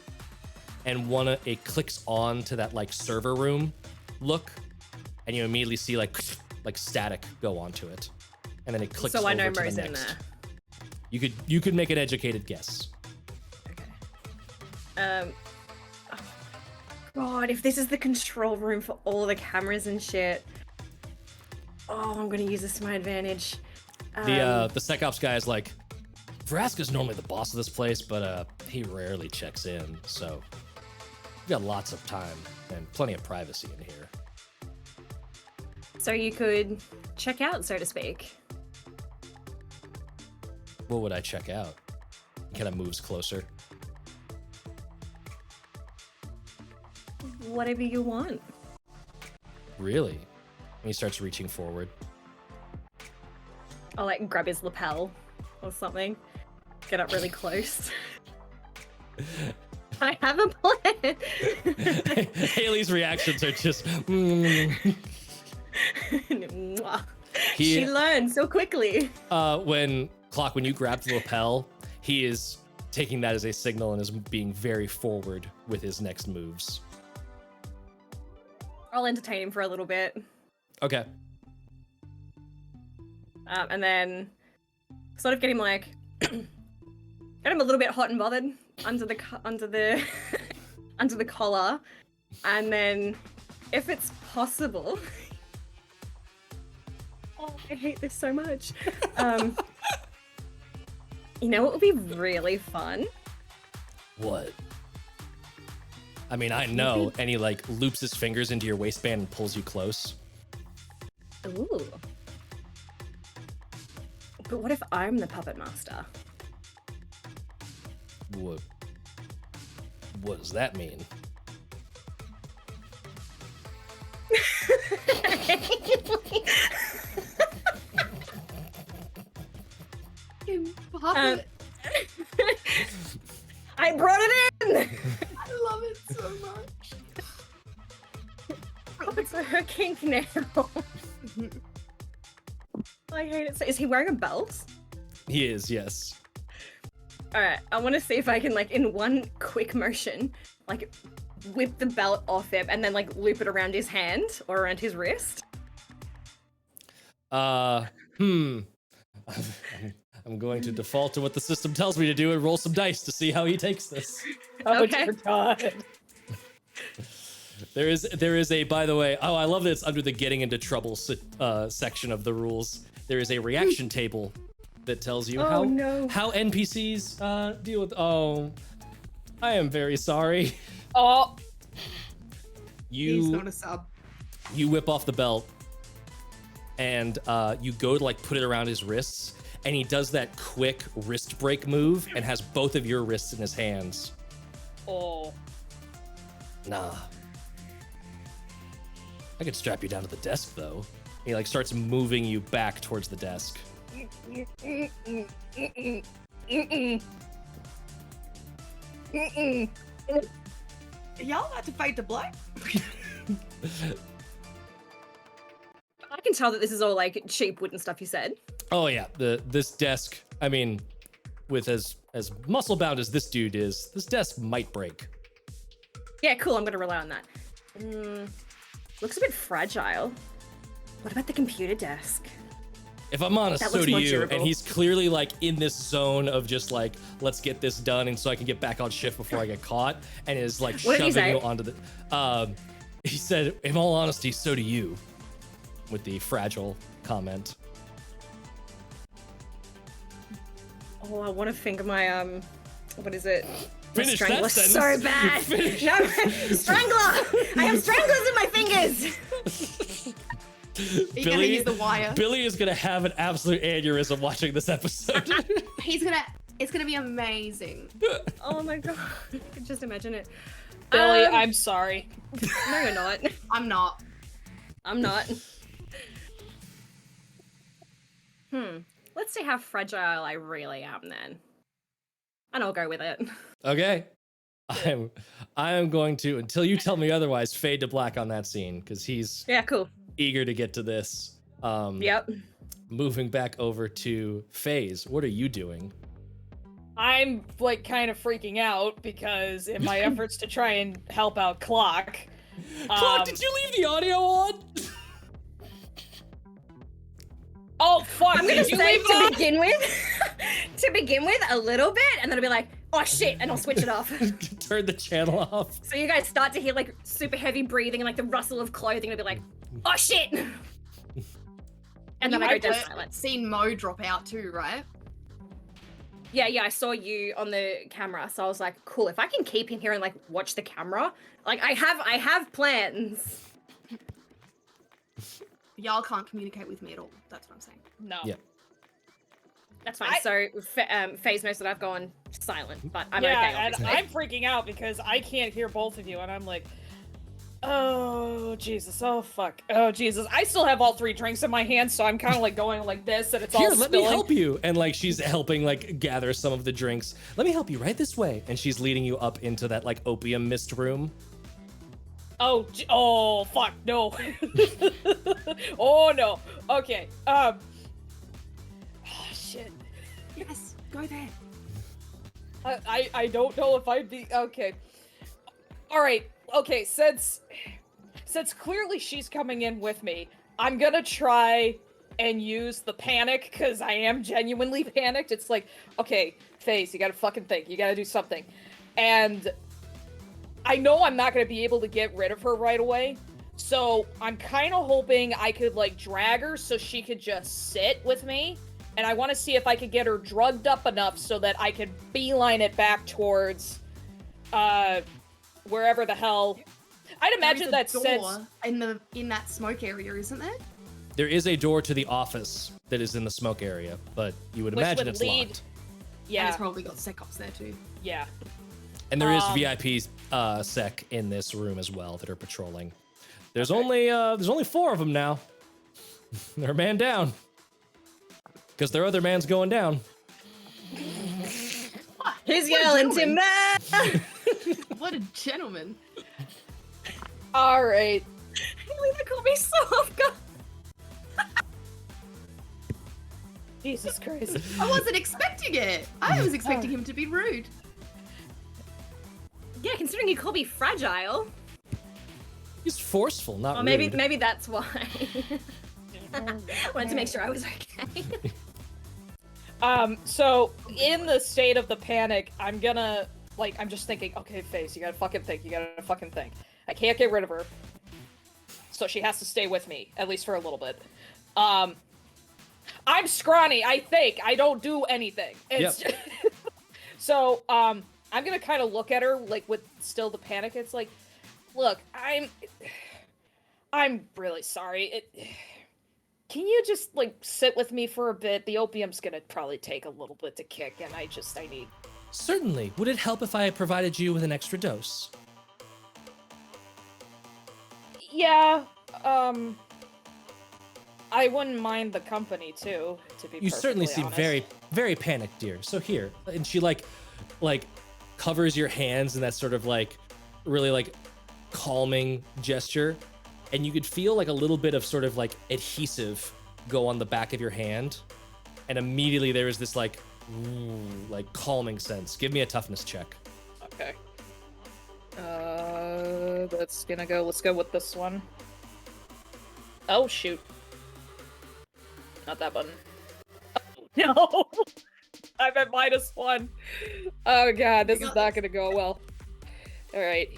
and it clicks on to that like server room look, and you immediately see like static go onto it, and then it clicks over to the next. So I know Mo's in there. You could make an educated guess. Okay. God, if this is the control room for all the cameras and shit. Oh, I'm gonna use this to my advantage. The Sec Ops guy is like, Vraska's normally the boss of this place, but he rarely checks in, so we got lots of time and plenty of privacy in here. So you could check out, so to speak. What would I check out? He kind of moves closer. Whatever you want. Really? And he starts reaching forward. I'll like grab his lapel or something. Get up really close. I have a plan. Haley's reactions are just. She learned so quickly. When you grab the lapel, he is taking that as a signal and is being very forward with his next moves. I'll entertain him for a little bit. Okay. And then sort of get him like get him a little bit hot and bothered under the under the collar, and then if it's possible. Oh, I hate this so much. You know what would be really fun? What? I mean, I know. And he like loops his fingers into your waistband and pulls you close. Ooh. But what if I'm the puppet master? What does that mean? Puppet. I brought it in! I love it so much. Puppets are her kink now. I hate it. So is he wearing a belt? He is, yes. Alright, I want to see if I can, like, in one quick motion, like, whip the belt off him and then, like, loop it around his hand or around his wrist. I'm going to default to what the system tells me to do and roll some dice to see how he takes this. Oh, Okay. dear God. There is a, by the way, oh, I love that it's under the getting into trouble section of the rules. There is a reaction table that tells you how NPCs deal with. Oh, I am very sorry. Oh, He's not a sub. You whip off the belt and you go to like put it around his wrists, and he does that quick wrist break move and has both of your wrists in his hands. oh. Nah. I could strap you down to the desk though. He like starts moving you back towards the desk. Y'all about to fight the black? I can tell that this is all, like, cheap wooden stuff you said. Oh yeah, this desk, I mean, with as muscle bound as this dude is, this desk might break. Yeah, cool, I'm gonna rely on that. Looks a bit fragile. What about the computer desk? If I'm honest, That so looks do more you. durable. And he's clearly like in this zone of just like, let's get this done, and so I can get back on shift before I get caught. And is like What did he shoving say? you onto the. He said, "In all honesty, so do you," with the fragile comment. Oh, I want to finger my, what is it? My Finish strangler that so sentence. bad. Finish. No, strangler! I have stranglers in my fingers! You're gonna use the wire. Billy is gonna have an absolute aneurysm watching this episode. It's gonna be amazing. Oh my god. I can just imagine it. Billy, I'm sorry. No, you're not. I'm not. I'm not. Let's see how fragile I really am then. And I'll go with it. Okay. I am going to, until you tell me otherwise, fade to black on that scene, because he's Yeah, cool. eager to get to this. Yep. Moving back over to Phase, what are you doing? I'm like kind of freaking out because in my efforts to try and help out Clock. Clock, did you leave the audio on? Oh fuck! I'm gonna did you say leave it on? to begin with a little bit, and then I'll be like, oh shit, and I'll switch it off. Turn the channel off. So you guys start to hear like super heavy breathing and like the rustle of clothing and be like, oh shit! And then I go dead silent. Seen Mo drop out too, right? Yeah, I saw you on the camera, so I was like, cool, if I can keep in here and like watch the camera, like I have plans. Y'all can't communicate with me at all. That's what I'm saying. No. Yeah. That's fine. So Phase knows that I've gone silent, but I'm yeah, okay. and Obviously. I'm freaking out because I can't hear both of you, and I'm like, oh Jesus, oh fuck, oh Jesus. I still have all 3 drinks in my hand, so I'm kind of like going like this, and it's Here, all let spilling. me help you. And like she's helping like gather some of the drinks. Let me help you right this way. And she's leading you up into that like opium mist room. Oh fuck, no. Oh no. Okay. Oh, shit. Yes, go there. I don't know if I'd be okay. All right. Okay. Since clearly she's coming in with me, I'm gonna try and use the panic because I am genuinely panicked. It's like, okay, Phase, you gotta fucking think. You gotta do something, and I know I'm not gonna be able to get rid of her right away. So I'm kind of hoping I could like drag her so she could just sit with me. And I want to see if I could get her drugged up enough so that I could beeline it back towards, wherever the hell. I'd imagine that door in that smoke area, isn't there? There is a door to the office that is in the smoke area, but you would Which imagine would it's lead- locked. And Yeah, it's probably got sec-ops there too. yeah. And there is Um, VIP sec in this room as well that are patrolling. There's only 4 of them now. They're a man down. Because their other man's going down. Who's yelling, Timber? What a gentleman. All right. They call me soft. Jesus Christ. I wasn't expecting it. I was expecting him to be rude. Yeah, considering you call me fragile. He's forceful, not Or maybe rude. that's why. Wanted to make sure I was okay. So in the state of the panic, I'm gonna I'm just thinking, okay, Phase, you gotta fucking think. I can't get rid of her. So she has to stay with me, at least for a little bit. I'm scrawny, I think. I don't do anything. It's So, I'm gonna kind of look at her, like, with still the panic. It's like, look, I'm really sorry. Can you just, like, sit with me for a bit? The opium's gonna probably take a little bit to kick, and I need... Certainly. Would it help if I provided you with an extra dose? Yeah, I wouldn't mind the company, too, to be You certainly perfectly seem honest. very, very panicked, dear. So here. And she like covers your hands in that sort of like really like calming gesture. And you could feel like a little bit of sort of like adhesive go on the back of your hand. And immediately there is this like calming sense. Give me a toughness check. Okay. Let's go with this one. Oh, shoot. Not that button. Oh, no! I'm at -1. Oh god, this is not gonna go well. Alright.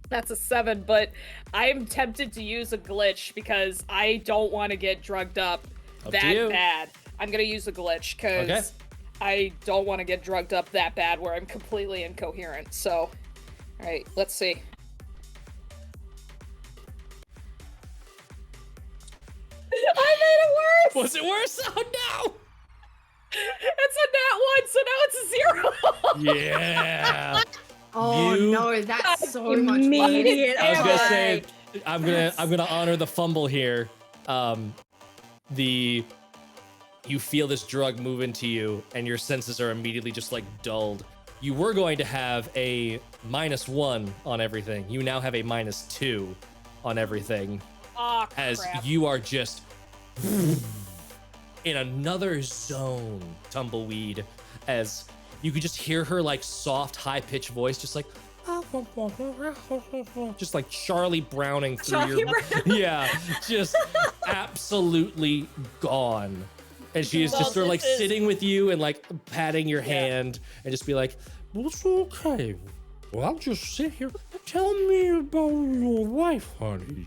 That's a 7, but I'm tempted to use a glitch because I don't want to get drugged up Up to that you. bad. I'm gonna use a glitch because Okay. I don't want to get drugged up that bad where I'm completely incoherent. So, alright, let's see. I made it worse! Was it worse? Oh no! It's a nat 1, so now it's a 0! Yeah. Oh You- no, that's so much worse. Immediate I was gonna error. say I'm gonna honor the fumble here. You feel this drug move into you, and your senses are immediately just like dulled. You were going to have a -1 on everything. You now have a -2 on everything, Aw, as crap. you are just in another zone, Tumbleweed. As you could just hear her like soft, high-pitched voice, just like. Just like Charlie Browning through Charlie your Brown. yeah, just absolutely gone. And she is Well, just sort of like this is- sitting with you and like patting your hand and just be like, "Well, it's okay. Well, I'll just sit here. Tell me about your wife, honey."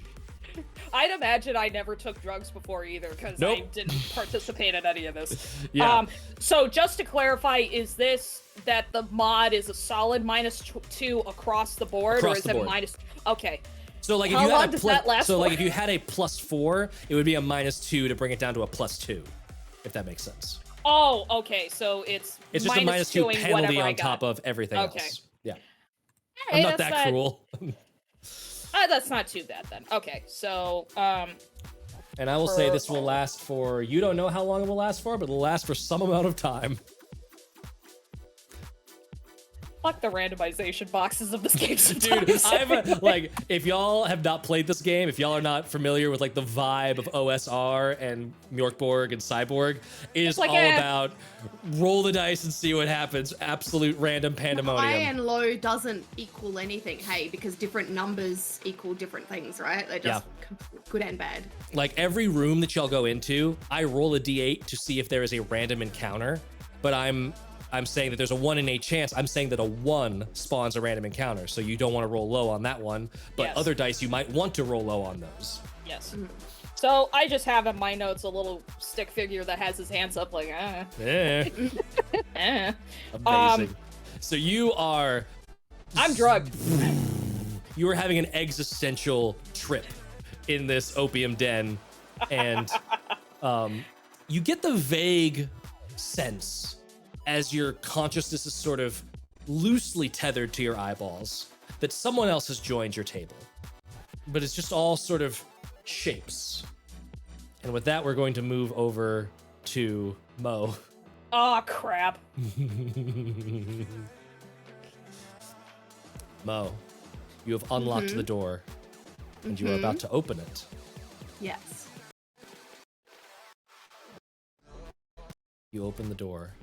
I'd imagine I never took drugs before either, because I Nope. didn't participate in any of this. Yeah. So just to clarify, is this that the mod is a solid -2 across the board, Across or is the it board. minus? Okay. So like if How you long had a does that last so like for? if you had a +4, it would be a -2 to bring it down to a +2, if that makes sense. Oh, okay. So it's It's just a -2 -2ing penalty whatever I on got. top of everything Okay. else. Yeah. Hey, I'm not that's that cruel. That's not too bad then. Okay, so And I will say For- this will last for, you don't know how long it will last for, but it'll last for some amount of time. fuck the randomization boxes of this game Dude, sometimes. like, if y'all have not played this game, if y'all are not familiar with like the vibe of OSR and Mjorkborg and Cyborg, it is like, all eh. about roll the dice and see what happens. Absolute random High pandemonium. and low doesn't equal anything, hey, because different numbers equal different things, right? They're just good and bad. Like every room that y'all go into, I roll a d8 to see if there is a random encounter, but I'm saying that there's a 1 in 8 chance. I'm saying that a 1 spawns a random encounter, so you don't want to roll low on that one, but Yes. other dice you might want to roll low on those. Yes. So I just have in my notes a little stick figure that has his hands up like, Eh, eh. amazing. So you are I'm drugged. you are having an existential trip in this opium den, and you get the vague sense as your consciousness is sort of loosely tethered to your eyeballs that someone else has joined your table. But it's just all sort of shapes. And with that, we're going to move over to Mo. Oh crap. Mo, you have unlocked the door, and you are about to open it. Yes. You open the door.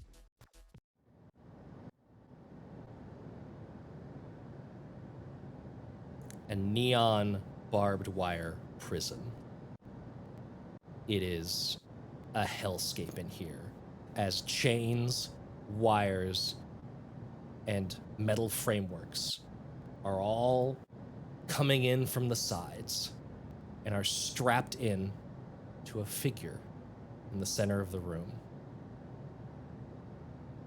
A neon barbed wire prison. It is a hellscape in here, as chains, wires, and metal frameworks are all coming in from the sides and are strapped in to a figure in the center of the room.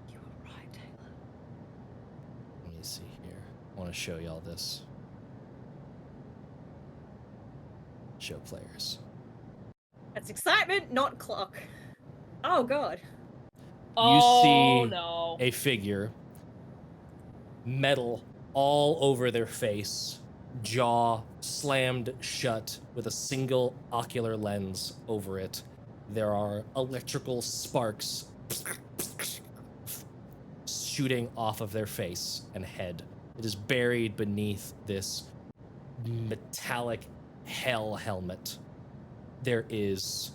You were right, Taylor. Let me see here. I want to show y'all this. Show players. That's excitement, not clock. Oh god. Oh see no. A figure, metal all over their face, jaw slammed shut with a single ocular lens over it. There are electrical sparks shooting off of their face and head. It is buried beneath this metallic hell helmet. There is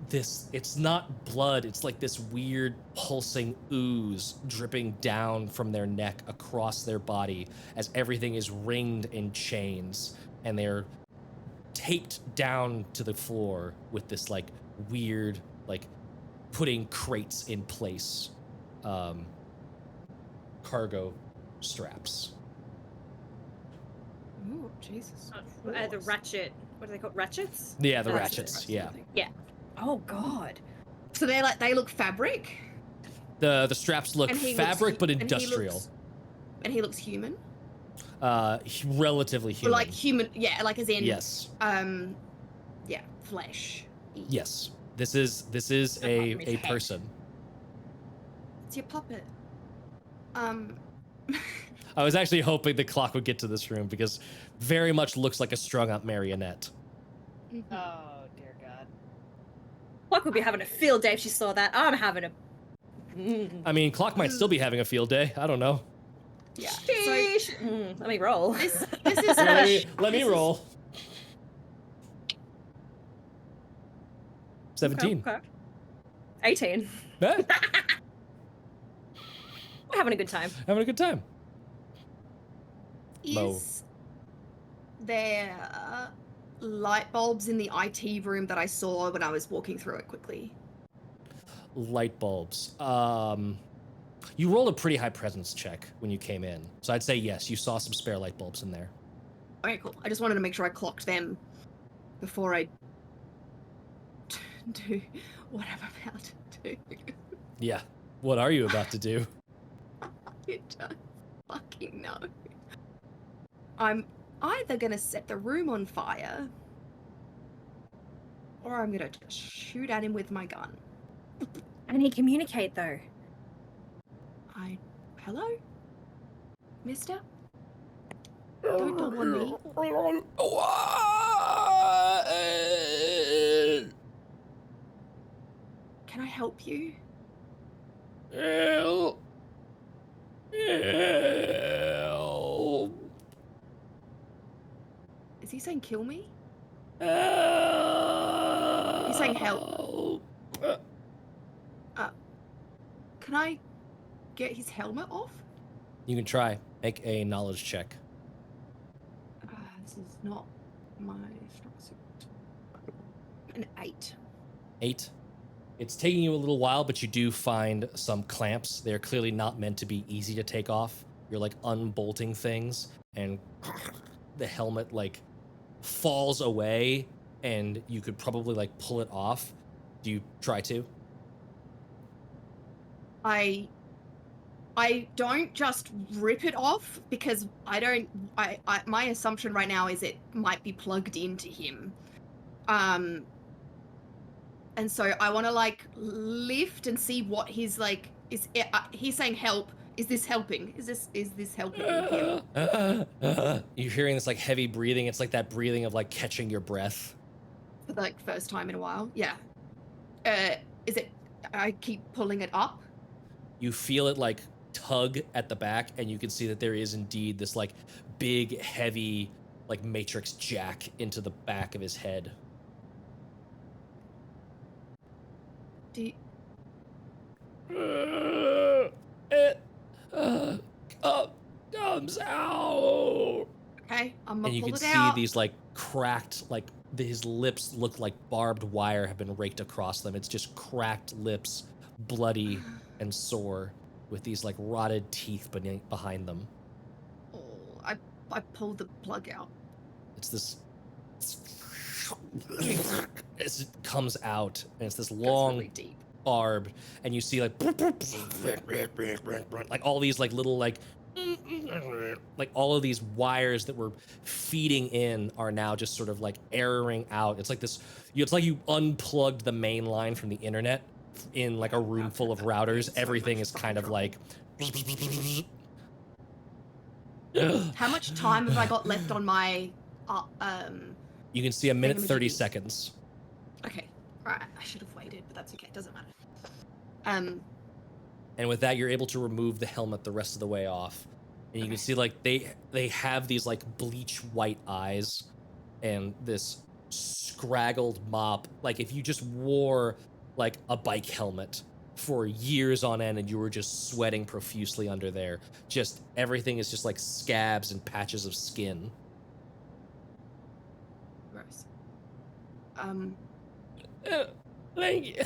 this, it's not blood, it's like this weird pulsing ooze dripping down from their neck across their body as everything is ringed in chains, and they're taped down to the floor with this like weird, like putting crates in place, cargo straps. Ooh, Jesus. The ratchet. What are they called? Ratchets? Yeah, the That's ratchets. Yeah. Oh god. So they look fabric, The straps look and he fabric looks, but and industrial. he looks human, Relatively or human. like human, yeah, like as in Yes. yeah, flesh. Yes. This is Apart from his a head. person. It's your puppet. I was actually hoping the clock would get to this room because very much looks like a strung up marionette. Oh dear God. Clock would be having a field day if she saw that. I'm having a. I mean, clock might still be having a field day. I don't know. Yeah. Sheesh. Let me roll. This is Let me roll. 17. Okay. 18. Eh, We're having a good time. having a good time. Mo. Is there light bulbs in the IT room that I saw when I was walking through it quickly? light bulbs. You rolled a pretty high presence check when you came in, so I'd say yes, you saw some spare light bulbs in there. Okay, cool. I just wanted to make sure I clocked them before I do what I'm about to do. Yeah. What are you about to do? I don't fucking know. I'm either gonna set the room on fire, or I'm gonna just shoot at him with my gun. And he communicate though. Hello? Mister? Don't dog on me. Can I help you? Help. Is he saying kill me? Help. He's saying help. Can I get his helmet off? You can try. Make a knowledge check. This is not my strong suit. An 8. 8. It's taking you a little while, but you do find some clamps. They're clearly not meant to be easy to take off. You're like unbolting things, and the helmet like falls away, and you could probably like pull it off. Do you try to? I don't just rip it off because my assumption right now is it might be plugged into him. And so I want to like lift and see what he's like. He's saying help? Is this helping? Is this helping him? You're hearing this like heavy breathing. It's like that breathing of like catching your breath. For the like first time in a while. Yeah. Is it? I keep pulling it up. You feel it like tug at the back, and you can see that there is indeed this like big, heavy, like matrix jack into the back of his head. Do It comes out. Okay, I'm gonna And you pull can it see out. these like cracked, like his lips look like barbed wire have been raked across them. It's just cracked lips, bloody and sore, with these like rotted teeth behind them. Oh, I pulled the plug out. It's this. As it comes out, and it's this long really deep. barb, and you see like all these like little like all of these wires that were feeding in are now just sort of like erroring out. It's like this. It's like you unplugged the main line from the internet in like a room full of routers. Everything is kind of like. How much time have I got left on my You can see a minute 30 Thingamajiggies. seconds. Okay. Right. I should have waited, but that's okay. It doesn't matter. And with that, you're able to remove the helmet the rest of the way off. And you can see like they have these like bleach white eyes and this scraggled mop. Like if you just wore like a bike helmet for years on end and you were just sweating profusely under there, just everything is just like scabs and patches of skin. Gross. Thank you.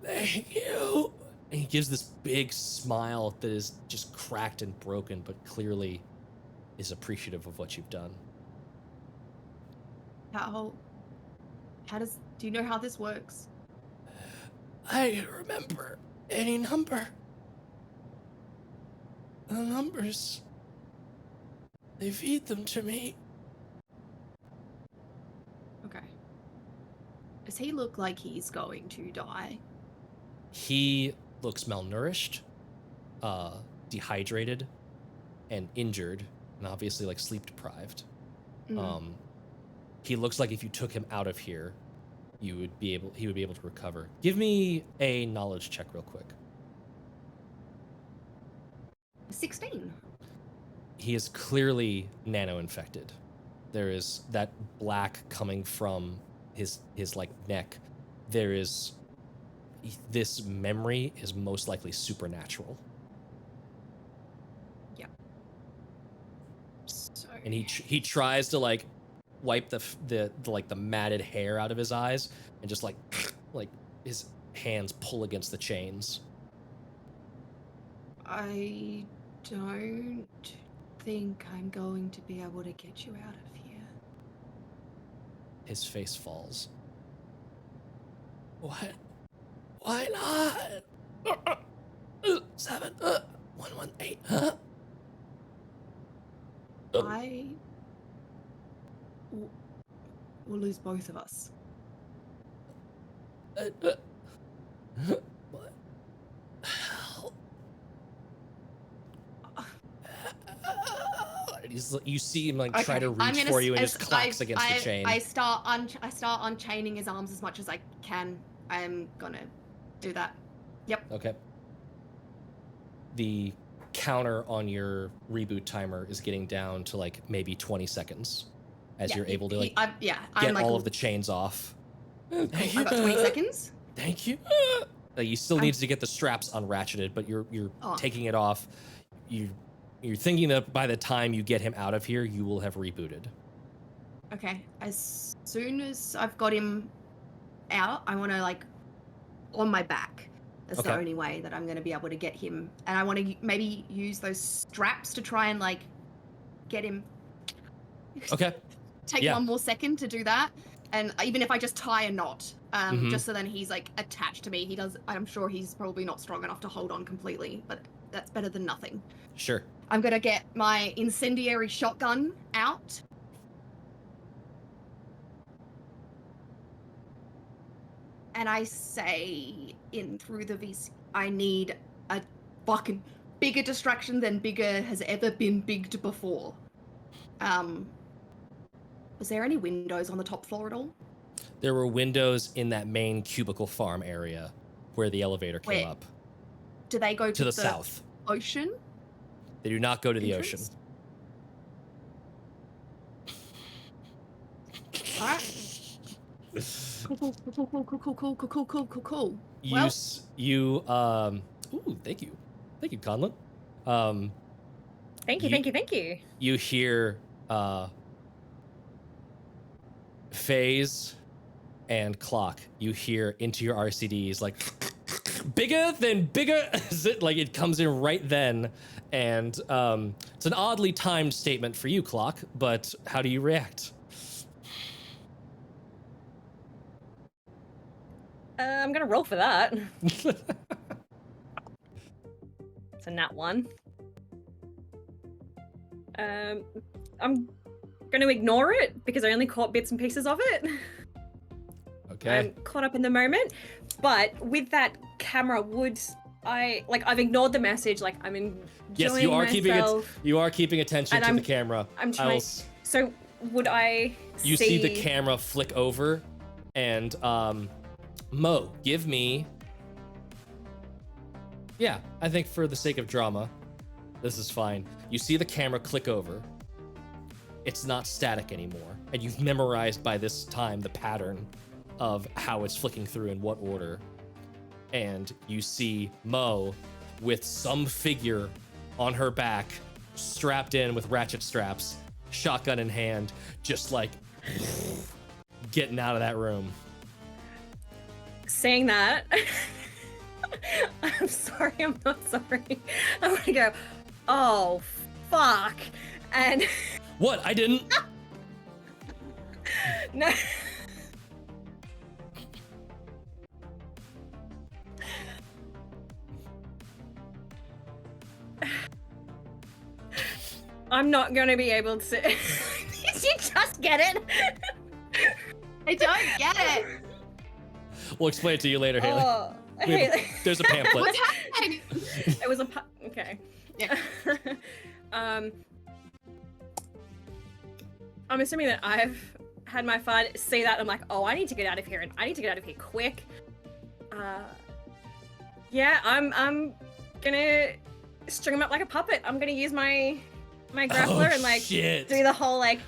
Thank you. And he gives this big smile that is just cracked and broken, but clearly is appreciative of what you've done. How do you know how this works? I remember any number. The numbers. They feed them to me. Okay. Does he look like he's going to die? He looks malnourished, dehydrated, and injured, and obviously like sleep deprived. He looks like if you took him out of here, he would be able to recover. Give me a knowledge check real quick. 16. He is clearly nano-infected. There is that black coming from his like neck. There is this memory is most likely supernatural. Yeah. So. And he tries to like wipe the like the matted hair out of his eyes, and just like his hands pull against the chains. I don't think I'm going to be able to get you out of here. His face falls. What? Why not? 7, 118. We'll lose both of us. What? You see him like try to reach for you, and just clacks against the chain. I start unchaining his arms as much as I can. I'm gonna do that. Yep. Okay. The counter on your reboot timer is getting down to like maybe 20 seconds as you're able to like get all of the chains off. I've got 20 seconds. Thank you. You still need to get the straps unratcheted, but you're taking it off. You're thinking that by the time you get him out of here, you will have rebooted. Okay. As soon as I've got him out, I want to like on my back. That's the only way that I'm going to be able to get him. And I want to maybe use those straps to try and like get him. Okay. Take 1 more second to do that. And even if I just tie a knot, just so then he's like attached to me, I'm sure he's probably not strong enough to hold on completely, but that's better than nothing. Sure. I'm going to get my incendiary shotgun out. And I say in through the VC, I need a fucking bigger distraction than bigger has ever been bigged before. Was there any windows on the top floor at all? There were windows in that main cubicle farm area where the elevator came up. Do they go to the south? Ocean? They do not go to the ocean. Alright. Cool. Ooh, thank you, Conlon. Thank you. You hear Phase and Clock. You hear into your RCDs like bigger than bigger. Like it comes in right then, and it's an oddly timed statement for you, Clock. But how do you react? I'm gonna roll for that. It's a nat 1. I'm gonna ignore it because I only caught bits and pieces of it. Okay. I'm caught up in the moment, but with that camera, I've ignored the message. Like I'm enjoying yes, you are myself, you are keeping attention to the camera. I'm trying. So would I? You see the camera flick over, and Mo, give me. Yeah, I think for the sake of drama, this is fine. You see the camera click over. It's not static anymore, and you've memorized by this time the pattern of how it's flicking through in what order. And you see Mo with some figure on her back, strapped in with ratchet straps, shotgun in hand, just like getting out of that room. Saying that, I'm sorry, I'm not sorry. I'm gonna go, oh, fuck. And what? I didn't. No. I'm not gonna be able to. Did you just get it? I don't get it. We'll explain it to you later, Haley. Oh, There's a pamphlet. What's happening? It was okay. Yeah. I'm assuming that I've had my fun. See that, I'm like, oh, I need to get out of here, and I need to get out of here quick. Yeah, I'm gonna string him up like a puppet. I'm gonna use my grappler and like do the whole like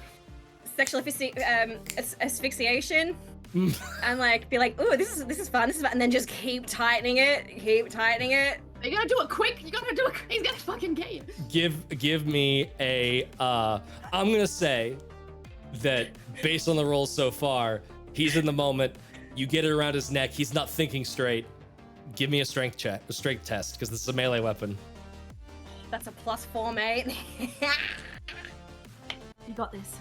sexual asphyxiation. And like be like, ooh, this is fun, and then just keep tightening it. You gotta do it quick. You gotta do it. He's gonna fucking get you. Give me a. I'm gonna say that based on the rolls so far, he's in the moment. You get it around his neck. He's not thinking straight. Give me a strength test, because this is a melee weapon. That's a +4, mate. You got this.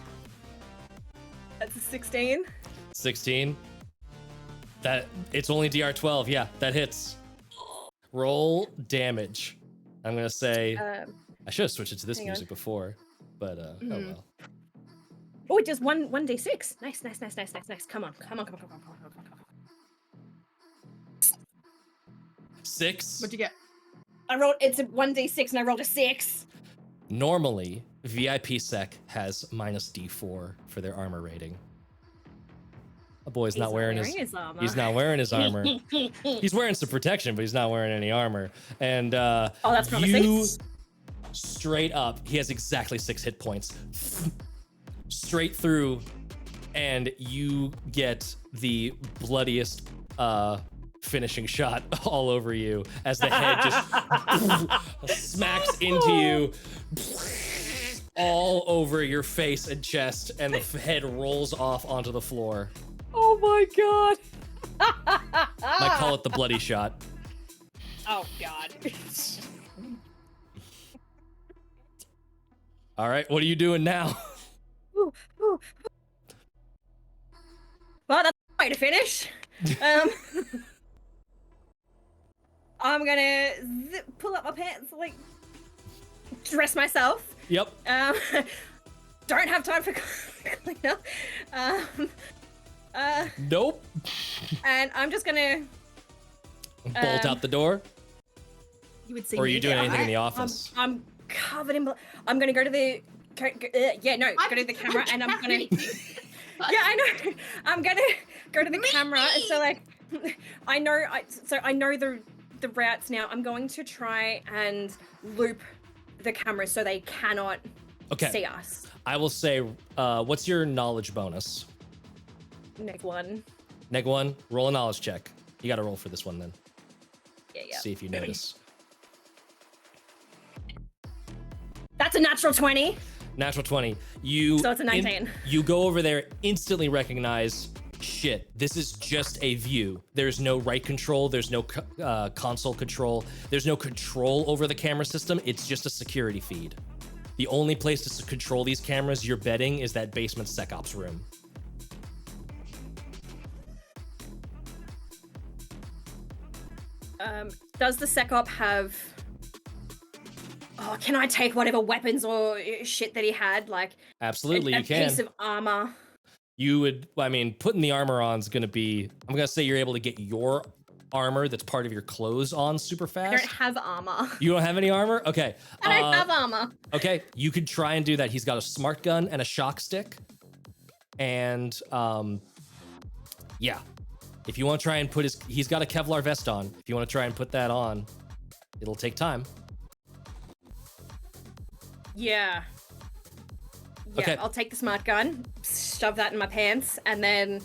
That's a 16. 16. It's only DR 12. Yeah, that hits. Roll damage. I'm gonna say I should have switched it to this hang music before, but oh well. Oh, it does 1d6. Nice. Come on. 6. What'd you get? It's a 1d6 and I rolled a 6. Normally, VIP sec has -D4 for their armor rating. A boy's not wearing his armor. He's not wearing his armor. He's wearing some protection, but he's not wearing any armor. And that's promising. Straight up, he has exactly 6 hit points. Straight through, and you get the bloodiest finishing shot all over you as the head just smacks into you all over your face and chest, and the head rolls off onto the floor. Oh my god. Might call it the bloody shot. Oh god. All right, what are you doing now? Ooh. Well, that's the way to finish. I'm gonna pull up my pants, like dress myself. Yep. Don't have time for cleanup. Nope. And I'm just gonna Bolt out the door. You would see. Or are you doing anything in the right? office? I'm covered in blood. I'm gonna go to the go to the camera, and I'm gonna. Yeah, I know. I'm gonna go to the camera. So like, I know the routes now. I'm going to try and loop the camera so they cannot see us. I will say, what's your knowledge bonus? -1. -1. Roll a knowledge check. You got to roll for this one then. Yeah. See if you notice. That's a natural 20. Natural 20. So it's a 19. You go over there, instantly recognize, shit, this is just a view. There's no right control. There's no console control. There's no control over the camera system. It's just a security feed. The only place to control these cameras, you're betting, is that basement SecOps room. Does the SecOp have... Oh, can I take whatever weapons or shit that he had? Like, absolutely, a you can. piece of armor. You would, I mean, putting the armor on is going to be, I'm going to say you're able to get your armor that's part of your clothes on super fast. I don't have armor. You don't have any armor? Okay. I don't have armor. Okay, you could try and do that. He's got a smart gun and a shock stick. And, yeah. If you want to try and put he's got a Kevlar vest on. If you want to try and put that on, it'll take time. Yeah. Okay. I'll take the smart gun, shove that in my pants, and then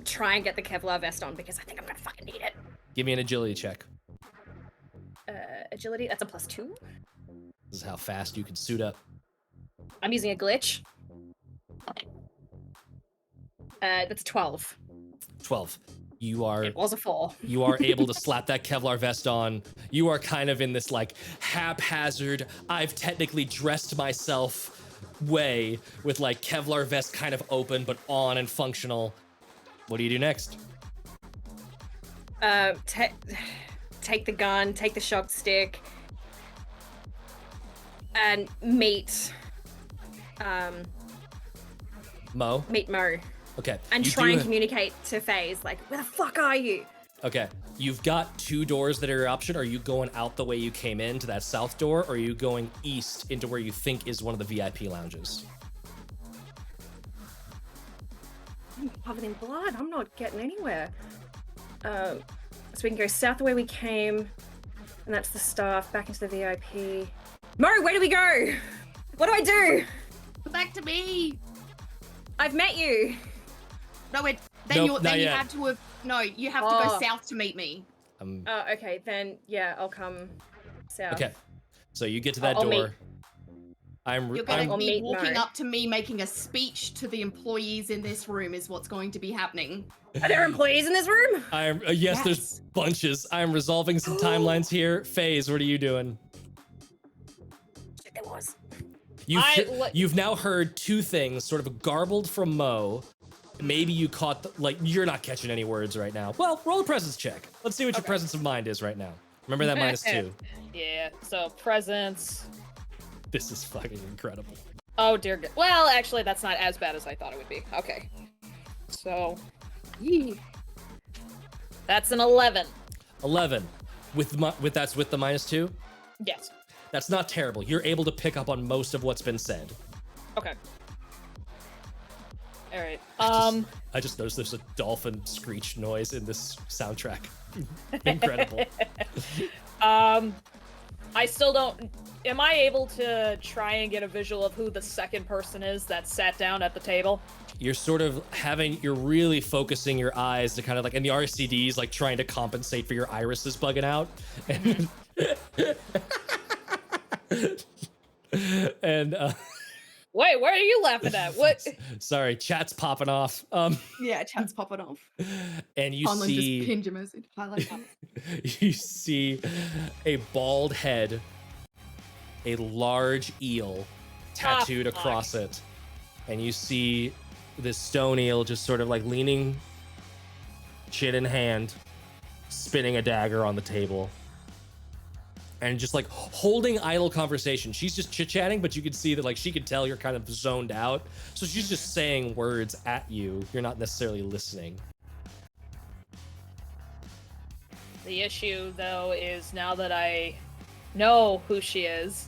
try and get the Kevlar vest on because I think I'm gonna fucking need it. Give me an agility check. Agility, that's a +2. This is how fast you can suit up. I'm using a glitch. That's a 12. 12. You are... It was a 4. You are able to slap that Kevlar vest on. You are kind of in this like haphazard, I've technically dressed myself way with like Kevlar vest kind of open but on and functional. What do you do next? Take the gun, take the shock stick, and meet Mo? Meet Mo. Okay. And try and communicate to Phase, like, where the fuck are you? Okay. You've got 2 doors that are your option. Are you going out the way you came in to that south door, or are you going east into where you think is one of the VIP lounges? I'm covered in blood. I'm not getting anywhere. So we can go south the way we came, and that's the staff, back into the VIP. Mo, where do we go? What do I do? Come back to me. I've met you. No, Nope, you have to have you have to go south to meet me. Okay, then yeah, I'll come south. Okay. So you get to that I'll door. You're going to Or be meet walking Mo. up to me making a speech to the employees in this room is what's going to be happening. Are there employees in this room? I'm yes, there's Yes. bunches. I'm resolving some timelines here. Phase, what are you doing? Shit, there was. You've now heard two things, sort of garbled from Mo. Maybe you caught you're not catching any words right now. Well, roll a presence check. Let's see what your presence of mind is right now. Remember that -2. Yeah, so presence. This is fucking incredible. Oh dear God. Well, actually, that's not as bad as I thought it would be. Okay. So, that's an 11. 11. With that's with the -2. Yes. That's not terrible. You're able to pick up on most of what's been said. Okay. All right. I just noticed there's a dolphin screech noise in this soundtrack. Incredible. I still don't. Am I able to try and get a visual of who the second person is that sat down at the table? You're sort of you're really focusing your eyes to kind of and the RCD's like trying to compensate for your irises bugging out. And Wait, what are you laughing at? What? sorry, chat's popping off. Yeah, chat's popping off. And you Conlon see just pinned your message. Highlight that. you see a bald head, a large eel tattooed fuck. across it, and you see this stone eel just sort of leaning, chin in hand, spinning a dagger on the table, and just holding idle conversation. She's just chit-chatting, but you can see that she can tell you're kind of zoned out, so she's just saying words at you. You're not necessarily listening. The issue, though, is now that I know who she is,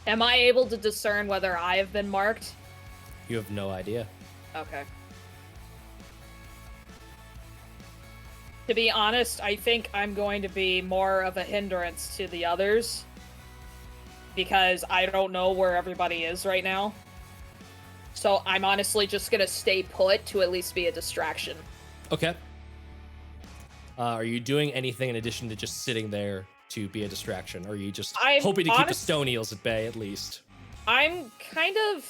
am I able to discern whether I have been marked? You have no idea. Okay. To be honest, I think I'm going to be more of a hindrance to the others because I don't know where everybody is right now. So I'm honestly just gonna stay put to at least be a distraction. Okay. Are you doing anything in addition to just sitting there to be a distraction? Or are you just I'm hoping to keep the honest- stone eels at bay at least? I'm kind of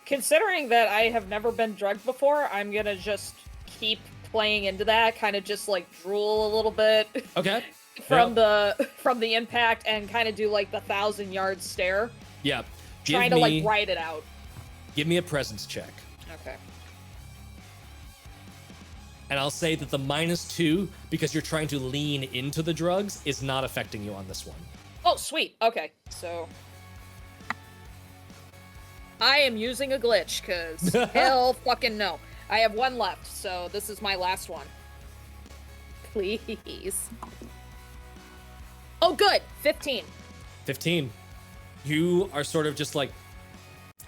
considering that I have never been drugged before. I'm gonna just keep playing into that, kind of just drool a little bit Okay. from the impact and kind of do the 1,000-yard stare, Yeah. trying to write it out. Give me a presence check. Okay. And I'll say that the -2, because you're trying to lean into the drugs, is not affecting you on this one. Oh, sweet. Okay, so I am using a glitch, because hell fucking no. I have one left, so this is my last one. Please. Oh, good. 15. 15. You are sort of just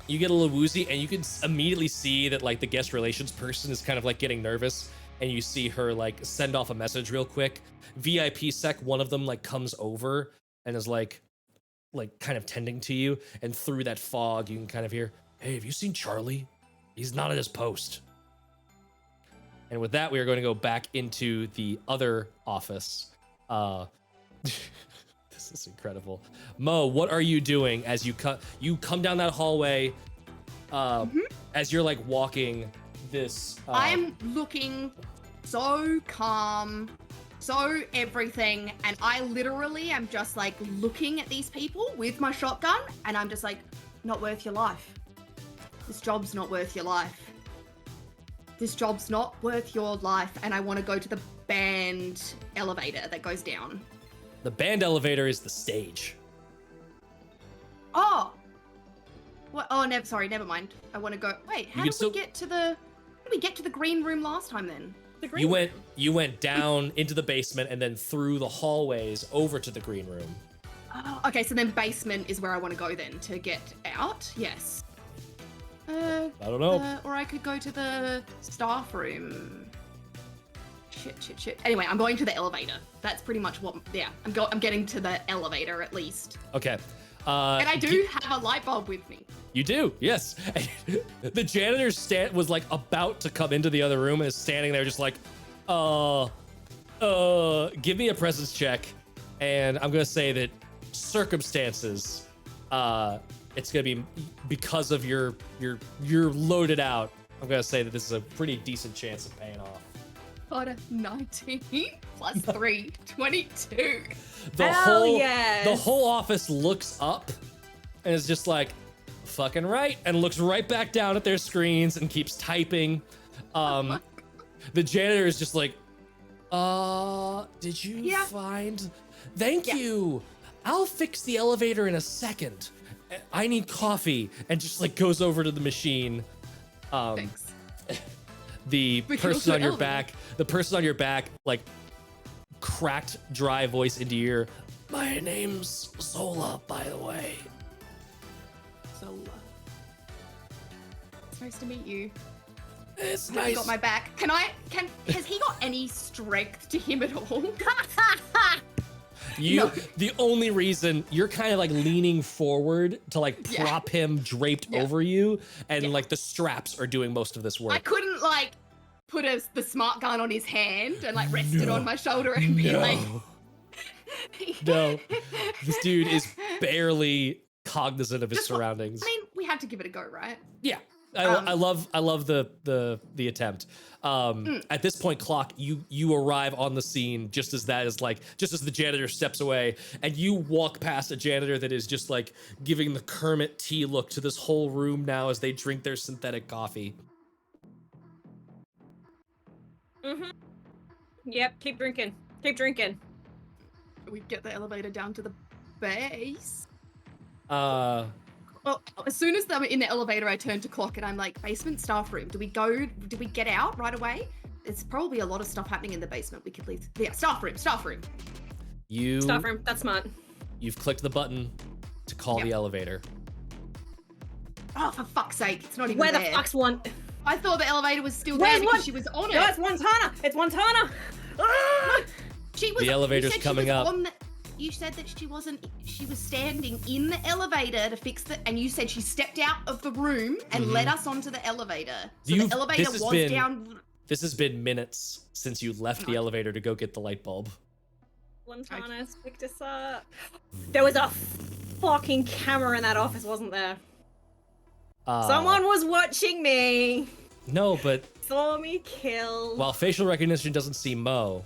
you get a little woozy, and you can immediately see that the guest relations person is kind of getting nervous, and you see her send off a message real quick. VIP sec, one of them comes over and is kind of tending to you, and through that fog you can kind of hear, "Hey, have you seen Charlie? He's not at his post." And with that, we are going to go back into the other office. This is incredible. Mo, what are you doing as you come down that hallway? As you're walking this. I'm looking so calm, so everything, and I literally am just looking at these people with my shotgun, and I'm just not worth your life. This job's not worth your life. This job's not worth your life, and I want to go to the band elevator that goes down. The band elevator is the stage. Oh! What? Oh, never mind. I want to go. Wait, how did we get to the green room last time then? The green You went down into the basement and then through the hallways over to the green room. Oh, okay, so then basement is where I want to go then to get out. Yes. I don't know. Or I could go to the staff room. Shit. Anyway, I'm going to the elevator. That's pretty much what. Yeah, I'm getting to the elevator at least. Okay. And I do have a light bulb with me. You do, yes. The janitor was about to come into the other room and is standing there just give me a presence check. And I'm gonna say that circumstances, it's gonna be because of you're loaded out. I'm gonna say that this is a pretty decent chance of paying off. Got a 19 plus 3, 22. The Hell whole yes. the whole office looks up and is just like, fucking right, and looks right back down at their screens and keeps typing. The janitor is just like, did you find? Thank you. I'll fix the elevator in a second. I need coffee, and just like goes over to the machine. Thanks. The But person also on your elevator. back, like cracked dry voice into your ear. My name's Zola, by the way. Zola. It's nice to meet you. It's He's nice. got my back. Has he got any strength to him at all? No. The only reason you're kind of like leaning forward to like Yeah. prop him draped Yeah. over you, and Yeah. like the straps are doing most of this work. I couldn't like put the smart gun on his hand and like rest it on my shoulder and be like, No. This dude is barely cognizant of his Just what- surroundings. I mean, we had to give it a go, right? Yeah. I love the attempt. At this point, Clock, you arrive on the scene just as the janitor steps away, and you walk past a janitor that is just like giving the Kermit tea look to this whole room now as they drink their synthetic coffee. Mm-hmm. Yep, keep drinking. Keep drinking. We get the elevator down to the base. Uh, Well, as soon as they were in the elevator, I turned to Clock and I'm like, basement staff room. Do we get out right away? There's probably a lot of stuff happening in the basement. We could leave. Yeah, staff room. Staff room. That's smart. You've clicked the button to call Yep. the elevator. Oh, for fuck's sake. It's not even Where there. the fuck's one? I thought the elevator was still Where's there because one? she was on No, it. it's Wattana. It's Wattana. Ah! She was, The elevator's coming up. You said that she was standing in the elevator to fix and you said she stepped out of the room and led us onto the elevator. So the elevator was down. This has been minutes since you left the elevator to go get the light bulb. Wattana's picked us up. There was a fucking camera in that office, wasn't there? Someone was watching me. No, but Saw me kill. while facial recognition doesn't see Mo,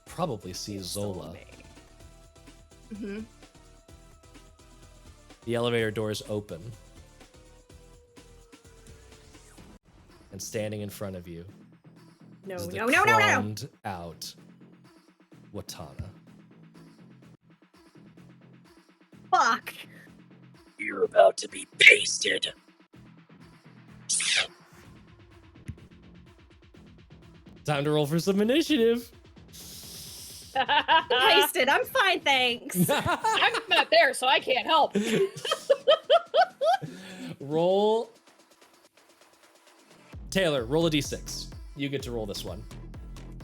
probably sees Zola. Mm-hmm. The elevator doors open. And standing in front of you No, is the no. chromed out Wattana. Fuck. You're about to be pasted. Time to roll for some initiative. Pasted. I'm fine, thanks. I'm not there, so I can't help. Roll. Taylor, roll a d6. You get to roll this one.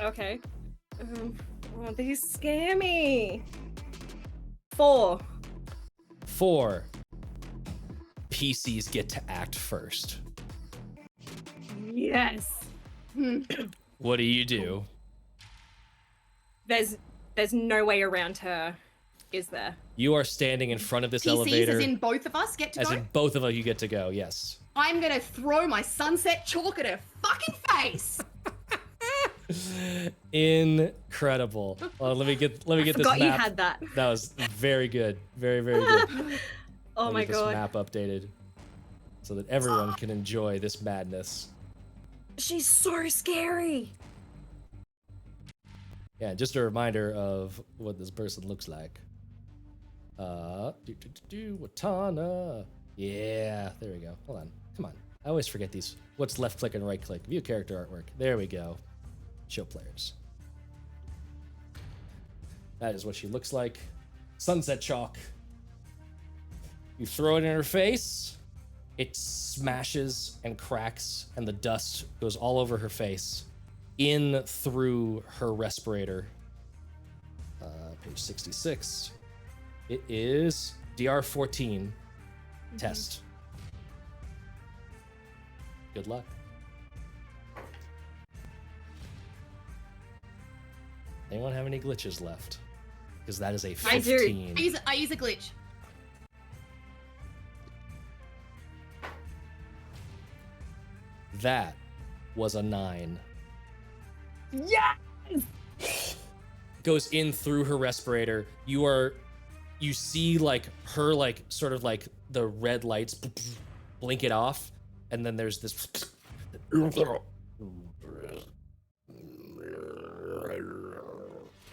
Okay. Oh, these scare me. 4. 4. PCs get to act first. Yes. What do you do? There's no way around her, is there? You are standing in front of this PCs elevator. as in both of us get to As go? in both of you get to go, yes. I'm gonna throw my sunset chalk at her fucking face. Incredible. Well, let me get this Forgot map. you had that. That was very good. Very, very good. Oh Let me my get this god. map updated so that everyone can enjoy this madness. She's so scary. Yeah, just a reminder of what this person looks like. Wattana. Yeah, there we go. Hold on. Come on. I always forget these. What's left click and right click? View character artwork. There we go. Show players. That is what she looks like. Sunset chalk. You throw it in her face. It smashes and cracks, and the dust goes all over her face, in through her respirator. Page 66. It is DR14 test. Good luck. Anyone have any glitches left? because that is a I do. 15. I use a glitch. That was a 9. Yes! Goes in through her respirator. You see like her like sort of like the red lights blink it off, and then there's this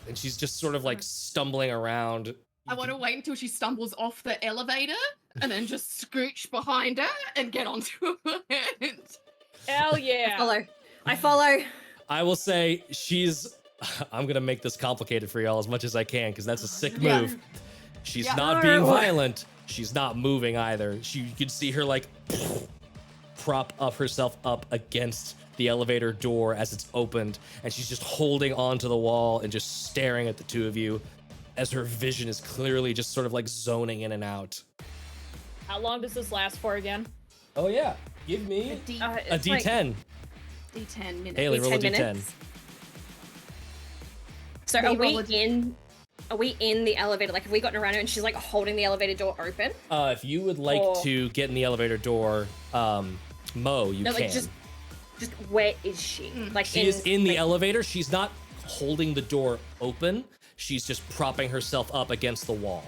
and she's just sort of like stumbling around. I want to wait until she stumbles off the elevator and then just scooch behind her and get onto it. Hell yeah! I follow. I will say she's I'm gonna make this complicated for y'all as much as I can because that's a sick Yeah. move. She's Yeah. not being violent. She's not moving either. You can see her like prop up herself up against the elevator door as it's opened, and she's just holding onto the wall and just staring at the two of you as her vision is clearly just sort of like zoning in and out. How long does this last for again? Oh yeah, give me a It's like D10. D10 minutes. Haley, roll a 10 D10. minutes. So Me are roll we a- in? Are we in the elevator? Like, have we gotten around her and she's like holding the elevator door open? If you would like Or- to get in the elevator door, Mo, you No, can. like just where is she? Like She is in the like, elevator. She's not holding the door open. She's just propping herself up against the wall.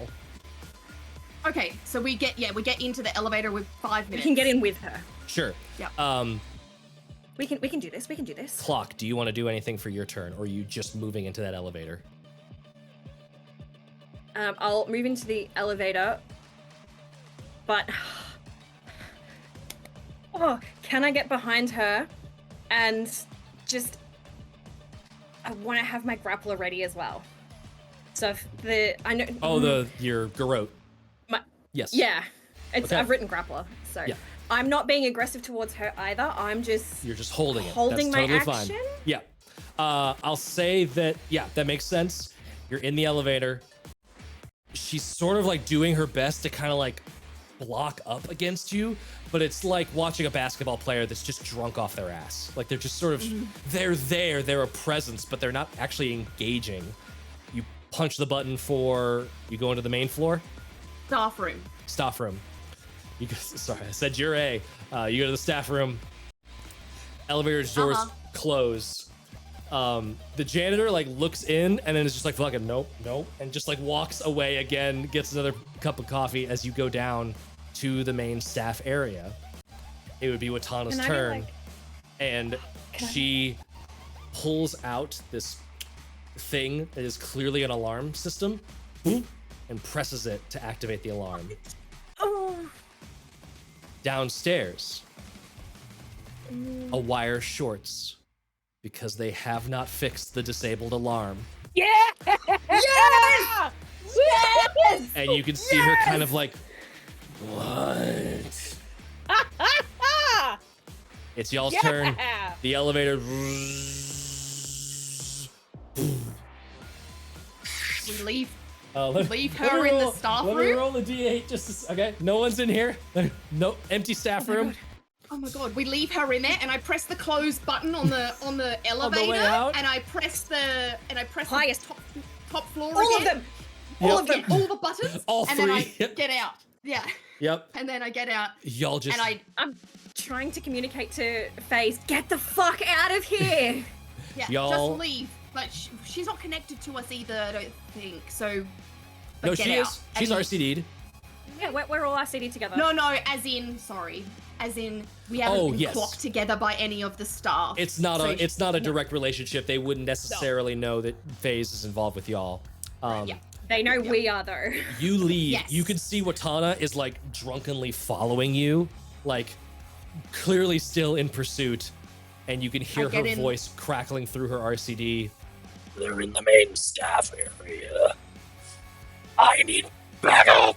Okay, so we get into the elevator with 5 We minutes. can get in with her. Sure. Yeah. We can do this. We can do this. Clock, do you want to do anything for your turn, or are you just moving into that elevator? I'll move into the elevator, but can I get behind her and just? I want to have my grappler ready as well. So if I know. Your garrote. My, Yes. yeah, Okay. I've written grappler, so Yeah. I'm not being aggressive towards her either. I'm just You're just holding it. holding That's my totally action. fine. Yeah. I'll say that, yeah, that makes sense. You're in the elevator. She's sort of like doing her best to kind of like block up against you, but it's like watching a basketball player that's just drunk off their ass. Like they're just sort of, they're a presence, but they're not actually engaging. You punch the button for, you go into the main floor, Staff room. staff room. You go, sorry, I said you're A. You go to the staff room. Elevator doors close. The janitor like looks in and then is just like fucking nope, and just like walks away again, gets another cup of coffee as you go down to the main staff area. It would be Wattana's Can I be turn, like- and she pulls out this thing that is clearly an alarm system and presses it to activate the alarm. Oh. Downstairs, a wire shorts because they have not fixed the disabled alarm. Yeah! Yes! Yes! And you can see her kind of like, what? It's y'all's turn. Yeah! The elevator. We leave Leave Leave her in the staff Let me room? roll a d8 just to, okay. No one's in here. No empty staff room. Oh my god, we leave her in there and I press the close button on the elevator out? and I press the Highest. top floor All of again. them. All of them, all the buttons. All and then I three. get out. Yeah. Yep. And then I get out Y'all just. and I'm trying to communicate to Phase, get the fuck out of here. Y'all- just leave. But she's not connected to us either, I don't think. So but No, get she out. is. She's And- RCD'd. Yeah, we're all RCD together. No, as in we haven't been yes. clocked together by any of the staff. It's not So it's not a direct relationship. They wouldn't necessarily know that FaZe is involved with y'all. Yeah. They know we are though. You leave. Yes. You can see Wattana is like drunkenly following you, like clearly still in pursuit, and you can hear her get in- voice crackling through her RCD. They're in the main staff area. I need backup.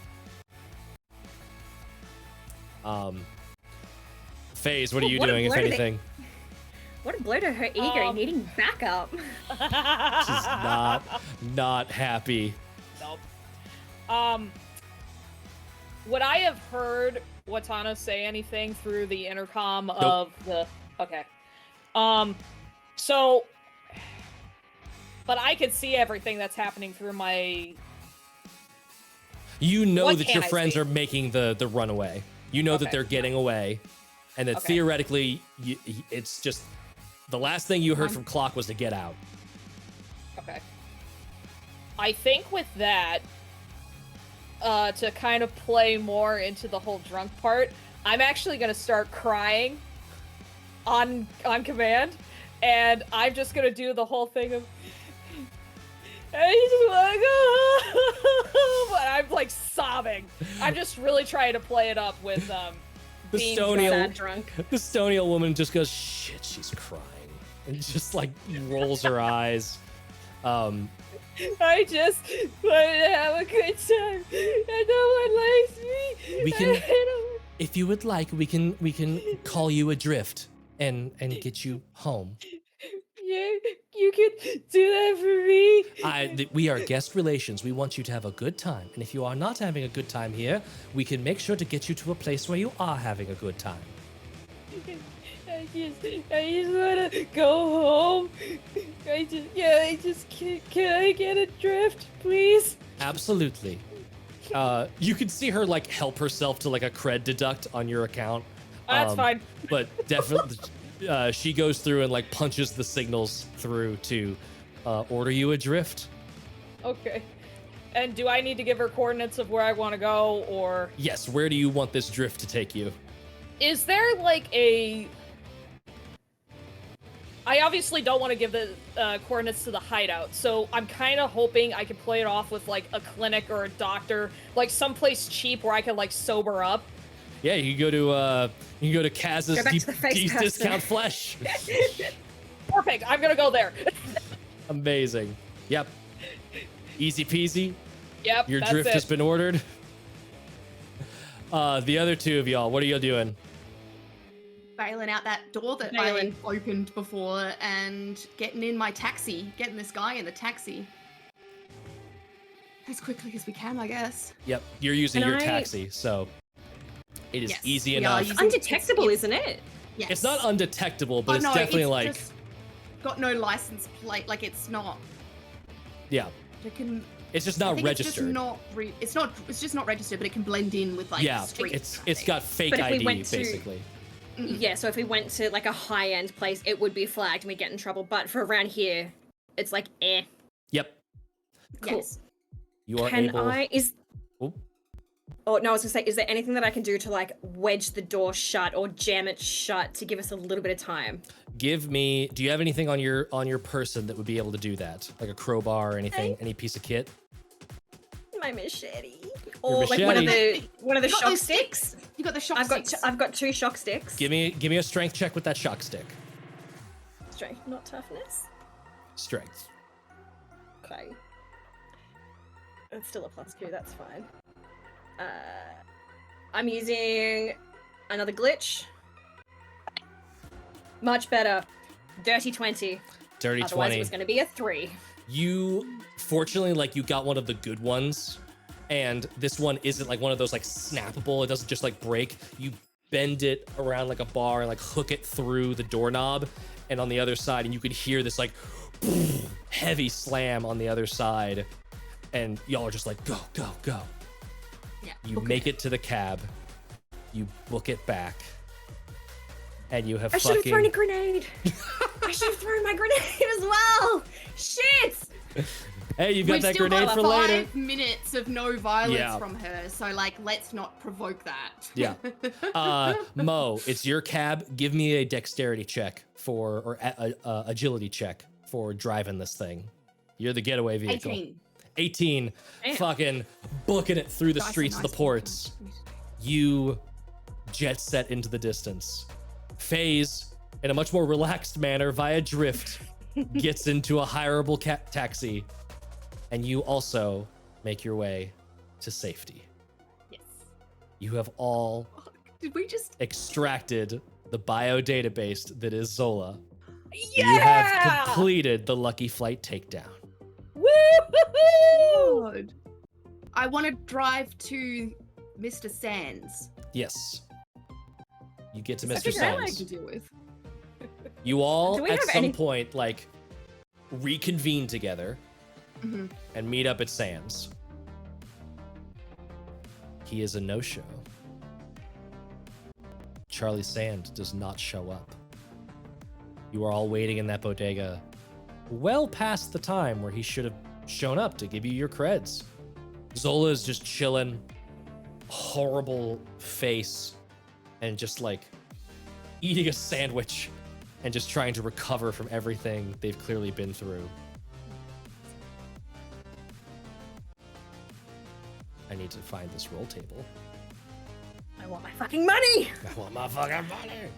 FaZe, what are you What a doing, if blow to the- anything? What a blow to her ego, needing backup. She's not happy. Nope. Would I have heard Wattana say anything through the intercom of the? Okay. So but I can see everything that's happening through my. You know What that can your I friends see? are making the runaway. You know that Okay. they're getting away, and that Okay. theoretically, it's just the last thing you heard from Clock was to get out. Okay. I think with that, to kind of play more into the whole drunk part, I'm actually gonna start crying on command, and I'm just gonna do the whole thing of I just wanna go home, and I'm like sobbing. I'm just really trying to play it up with The being Stone drunk. Eel- Sad drunk. The Stone Eel woman just goes, shit, she's crying, and just like rolls her eyes. I just want to have a good time, and no one likes me. We can- I don't- If you would like, we can call you adrift and get you home. You could do that for me. We are guest relations. We want you to have a good time, and if you are not having a good time here, we can make sure to get you to a place where you are having a good time. I just want to go home. I just can I get a drift, please? Absolutely. You can see her like help herself to like a cred deduct on your account. That's fine. But definitely, she goes through and like punches the signals through to order you adrift. Okay. And do I need to give her coordinates of where I want to go, or Yes. Where do you want this drift to take you? is there like a? I obviously don't want to give the coordinates to the hideout, so I'm kind of hoping I can play it off with like a clinic or a doctor, like someplace cheap where I can like sober up. Yeah, you can go to Kaz's Go back to the face deep master. discount flesh. Perfect. I'm gonna go there. Amazing. Yep. Easy peasy. Yep. Your that's drift it. has been ordered. The other two of y'all, what are y'all doing? Bailing out that door that Bailing. I opened before and getting in my taxi, getting this guy in the taxi. As quickly as we can, I guess. Yep, you're using Can your I- taxi, so it is Yes, easy we are enough. using- Undetectable, isn't it? Yes. It's not undetectable, but Oh, it's no, definitely like, just got no license plate. Like it's not. yeah, It can. it's just I not think registered. It's just not. It's just not registered, but it can blend in with like yeah, street it's traffic. got fake But if we ID went to- basically. Mhm. Yeah, so if we went to like a high-end place, it would be flagged and we get in trouble. But for around here, it's like Yep, Cool. Yes. you are Can able. Oh. Oh no, I was gonna say, is there anything that I can do to like wedge the door shut or jam it shut to give us a little bit of time? Give me. Do you have anything on your person that would be able to do that, like a crowbar or anything, any piece of kit? My machete. Or like machete. one of the You got shock those sticks. You got the shock I've got sticks. I've got 2 shock sticks. Give me a strength check with that shock stick. Strength, not toughness. Strength. Okay. It's still a +2, that's fine. I'm using another glitch. Much better. Dirty 20. Dirty Otherwise 20. it was gonna be a 3. You fortunately like you got one of the good ones, and this one isn't like one of those like snappable. It doesn't just like break. You bend it around like a bar and like hook it through the doorknob, and on the other side, and you could hear this like heavy slam on the other side, and y'all are just like go go go. Yeah. You make it to the cab, you book it back, and you have I should have fucking. thrown a grenade. I should have thrown my grenade as well. Shit. Hey, you got We've that still grenade got for 5 later. minutes of no violence Yeah. from her, so like, let's not provoke that. Yeah. Mo, it's your cab. Give me a dexterity check or agility check for driving this thing. You're the getaway vehicle. 18. 18. Damn. Fucking booking it through the Nice, streets of the nice. ports. You jet set into the distance. Phase, in a much more relaxed manner via drift, gets into a hireable taxi, and you also make your way to safety. Yes. You have all Did we just? extracted the bio database that is Zola. Yeah! You have completed the Lucky Flight takedown. Woo! God. I want to drive to Mr. Sands. Yes. You get to That's Mr. a guy I like Sands. to deal with. You all Do we at have some any- point like reconvene together Mhm. and meet up at Sands. He is a no-show. Charlie Sand does not show up. You are all waiting in that bodega well past the time where he should have shown up to give you your creds. Zola is just chilling, horrible face, and just like eating a sandwich and just trying to recover from everything they've clearly been through. I need to find this roll table. I want my fucking money! I want my fucking money.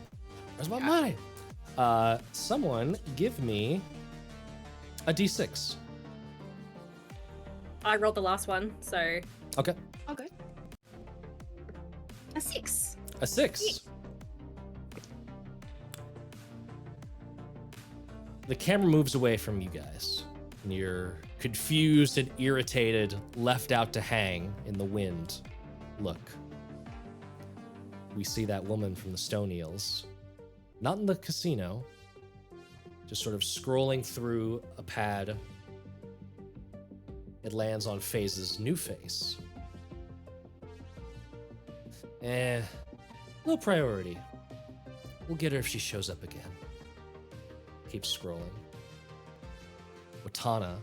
Where's my money? Someone give me a d6. I rolled the last one, so Okay. Okay. A 6. A 6. The camera moves away from you guys, and you're confused and irritated, left out to hang in the wind. Look. We see that woman from the Stone Eels. Not in the casino, just sort of scrolling through a pad. It lands on Fase's new face. Low priority. We'll get her if she shows up again. Keep scrolling. Wattana,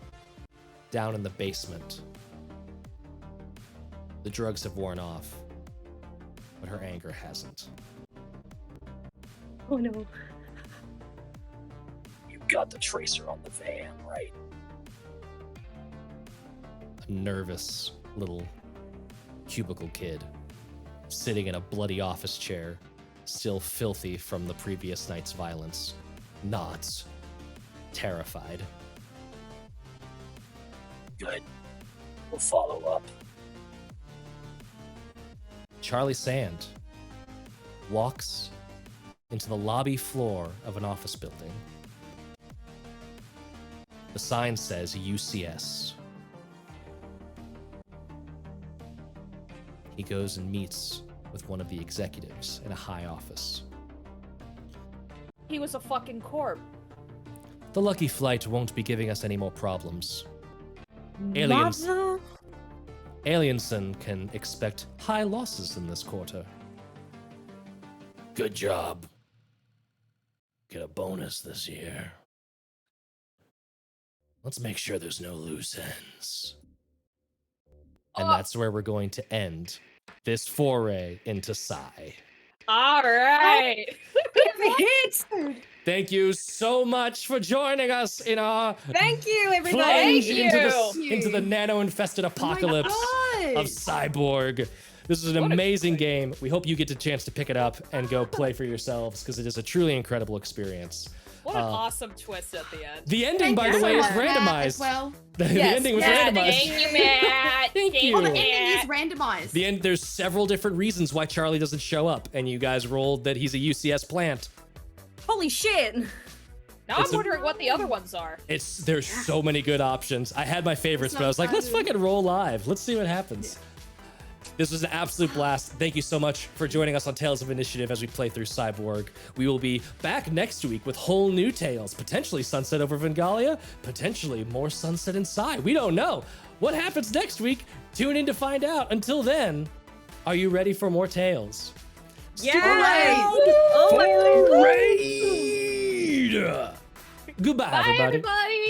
down in the basement. The drugs have worn off, but her anger hasn't. oh no. You got the tracer on the van, right? A nervous little cubicle kid sitting in a bloody office chair, still filthy from the previous night's violence, nods, terrified. Good. We'll follow up. Charlie Sand walks into the lobby floor of an office building. The sign says UCS. He goes and meets with one of the executives in a high office. He was a fucking corp. The Lucky Flight won't be giving us any more problems. Aliens. Mother? Alienson can expect high losses in this quarter. Good job. Get a bonus this year. Let's make sure there's no loose ends. And that's where we're going to end this foray into Psy. All right. Hit! Thank you so much for joining us in our Thank you, everybody! plunge Thank you. into the nano-infested apocalypse Oh of Cyborg. This is an What a amazing great- game. We hope you get a chance to pick it up and go play for yourselves because it is a truly incredible experience. What an awesome twist at the end. The ending, by Thank the you way, so is much, Matt, randomized. as well. The Yes, ending was yeah, randomized. Thank you, Matt. Thank you. Oh, the The ending is randomized. The end. There's several different reasons why Charlie doesn't show up, and you guys rolled that he's a UCS plant. Holy shit! Now It's I'm a- wondering what the other ones are. There's so many good options. I had my favorites, It's but I was like, let's exciting. fucking roll live. Let's see what happens. This was an absolute blast. Thank you so much for joining us on Tales of Initiative as we play through Cyborg. We will be back next week with whole new tales, potentially Sunset over Vengalia, potentially more Sunset inside. We don't know. What happens next week? Tune in to find out. Until then, are you ready for more tales? Yeah! Hooray! Oh my god! Raid! Goodbye, Bye, everybody. everybody.